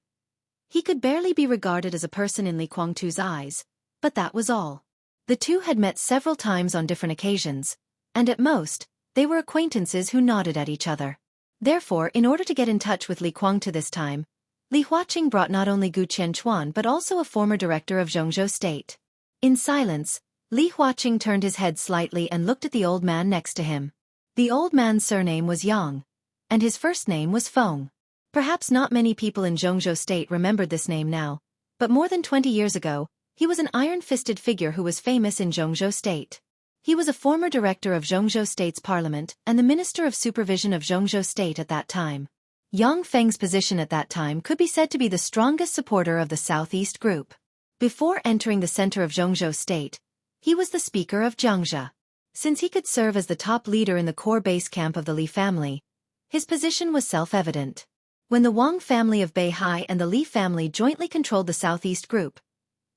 he could barely be regarded as a person in Li Guangtu's eyes, but that was all. The two had met several times on different occasions, and at most, they were acquaintances who nodded at each other. Therefore, in order to get in touch with Li Guangtu this time, Li Huaqing brought not only Gu Qianquan but also a former director of Jianghu State. In silence, Li Huaqing turned his head slightly and looked at the old man next to him. The old man's surname was Yang, and his first name was Feng. Perhaps not many people in Jianghu State remembered this name now, but more than 20 years ago, he was an iron-fisted figure who was famous in Jianghu State. He was a former director of Jianghu State's parliament and the minister of supervision of Jianghu State at that time. Yang Feng's position at that time could be said to be the strongest supporter of the Southeast Group. Before entering the center of Jianghu State, he was the speaker of Xianxia. Since he could serve as the top leader in the core base camp of the Li family, his position was self-evident. When the Wang family of Beihai and the Li family jointly controlled the Southeast Group,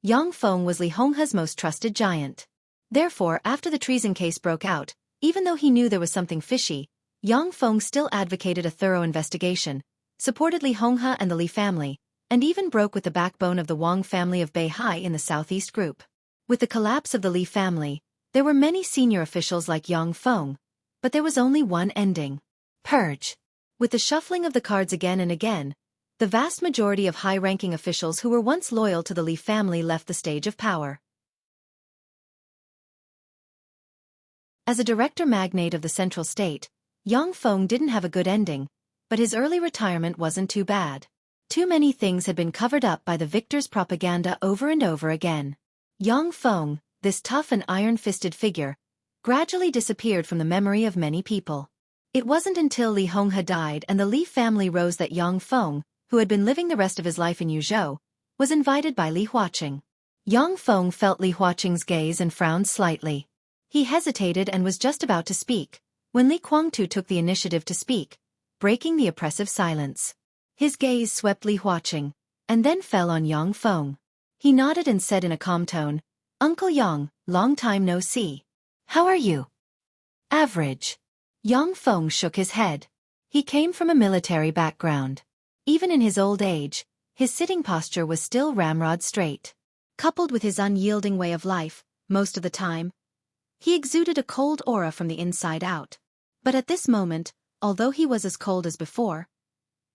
Yang Feng was Li Honghe's most trusted giant. Therefore, after the treason case broke out, even though he knew there was something fishy, Yang Feng still advocated a thorough investigation, supported Li Honghe and the Li family, and even broke with the backbone of the Wang family of Beihai in the Southeast Group. With the collapse of the Li family, there were many senior officials like Yang Feng, but there was only one ending: purge. With the shuffling of the cards again and again, the vast majority of high-ranking officials who were once loyal to the Li family left the stage of power. As a director magnate of the central state, Yang Feng didn't have a good ending, but his early retirement wasn't too bad. Too many things had been covered up by the victor's propaganda over and over again. Yang Feng, this tough and iron-fisted figure, gradually disappeared from the memory of many people. It wasn't until Li Honghe died and the Li family rose that Yang Feng, who had been living the rest of his life in Yuzhou, was invited by Li Huaqing. Yang Feng felt Li Huaqing's gaze and frowned slightly. He hesitated and was just about to speak, when Li Guangtu took the initiative to speak, breaking the oppressive silence. His gaze swept Li Huaqing, and then fell on Yang Feng. He nodded and said in a calm tone, "Uncle Yang, long time no see. How are you?" "Average." Yang Feng shook his head. He came from a military background. Even in his old age, his sitting posture was still ramrod straight. Coupled with his unyielding way of life, most of the time, he exuded a cold aura from the inside out. But at this moment, although he was as cold as before,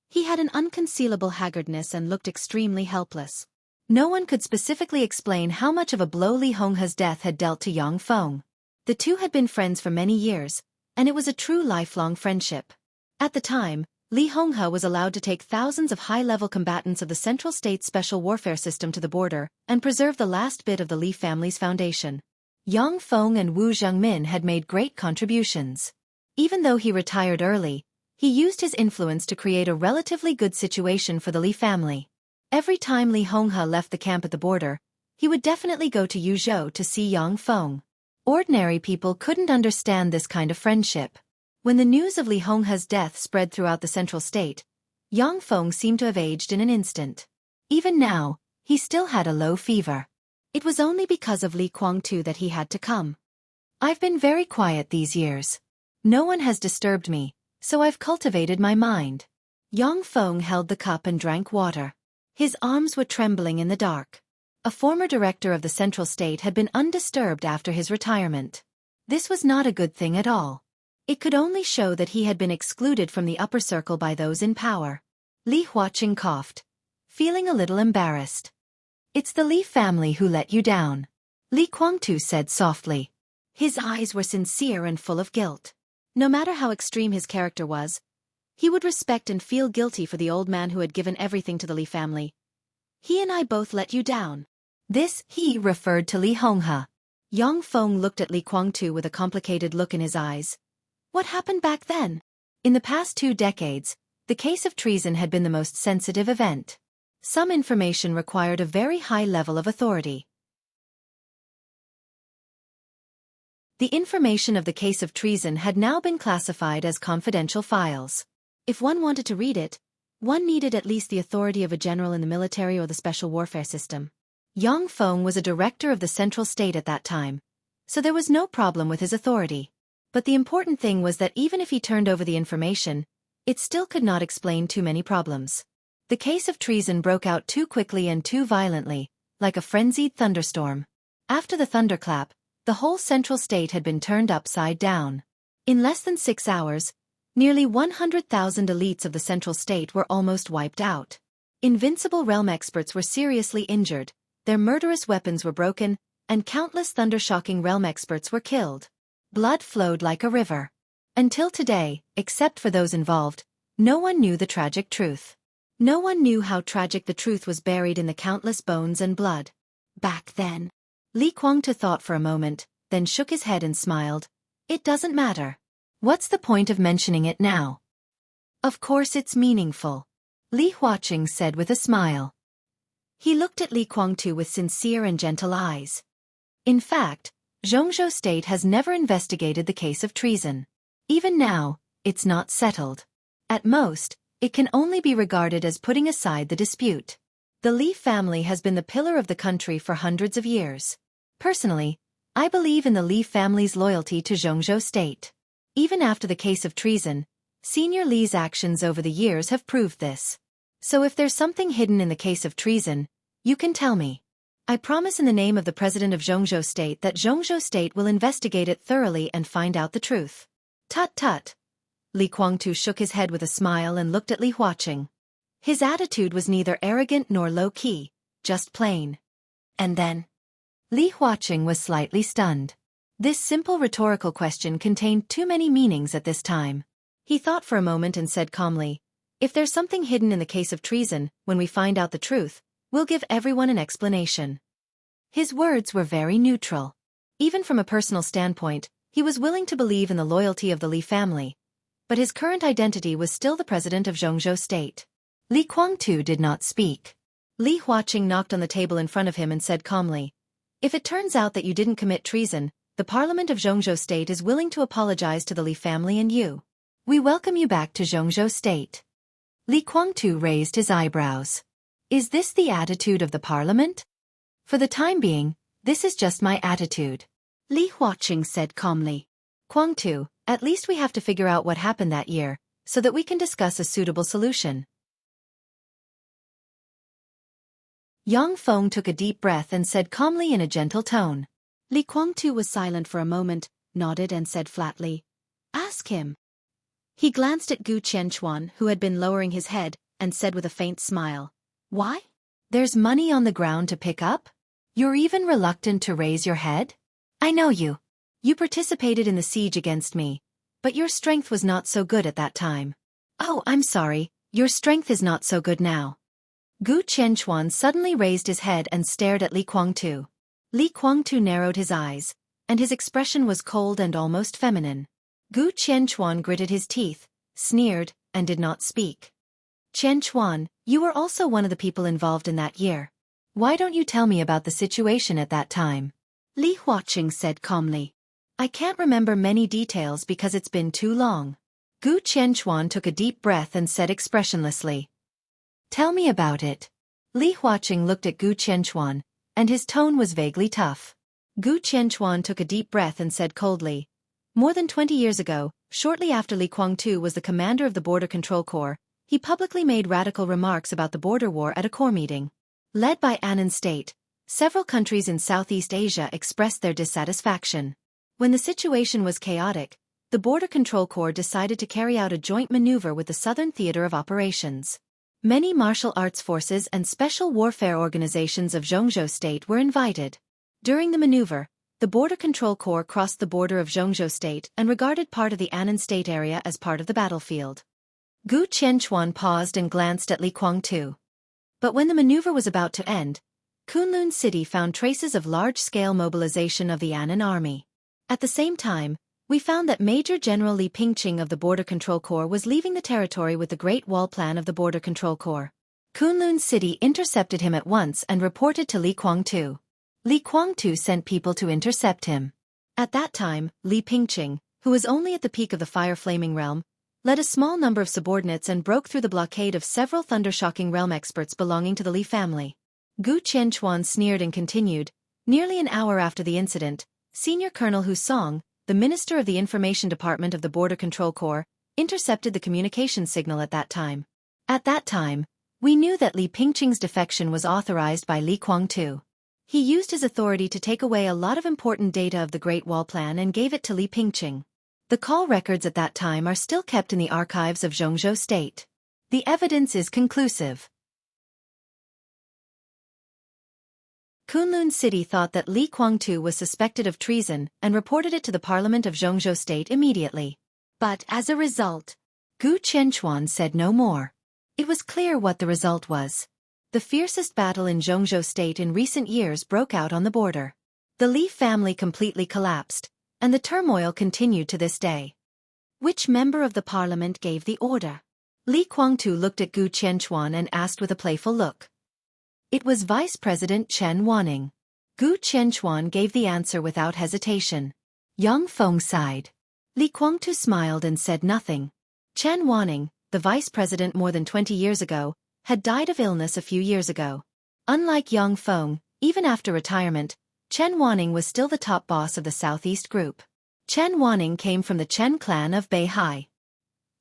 he had an unconcealable haggardness and looked extremely helpless. No one could specifically explain how much of a blow Li Honghe's death had dealt to Yang Feng. The two had been friends for many years, and it was a true lifelong friendship. At the time, Li Honghe was allowed to take thousands of high-level combatants of the Central State's special warfare system to the border and preserve the last bit of the Li family's foundation. Yang Feng and Wu Zhengmin had made great contributions. Even though he retired early, he used his influence to create a relatively good situation for the Li family. Every time Li Honghe left the camp at the border, he would definitely go to Yuzhou to see Yang Feng. Ordinary people couldn't understand this kind of friendship. When the news of Li Honghe's death spread throughout the central state, Yang Feng seemed to have aged in an instant. Even now, he still had a low fever. It was only because of Li Guangtu that he had to come. I've been very quiet these years. No one has disturbed me, so I've cultivated my mind. Yang Feng held the cup and drank water. His arms were trembling in the dark. A former director of the central state had been undisturbed after his retirement. This was not a good thing at all. It could only show that he had been excluded from the upper circle by those in power. Li Huaqing coughed, feeling a little embarrassed. It's the Li family who let you down, Li Guangtu said softly. His eyes were sincere and full of guilt. No matter how extreme his character was, he would respect and feel guilty for the old man who had given everything to the Li family. He and I both let you down. This he referred to Li Honghe. Yang Feng looked at Li Guangtu with a complicated look in his eyes. What happened back then? In the past 2 decades, the case of treason had been the most sensitive event. Some information required a very high level of authority. The information of the case of treason had now been classified as confidential files. If one wanted to read it, one needed at least the authority of a general in the military or the special warfare system. Yang Feng was a director of the central state at that time, so there was no problem with his authority. But the important thing was that even if he turned over the information, it still could not explain too many problems. The case of treason broke out too quickly and too violently, like a frenzied thunderstorm. After the thunderclap, the whole central state had been turned upside down. In less than 6 hours, nearly 100,000 elites of the central state were almost wiped out. Invincible realm experts were seriously injured, their murderous weapons were broken, and countless thunder-shocking realm experts were killed. Blood flowed like a river. Until today, except for those involved, no one knew the tragic truth. No one knew how tragic the truth was buried in the countless bones and blood. Back then. Li Guangtu thought for a moment, then shook his head and smiled. It doesn't matter. What's the point of mentioning it now? Of course it's meaningful, Li Huaqing said with a smile. He looked at Li Guangtu with sincere and gentle eyes. In fact, Jianghu state has never investigated the case of treason. Even now, it's not settled. At most, it can only be regarded as putting aside the dispute. The Li family has been the pillar of the country for hundreds of years. Personally, I believe in the Li family's loyalty to Jianghu state. Even after the case of treason, Senior Li's actions over the years have proved this. So if there's something hidden in the case of treason, you can tell me. I promise in the name of the president of Jianghu state that Jianghu state will investigate it thoroughly and find out the truth. Tut tut. Li Guangtu shook his head with a smile and looked at Li Huaqing. His attitude was neither arrogant nor low-key, just plain. And then? Li Huaqing was slightly stunned. This simple rhetorical question contained too many meanings at this time. He thought for a moment and said calmly, if there's something hidden in the case of treason, when we find out the truth, we'll give everyone an explanation. His words were very neutral. Even from a personal standpoint, he was willing to believe in the loyalty of the Li family. But his current identity was still the president of Jianghu state. Li Guangtu did not speak. Li Huaqing knocked on the table in front of him and said calmly, if it turns out that you didn't commit treason, the parliament of Jianghu state is willing to apologize to the Li family and you. We welcome you back to Jianghu state. Li Guangtu raised his eyebrows. Is this the attitude of the parliament? For the time being, this is just my attitude. Li Huaqing said calmly. Guangtu, at least we have to figure out what happened that year, so that we can discuss a suitable solution. Yang Feng took a deep breath and said calmly in a gentle tone. Li Guangtu was silent for a moment, nodded and said flatly, ask him. He glanced at Gu Qianquan, who had been lowering his head, and said with a faint smile, why? There's money on the ground to pick up? You're even reluctant to raise your head? I know you. You participated in the siege against me, but your strength was not so good at that time. Oh, I'm sorry, your strength is not so good now. Gu Qianquan suddenly raised his head and stared at Li Guangtu. Li Guangtu narrowed his eyes, and his expression was cold and almost feminine. Gu Qianquan gritted his teeth, sneered, and did not speak. Qianquan, you were also one of the people involved in that year. Why don't you tell me about the situation at that time? Li Huaqing said calmly. I can't remember many details because it's been too long. Gu Qianquan took a deep breath and said expressionlessly. Tell me about it. Li Huaqing looked at Gu Qianquan, and his tone was vaguely tough. Gu Qianquan took a deep breath and said coldly. More than 20 years ago, shortly after Li Guangtu was the commander of the Border Control Corps, he publicly made radical remarks about the border war at a corps meeting. Led by Annan State, several countries in Southeast Asia expressed their dissatisfaction. When the situation was chaotic, the Border Control Corps decided to carry out a joint maneuver with the Southern Theater of Operations. Many martial arts forces and special warfare organizations of Jianghu State were invited. During the maneuver, the Border Control Corps crossed the border of Jianghu State and regarded part of the Annan State area as part of the battlefield. Gu Qianquan paused and glanced at Li Guangtu. But when the maneuver was about to end, Kunlun City found traces of large-scale mobilization of the Annan army. At the same time, we found that Major General Li Pingqing of the Border Control Corps was leaving the territory with the Great Wall Plan of the Border Control Corps. Kunlun City intercepted him at once and reported to Li Guangtu. Li Guangtu sent people to intercept him. At that time, Li Pingqing, who was only at the peak of the fire-flaming realm, led a small number of subordinates and broke through the blockade of several thunder-shocking realm experts belonging to the Li family. Gu Qianquan sneered and continued, nearly an hour after the incident, Senior Colonel Hu Song, the Minister of the Information Department of the Border Control Corps, intercepted the communication signal at that time. At that time, we knew that Li Pingqing's defection was authorized by Li Guangtu. He used his authority to take away a lot of important data of the Great Wall Plan and gave it to Li Pingqing. The call records at that time are still kept in the archives of Jianghu State. The evidence is conclusive. Kunlun City thought that Li Guangtu was suspected of treason and reported it to the Parliament of Jianghu State immediately. But as a result, Gu Qianquan said no more. It was clear what the result was. The fiercest battle in Jianghu State in recent years broke out on the border. The Li family completely collapsed, and the turmoil continued to this day. Which member of the parliament gave the order? Li Guangtu looked at Gu Qianquan and asked with a playful look. It was Vice President Chen Wanning. Gu Qianquan gave the answer without hesitation. Yang Feng sighed. Li Guangtu smiled and said nothing. Chen Wanning, the vice president more than 20 years ago, had died of illness a few years ago. Unlike Yang Feng, even after retirement, Chen Wanning was still the top boss of the Southeast Group. Chen Wanning came from the Chen clan of Beihai.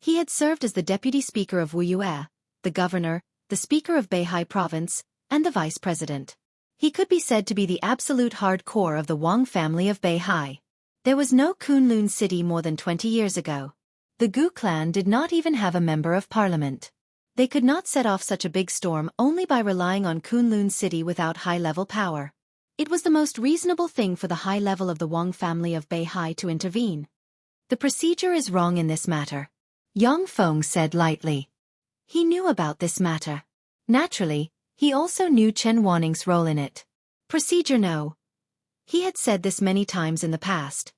He had served as the deputy speaker of Wuxia, the governor, the speaker of Beihai province, and the vice president. He could be said to be the absolute hardcore of the Wang family of Beihai. There was no Kunlun City more than 20 years ago. The Gu clan did not even have a member of parliament. They could not set off such a big storm only by relying on Kunlun City without high-level power. It was the most reasonable thing for the high level of the Wang family of Beihai to intervene. The procedure is wrong in this matter, Yang Feng said lightly. He knew about this matter. Naturally, he also knew Chen Wanning's role in it. Procedure no. He had said this many times in the past.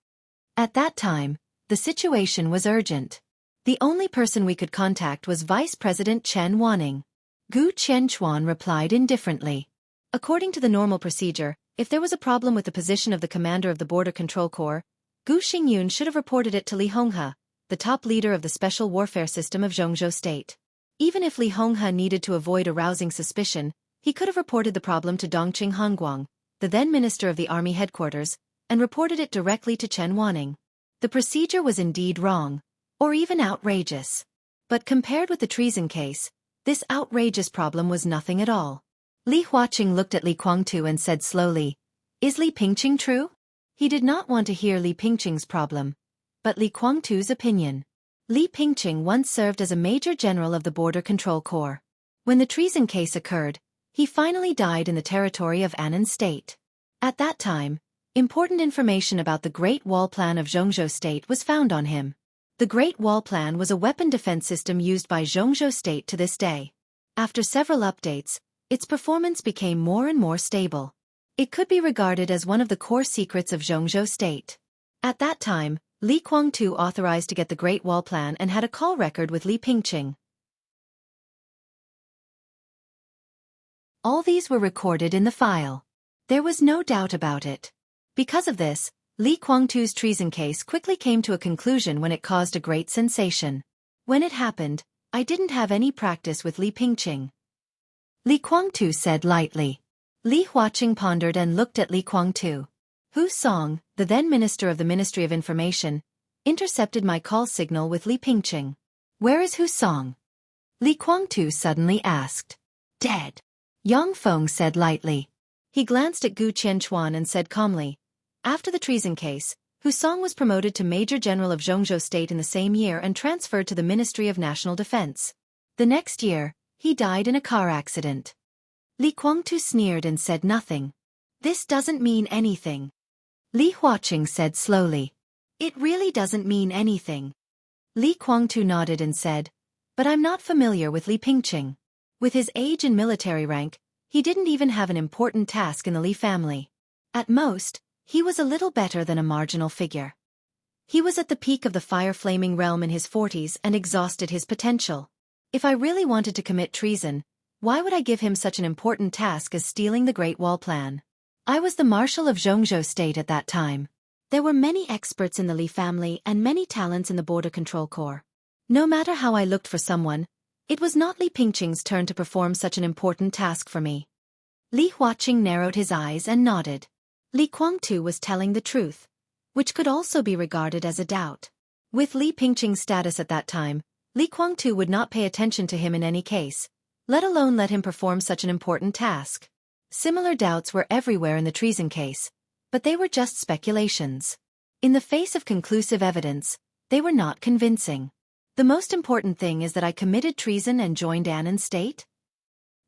At that time, the situation was urgent. The only person we could contact was Vice President Chen Wanning. Gu Qianquan replied indifferently. According to the normal procedure, if there was a problem with the position of the commander of the Border Control Corps, Gu Xingyun should have reported it to Li Honghe, the top leader of the special warfare system of Jianghu State. Even if Li Honghe needed to avoid arousing suspicion, he could have reported the problem to Dongqing Hongguang, the then minister of the army headquarters, and reported it directly to Chen Wanning. The procedure was indeed wrong, or even outrageous. But compared with the treason case, this outrageous problem was nothing at all. Li Huaqing looked at Li Guangtu and said slowly, "Is Li Pingqing true?" He did not want to hear Li Pingqing's problem, but Li Guangtu's opinion. Li Pingqing once served as a major general of the Border Control Corps. When the treason case occurred, he finally died in the territory of Annan State. At that time, important information about the Great Wall Plan of Jianghu State was found on him. The Great Wall Plan was a weapon defense system used by Jianghu State to this day. After several updates, its performance became more and more stable. It could be regarded as one of the core secrets of Jianghu State. At that time, Li Guangtu authorized to get the Great Wall Plan and had a call record with Li Pingqing. All these were recorded in the file. There was no doubt about it. Because of this, Li Guangtu's treason case quickly came to a conclusion when it caused a great sensation. When it happened, I didn't have any practice with Li Pingqing. Li Guangtu said lightly. Li Huaqing pondered and looked at Li Guangtu. Hu Song, the then Minister of the Ministry of Information, intercepted my call signal with Li Pingqing. Where is Hu Song? Li Guangtu suddenly asked. Dead. Yang Feng said lightly. He glanced at Gu Qianquan and said calmly. After the treason case, Hu Song was promoted to Major General of Jianghu State in the same year and transferred to the Ministry of National Defense. The next year, he died in a car accident. Li Guangtu sneered and said nothing. This doesn't mean anything. Li Huaqing said slowly. It really doesn't mean anything. Li Guangtu nodded and said, but I'm not familiar with Li Pingqing. With his age and military rank, he didn't even have an important task in the Li family. At most, he was a little better than a marginal figure. He was at the peak of the fire-flaming realm in his 40s and exhausted his potential. If I really wanted to commit treason, why would I give him such an important task as stealing the Great Wall plan? I was the Marshal of Jianghu State at that time. There were many experts in the Li family and many talents in the Border Control Corps. No matter how I looked for someone, it was not Li Pingqing's turn to perform such an important task for me. Li Huaqing narrowed his eyes and nodded. Li Guangtu was telling the truth, which could also be regarded as a doubt. With Li Pingqing's status at that time, Li Guangtu would not pay attention to him in any case, let alone let him perform such an important task. Similar doubts were everywhere in the treason case, but they were just speculations. In the face of conclusive evidence, they were not convincing. The most important thing is that I committed treason and joined Annan State?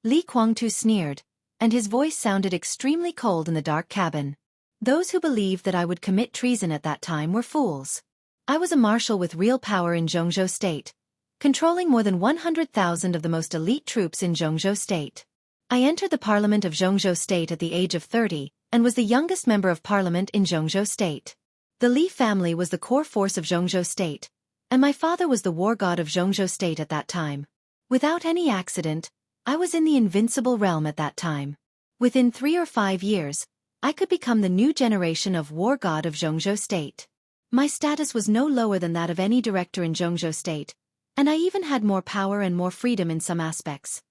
Li Guangtu sneered, and his voice sounded extremely cold in the dark cabin. Those who believed that I would commit treason at that time were fools. I was a marshal with real power in Jianghu State, controlling more than 100,000 of the most elite troops in Jianghu State. I entered the Parliament of Jianghu State at the age of 30, and was the youngest member of Parliament in Jianghu State. The Li family was the core force of Jianghu State, and my father was the war god of Jianghu State at that time. Without any accident, I was in the invincible realm at that time. Within 3 or 5 years, I could become the new generation of war god of Jianghu State. My status was no lower than that of any director in Jianghu State, and I even had more power and more freedom in some aspects.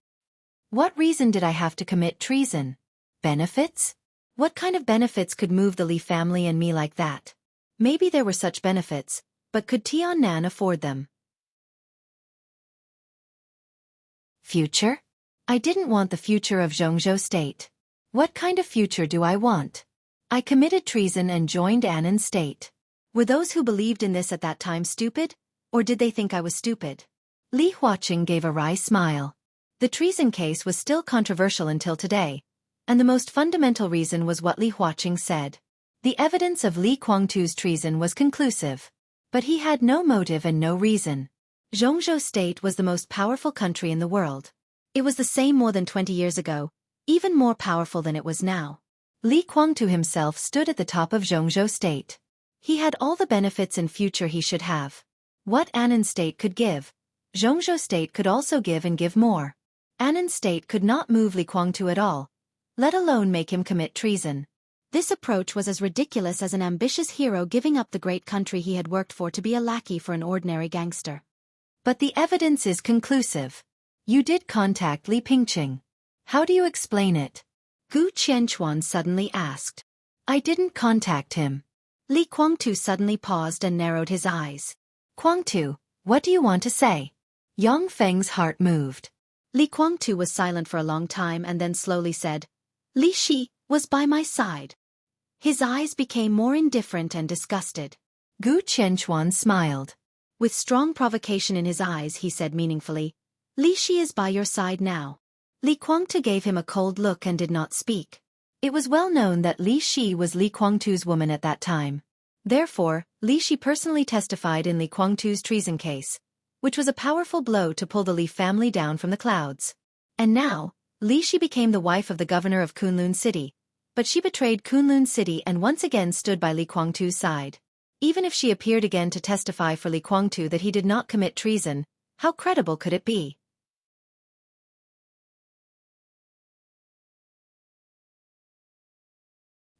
What reason did I have to commit treason? Benefits? What kind of benefits could move the Li family and me like that? Maybe there were such benefits, but could Tiannan afford them? Future? I didn't want the future of Jianghu State. What kind of future do I want? I committed treason and joined Annan State. Were those who believed in this at that time stupid, or did they think I was stupid? Li Huaqing gave a wry smile. The treason case was still controversial until today, and the most fundamental reason was what Li Huaqing said. The evidence of Li Guangtu's treason was conclusive. But he had no motive and no reason. Jianghu State was the most powerful country in the world. It was the same more than 20 years ago, even more powerful than it was now. Li Guangtu himself stood at the top of Jianghu State. He had all the benefits and future he should have. What Annan State could give, Jianghu State could also give and give more. Annan State could not move Li Guangtu at all, let alone make him commit treason. This approach was as ridiculous as an ambitious hero giving up the great country he had worked for to be a lackey for an ordinary gangster. But the evidence is conclusive. You did contact Li Pingqing. How do you explain it? Gu Qianquan suddenly asked. I didn't contact him. Li Guangtu suddenly paused and narrowed his eyes. Guangtu, what do you want to say? Yang Feng's heart moved. Li Guangtu was silent for a long time and then slowly said, Li Shi was by my side. His eyes became more indifferent and disgusted. Gu Qianquan smiled. With strong provocation in his eyes he said meaningfully, Li Shi is by your side now. Li Guangtu gave him a cold look and did not speak. It was well known that Li Shi was Li Guangtu's woman at that time. Therefore, Li Shi personally testified in Li Guangtu's treason case, which was a powerful blow to pull the Li family down from the clouds. And now, Li Shi became the wife of the governor of Kunlun City, but she betrayed Kunlun City and once again stood by Li Guangtu's side. Even if she appeared again to testify for Li Guangtu that he did not commit treason, how credible could it be?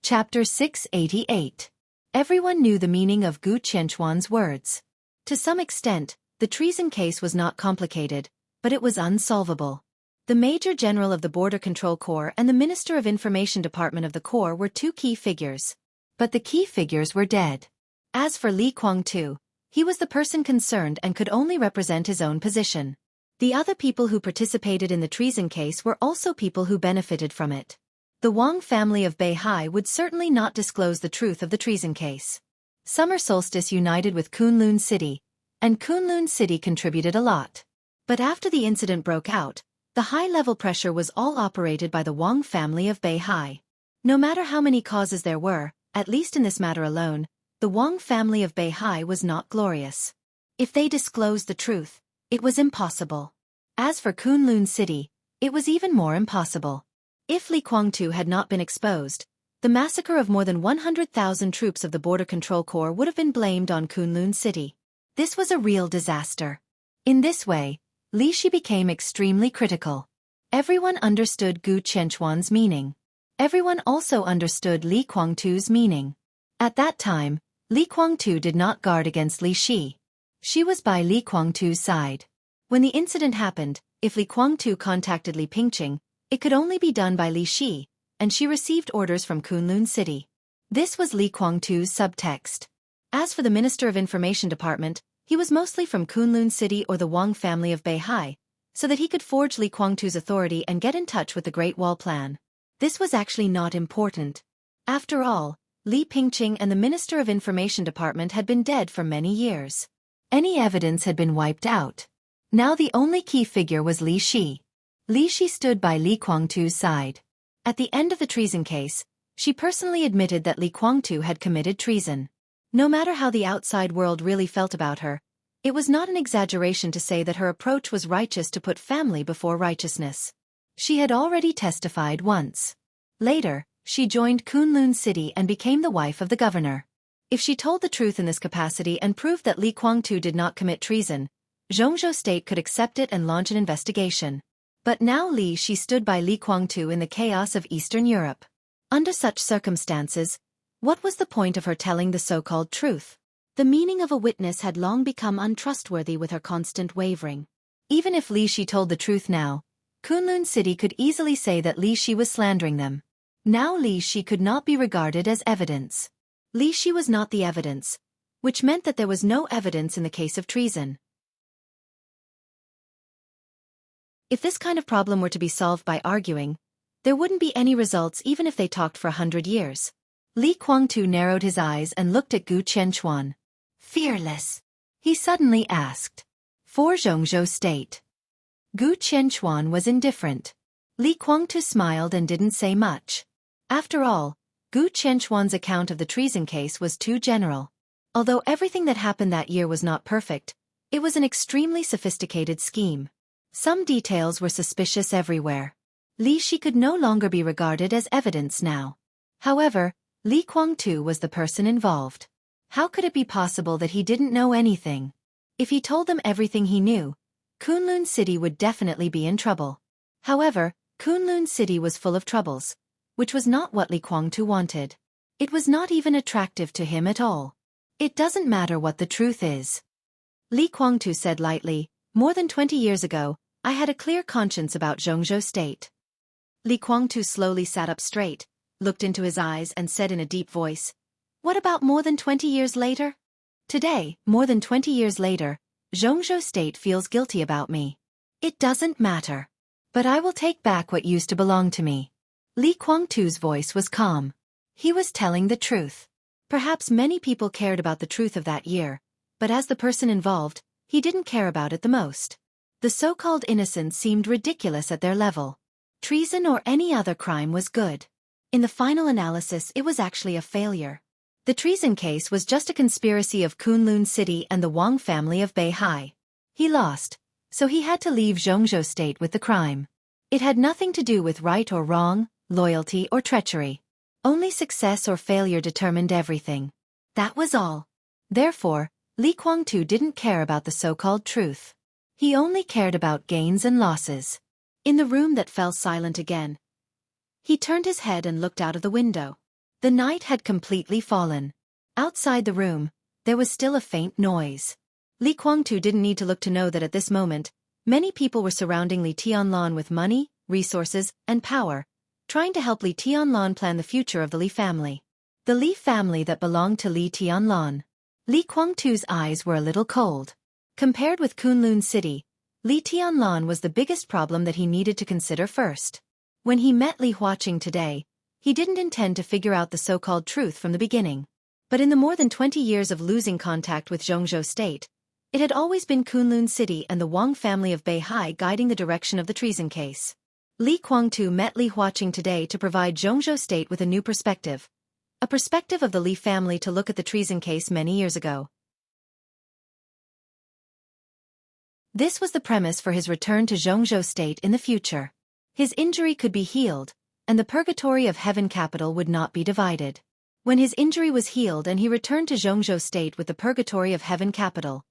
Chapter 688. Everyone knew the meaning of Gu Qianquan's words. To some extent, the treason case was not complicated, but it was unsolvable. The Major General of the Border Control Corps and the Minister of Information Department of the Corps were two key figures. But the key figures were dead. As for Li Guangtu, he was the person concerned and could only represent his own position. The other people who participated in the treason case were also people who benefited from it. The Wang family of Beihai would certainly not disclose the truth of the treason case. Summer Solstice united with Kunlun City, and Kunlun City contributed a lot. But after the incident broke out, the high-level pressure was all operated by the Wang family of Beihai. No matter how many causes there were, at least in this matter alone, the Wang family of Beihai was not glorious. If they disclosed the truth, it was impossible. As for Kunlun City, it was even more impossible. If Li Guangtu had not been exposed, the massacre of more than 100,000 troops of the Border Control Corps would have been blamed on Kunlun City. This was a real disaster. In this way, Li Shi became extremely critical. Everyone understood Gu Qianquan's meaning. Everyone also understood Li Guangtu's meaning. At that time, Li Guangtu did not guard against Li Shi. She was by Li Guangtu's side. When the incident happened, if Li Guangtu contacted Li Pingqing, it could only be done by Li Shi, and she received orders from Kunlun City. This was Li Guangtu's subtext. As for the Minister of Information Department, he was mostly from Kunlun City or the Wang family of Beihai, so that he could forge Li Guangtu's authority and get in touch with the Great Wall Plan. This was actually not important. After all, Li Pingqing and the Minister of Information Department had been dead for many years. Any evidence had been wiped out. Now the only key figure was Li Shi. Li Shi stood by Li Guangtu's side. At the end of the treason case, she personally admitted that Li Guangtu had committed treason. No matter how the outside world really felt about her, it was not an exaggeration to say that her approach was righteous to put family before righteousness. She had already testified once. Later, she joined Kunlun City and became the wife of the governor. If she told the truth in this capacity and proved that Li Guangtu did not commit treason, Jianghu state could accept it and launch an investigation. But now Li Shi stood by Li Guangtu in the chaos of Eastern Europe. Under such circumstances, what was the point of her telling the so-called truth? The meaning of a witness had long become untrustworthy with her constant wavering. Even if Li Shi told the truth now, Kunlun City could easily say that Li Shi was slandering them. Now Li Shi could not be regarded as evidence. Li Shi was not the evidence, which meant that there was no evidence in the case of treason. If this kind of problem were to be solved by arguing, there wouldn't be any results even if they talked for 100 years. Li Guangtu narrowed his eyes and looked at Gu Qianquan. Fearless, he suddenly asked. For Jianghu state. Gu Qianquan was indifferent. Li Guangtu smiled and didn't say much. After all, Gu Qianquan's account of the treason case was too general. Although everything that happened that year was not perfect, it was an extremely sophisticated scheme. Some details were suspicious everywhere. Li Shi could no longer be regarded as evidence now. However, Li Guangtu was the person involved. How could it be possible that he didn't know anything? If he told them everything he knew, Kunlun City would definitely be in trouble. However, Kunlun City was full of troubles, which was not what Li Guangtu wanted. It was not even attractive to him at all. It doesn't matter what the truth is. Li Guangtu said lightly, more than 20 years ago, I had a clear conscience about Jianghu state. Li Guangtu slowly sat up straight, looked into his eyes and said in a deep voice, what about more than 20 years later? Today, more than 20 years later, Jianghu state feels guilty about me. It doesn't matter. But I will take back what used to belong to me. Li Guangtu's voice was calm. He was telling the truth. Perhaps many people cared about the truth of that year, but as the person involved, he didn't care about it the most. The so-called innocence seemed ridiculous at their level. Treason or any other crime was good. In the final analysis, it was actually a failure. The treason case was just a conspiracy of Kunlun City and the Wang family of Beihai. He lost, so he had to leave Jianghu state with the crime. It had nothing to do with right or wrong, loyalty or treachery. Only success or failure determined everything. That was all. Therefore, Li Guangtu didn't care about the so-called truth. He only cared about gains and losses. In the room that fell silent again, he turned his head and looked out of the window. The night had completely fallen. Outside the room, there was still a faint noise. Li Guangtu didn't need to look to know that at this moment, many people were surrounding Li Tianlan with money, resources, and power, trying to help Li Tianlan plan the future of the Li family. The Li family that belonged to Li Tianlan. Li Guangtu's eyes were a little cold. Compared with Kunlun City, Li Tianlan was the biggest problem that he needed to consider first. When he met Li Huaqing today, he didn't intend to figure out the so-called truth from the beginning. But in the more than 20 years of losing contact with Jianghu State, it had always been Kunlun City and the Wang family of Beihai guiding the direction of the treason case. Li Guangtu met Li Huaqing today to provide Jianghu State with a new perspective. A perspective of the Li family to look at the treason case many years ago. This was the premise for his return to Jianghu State in the future. His injury could be healed, and the purgatory of heaven capital would not be divided. When his injury was healed and he returned to Jianghu State with the purgatory of heaven capital.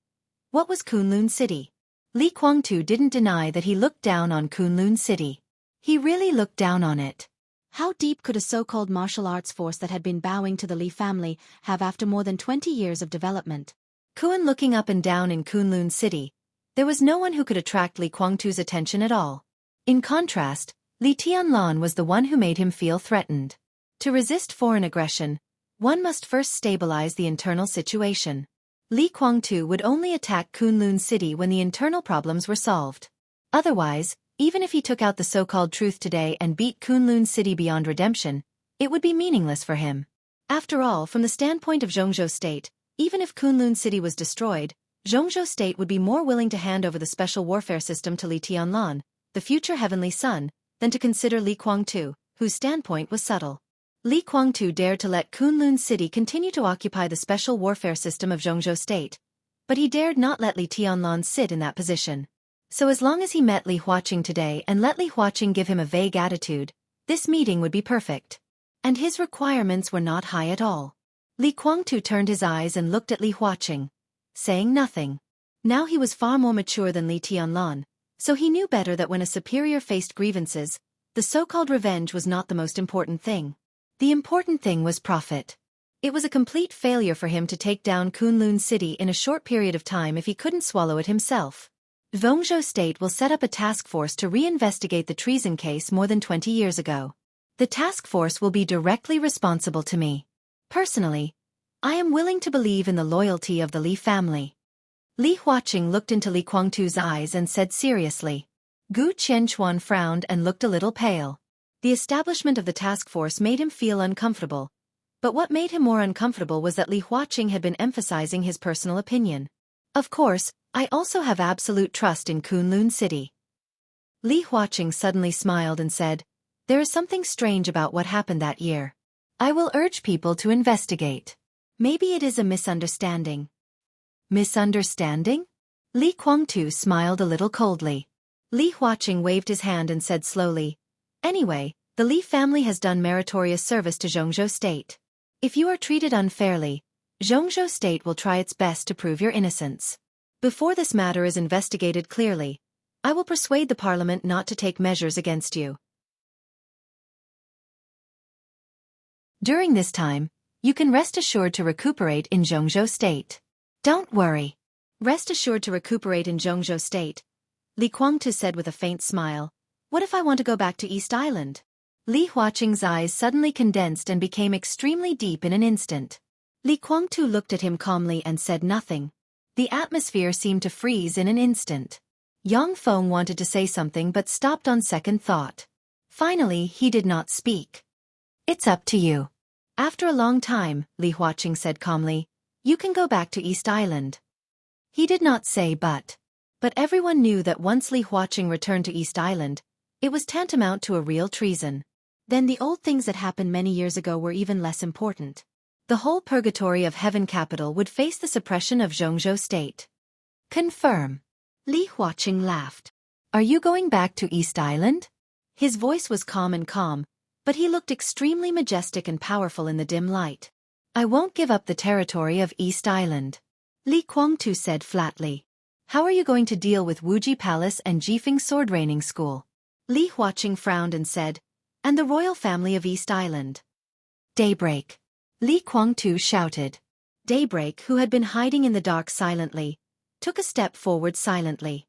What was Kunlun City? Li Guangtu didn't deny that he looked down on Kunlun City. He really looked down on it. How deep could a so-called martial arts force that had been bowing to the Li family have after more than 20 years of development? Kun looking up and down in Kunlun City, there was no one who could attract Li Guangtu's attention at all. In contrast, Li Tianlan was the one who made him feel threatened. To resist foreign aggression, one must first stabilize the internal situation. Li Guangtu would only attack Kunlun City when the internal problems were solved. Otherwise, even if he took out the so-called truth today and beat Kunlun City beyond redemption, it would be meaningless for him. After all, from the standpoint of Jianghu State, even if Kunlun City was destroyed, Jianghu State would be more willing to hand over the special warfare system to Li Tianlan, the future heavenly son, than to consider Li Guangtu, whose standpoint was subtle. Li Guangtu dared to let Kunlun City continue to occupy the special warfare system of Jianghu State, but he dared not let Li Tianlan sit in that position. So as long as he met Li Huaqing today and let Li Huaqing give him a vague attitude, this meeting would be perfect. And his requirements were not high at all. Li Guangtu turned his eyes and looked at Li Huaqing, saying nothing. Now he was far more mature than Li Tianlan, so he knew better that when a superior faced grievances, the so-called revenge was not the most important thing. The important thing was profit. It was a complete failure for him to take down Kunlun City in a short period of time if he couldn't swallow it himself. Jianghu State will set up a task force to reinvestigate the treason case more than 20 years ago. The task force will be directly responsible to me. Personally, I am willing to believe in the loyalty of the Li family. Li Huaqing looked into Li Guangtu's eyes and said seriously. Gu Qianchuan frowned and looked a little pale. The establishment of the task force made him feel uncomfortable. But what made him more uncomfortable was that Li Huaqing had been emphasizing his personal opinion. Of course, I also have absolute trust in Kunlun City. Li Huaqing suddenly smiled and said, there is something strange about what happened that year. I will urge people to investigate. Maybe it is a misunderstanding. Misunderstanding? Li Guangtu smiled a little coldly. Li Huaqing waved his hand and said slowly, anyway, the Li family has done meritorious service to Jianghu State. If you are treated unfairly, Jianghu State will try its best to prove your innocence. Before this matter is investigated clearly, I will persuade the parliament not to take measures against you. During this time, you can rest assured to recuperate in Jianghu State. Don't worry. Rest assured to recuperate in Jianghu State, Li Guangtu said with a faint smile. What if I want to go back to East Island? Li Huaqing's eyes suddenly condensed and became extremely deep in an instant. Li Guangtu looked at him calmly and said nothing. The atmosphere seemed to freeze in an instant. Yang Feng wanted to say something but stopped on second thought. Finally, he did not speak. It's up to you. After a long time, Li Huaqing said calmly, you can go back to East Island. He did not say but everyone knew that once Li Huaqing returned to East Island, it was tantamount to a real treason. Then the old things that happened many years ago were even less important. The whole purgatory of heaven capital would face the suppression of Jianghu State. Confirm. Li Huaqing laughed. Are you going back to East Island? His voice was calm, but he looked extremely majestic and powerful in the dim light. I won't give up the territory of East Island. Li Guangtu said flatly. How are you going to deal with Wuji Palace and Jifeng Sword Training School? Li Huaqing frowned and said, and the royal family of East Island. Daybreak! Li Guangtu shouted. Daybreak, who had been hiding in the dark silently, took a step forward silently.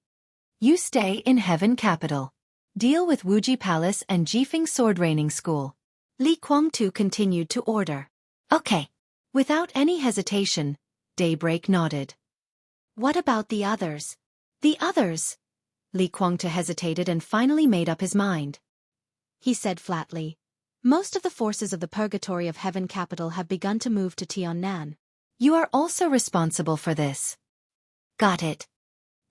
You stay in Heaven Capital. Deal with Wuji Palace and Jifeng Sword Raining School. Li Guangtu continued to order. Okay. Without any hesitation, Daybreak nodded. What about the others? The others? Li Guangtu hesitated and finally made up his mind. He said flatly. Most of the forces of the Purgatory of Heaven Capital have begun to move to Tiannan. You are also responsible for this. Got it.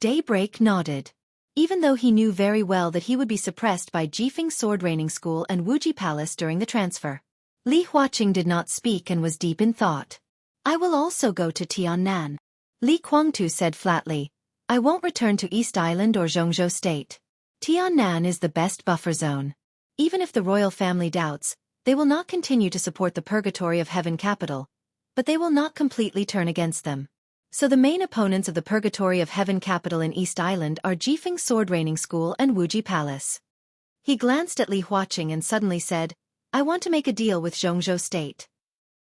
Daybreak nodded. Even though he knew very well that he would be suppressed by Jifeng Sword Raining School and Wuji Palace during the transfer, Li Huaqing did not speak and was deep in thought. I will also go to Tiannan. Li Guangtu said flatly. I won't return to East Island or Zhongzhou State. Tiannan is the best buffer zone. Even if the royal family doubts, they will not continue to support the Purgatory of Heaven Capital, but they will not completely turn against them. So the main opponents of the Purgatory of Heaven Capital in East Island are Jifeng Sword Raining School and Wuji Palace. He glanced at Li Huaqing and suddenly said, I want to make a deal with Zhongzhou State.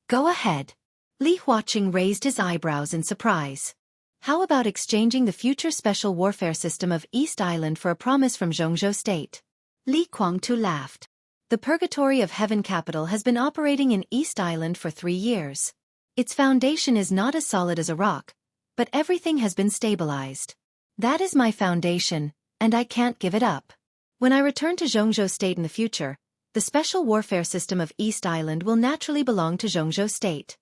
Go ahead. Li Huaqing raised his eyebrows in surprise. How about exchanging the future special warfare system of East Island for a promise from Zhongzhou State? Li Guangtu laughed. The Purgatory of Heaven Capital has been operating in East Island for 3 years. Its foundation is not as solid as a rock, but everything has been stabilized. That is my foundation, and I can't give it up. When I return to Zhongzhou State in the future, the special warfare system of East Island will naturally belong to Zhongzhou State.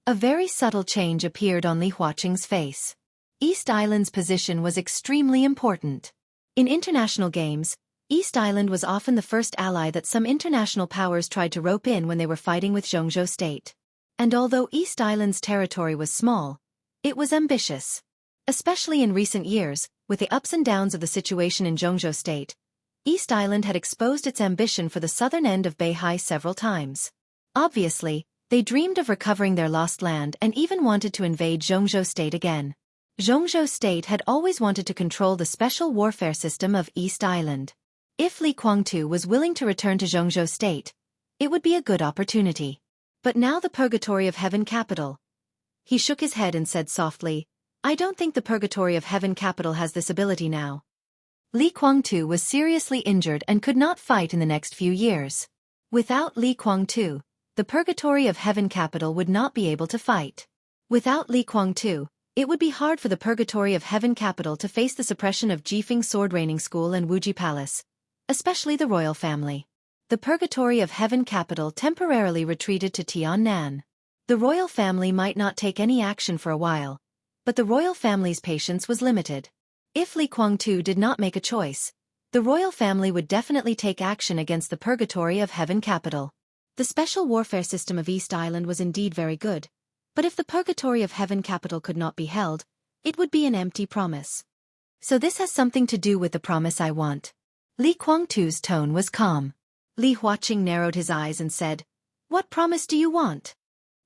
A very subtle change appeared on Li Huaqing's face. East Island's position was extremely important. In international games, East Island was often the first ally that some international powers tried to rope in when they were fighting with Zhongzhou State. And although East Island's territory was small, it was ambitious. Especially in recent years, with the ups and downs of the situation in Zhongzhou State, East Island had exposed its ambition for the southern end of Beihai several times. Obviously, they dreamed of recovering their lost land and even wanted to invade Zhongzhou State again. Zhongzhou State had always wanted to control the special warfare system of East Island. If Li Guangtu was willing to return to Zhongzhou State, it would be a good opportunity. But now the Purgatory of Heaven Capital. He shook his head and said softly, I don't think the Purgatory of Heaven Capital has this ability now. Li Guangtu was seriously injured and could not fight in the next few years. Without Li Guangtu, the Purgatory of Heaven Capital would not be able to fight. Without Li Guangtu, it would be hard for the Purgatory of Heaven Capital to face the suppression of Jifeng Sword Raining School and Wuji Palace, especially the royal family. The Purgatory of Heaven Capital temporarily retreated to Tiannan. The royal family might not take any action for a while, but the royal family's patience was limited. If Li Guangtu did not make a choice, the royal family would definitely take action against the Purgatory of Heaven Capital. The special warfare system of East Island was indeed very good, but if the Purgatory of Heaven Capital could not be held, it would be an empty promise. So this has something to do with the promise I want. Li Guangtu's tone was calm. Li Huaqing narrowed his eyes and said, What promise do you want?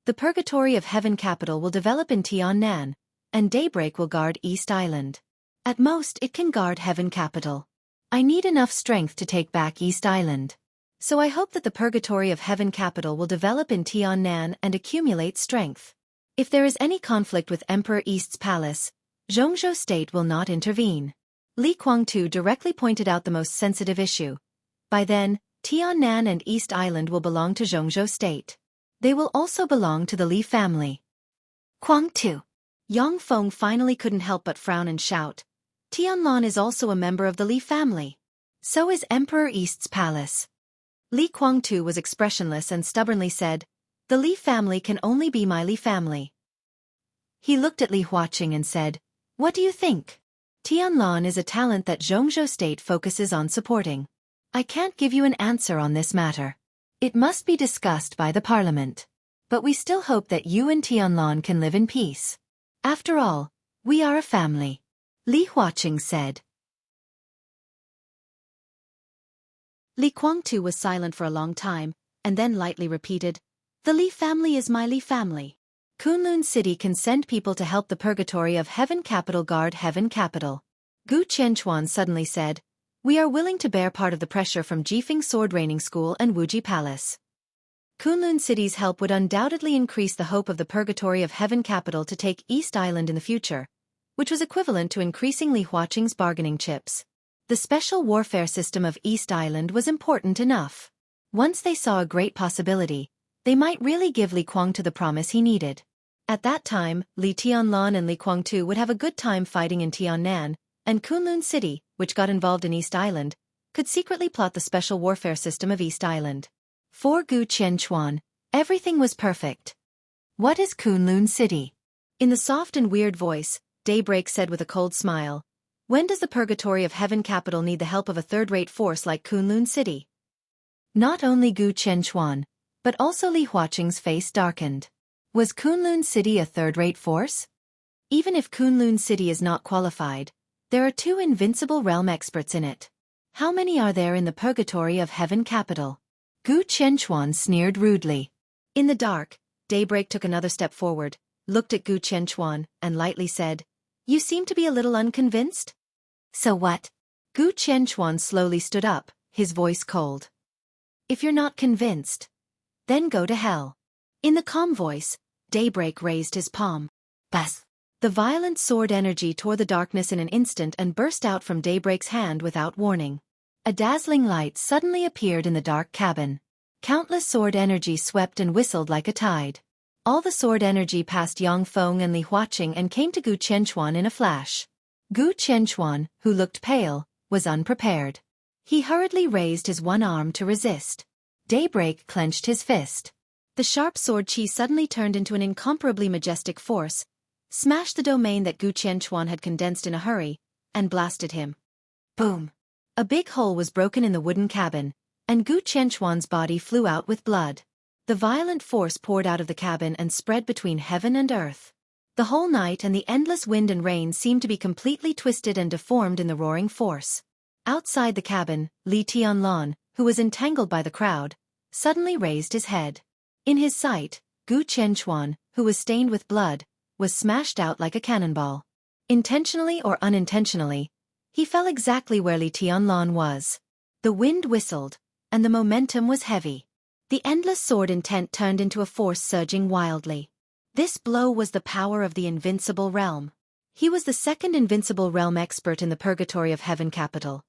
The Purgatory of Heaven Capital will develop in Tiannan, and Daybreak will guard East Island. At most it can guard Heaven Capital. I need enough strength to take back East Island. So I hope that the Purgatory of Heaven Capital will develop in Tiannan and accumulate strength. If there is any conflict with Emperor East's palace, Zhongzhou State will not intervene. Li Guangtu directly pointed out the most sensitive issue. By then, Tiannan and East Island will belong to Zhongzhou State. They will also belong to the Li family. Guangtu. Yang Feng finally couldn't help but frown and shout. Tianlan is also a member of the Li family. So is Emperor East's palace. Li Guangtu was expressionless and stubbornly said, The Li family can only be my Li family. He looked at Li Huaqing and said, What do you think? Tianlan is a talent that Zhongzhou State focuses on supporting. I can't give you an answer on this matter. It must be discussed by the parliament. But we still hope that you and Tianlan can live in peace. After all, we are a family. Li Huaqing said. Li Guangtu was silent for a long time, and then lightly repeated, The Li family is my Li family. Kunlun City can send people to help the Purgatory of Heaven Capital guard Heaven Capital. Gu Qianchuan suddenly said, We are willing to bear part of the pressure from Jifeng Sword Training School and Wuji Palace. Kunlun City's help would undoubtedly increase the hope of the Purgatory of Heaven capital to take East Island in the future, which was equivalent to increasing Li Huaqing's bargaining chips. The special warfare system of East Island was important enough. Once they saw a great possibility, they might really give Li Guangtu the promise he needed. At that time, Li Tianlan and Li Guangtu would have a good time fighting in Tiannan, and Kunlun City, which got involved in East Island, could secretly plot the special warfare system of East Island. For Gu Qianchuan, everything was perfect. What is Kunlun City? In the soft and weird voice, Daybreak said with a cold smile, when does the Purgatory of Heaven capital need the help of a third-rate force like Kunlun City? Not only Gu Qianchuan, but also Li Huaqing's face darkened. Was Kunlun City a third-rate force? Even if Kunlun City is not qualified, there are 2 invincible realm experts in it. How many are there in the Purgatory of Heaven capital? Gu Qianchuan sneered rudely. In the dark, Daybreak took another step forward, looked at Gu Qianchuan, and lightly said, "You seem to be a little unconvinced?" "So what?" Gu Qianchuan slowly stood up, his voice cold. "If you're not convinced, then go to hell." In the calm voice, Daybreak raised his palm. Bas! The violent sword energy tore the darkness in an instant and burst out from Daybreak's hand without warning. A dazzling light suddenly appeared in the dark cabin. Countless sword energy swept and whistled like a tide. All the sword energy passed Yang Feng and Li Huaqing and came to Gu Qianchuan in a flash. Gu Qianchuan, who looked pale, was unprepared. He hurriedly raised his one arm to resist. Daybreak clenched his fist. The sharp sword chi suddenly turned into an incomparably majestic force, smashed the domain that Gu Qianchuan had condensed in a hurry, and blasted him. Boom! A big hole was broken in the wooden cabin, and Gu Qianchuan's body flew out with blood. The violent force poured out of the cabin and spread between heaven and earth. The whole night and the endless wind and rain seemed to be completely twisted and deformed in the roaring force. Outside the cabin, Li Tianlan, who was entangled by the crowd, suddenly raised his head. In his sight, Gu Qianchuan, who was stained with blood, was smashed out like a cannonball. Intentionally or unintentionally, he fell exactly where Li Tianlan was. The wind whistled, and the momentum was heavy. The endless sword intent turned into a force surging wildly. This blow was the power of the invincible realm. He was the second invincible realm expert in the Purgatory of Heaven capital.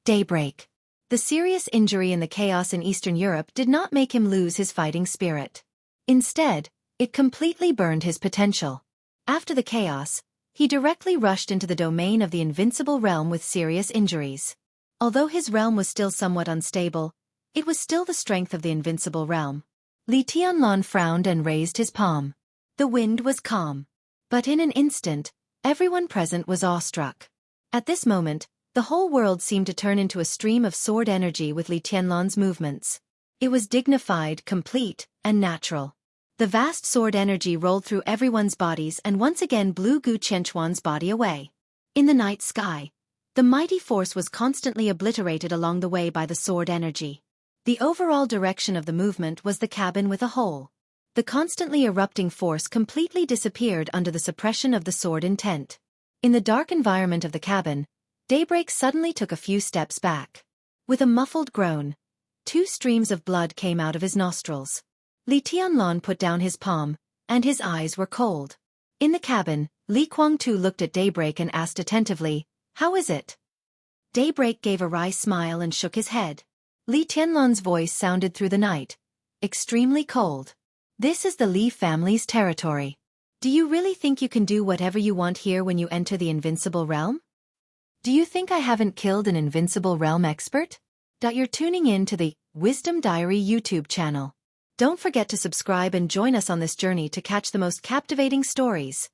Daybreak. The serious injury in the chaos in Eastern Europe did not make him lose his fighting spirit. Instead, it completely burned his potential. After the chaos, he directly rushed into the domain of the invincible realm with serious injuries. Although his realm was still somewhat unstable, it was still the strength of the invincible realm. Li Tianlan frowned and raised his palm. The wind was calm. But in an instant, everyone present was awestruck. At this moment, the whole world seemed to turn into a stream of sword energy with Li Tianlan's movements. It was dignified, complete, and natural. The vast sword energy rolled through everyone's bodies and once again blew Gu Qianchuan's body away. In the night sky, the mighty force was constantly obliterated along the way by the sword energy. The overall direction of the movement was the cabin with a hole. The constantly erupting force completely disappeared under the suppression of the sword intent. In the dark environment of the cabin, Daybreak suddenly took a few steps back. With a muffled groan, 2 streams of blood came out of his nostrils. Li Tianlan put down his palm, and his eyes were cold. In the cabin, Li Guangtu looked at Daybreak and asked attentively, "How is it?" Daybreak gave a wry smile and shook his head. Li Tianlan's voice sounded through the night. Extremely cold. This is the Li family's territory. Do you really think you can do whatever you want here when you enter the invincible realm? Do you think I haven't killed an invincible realm expert? You're tuning in to the Wisdom Diary YouTube channel. Don't forget to subscribe and join us on this journey to catch the most captivating stories.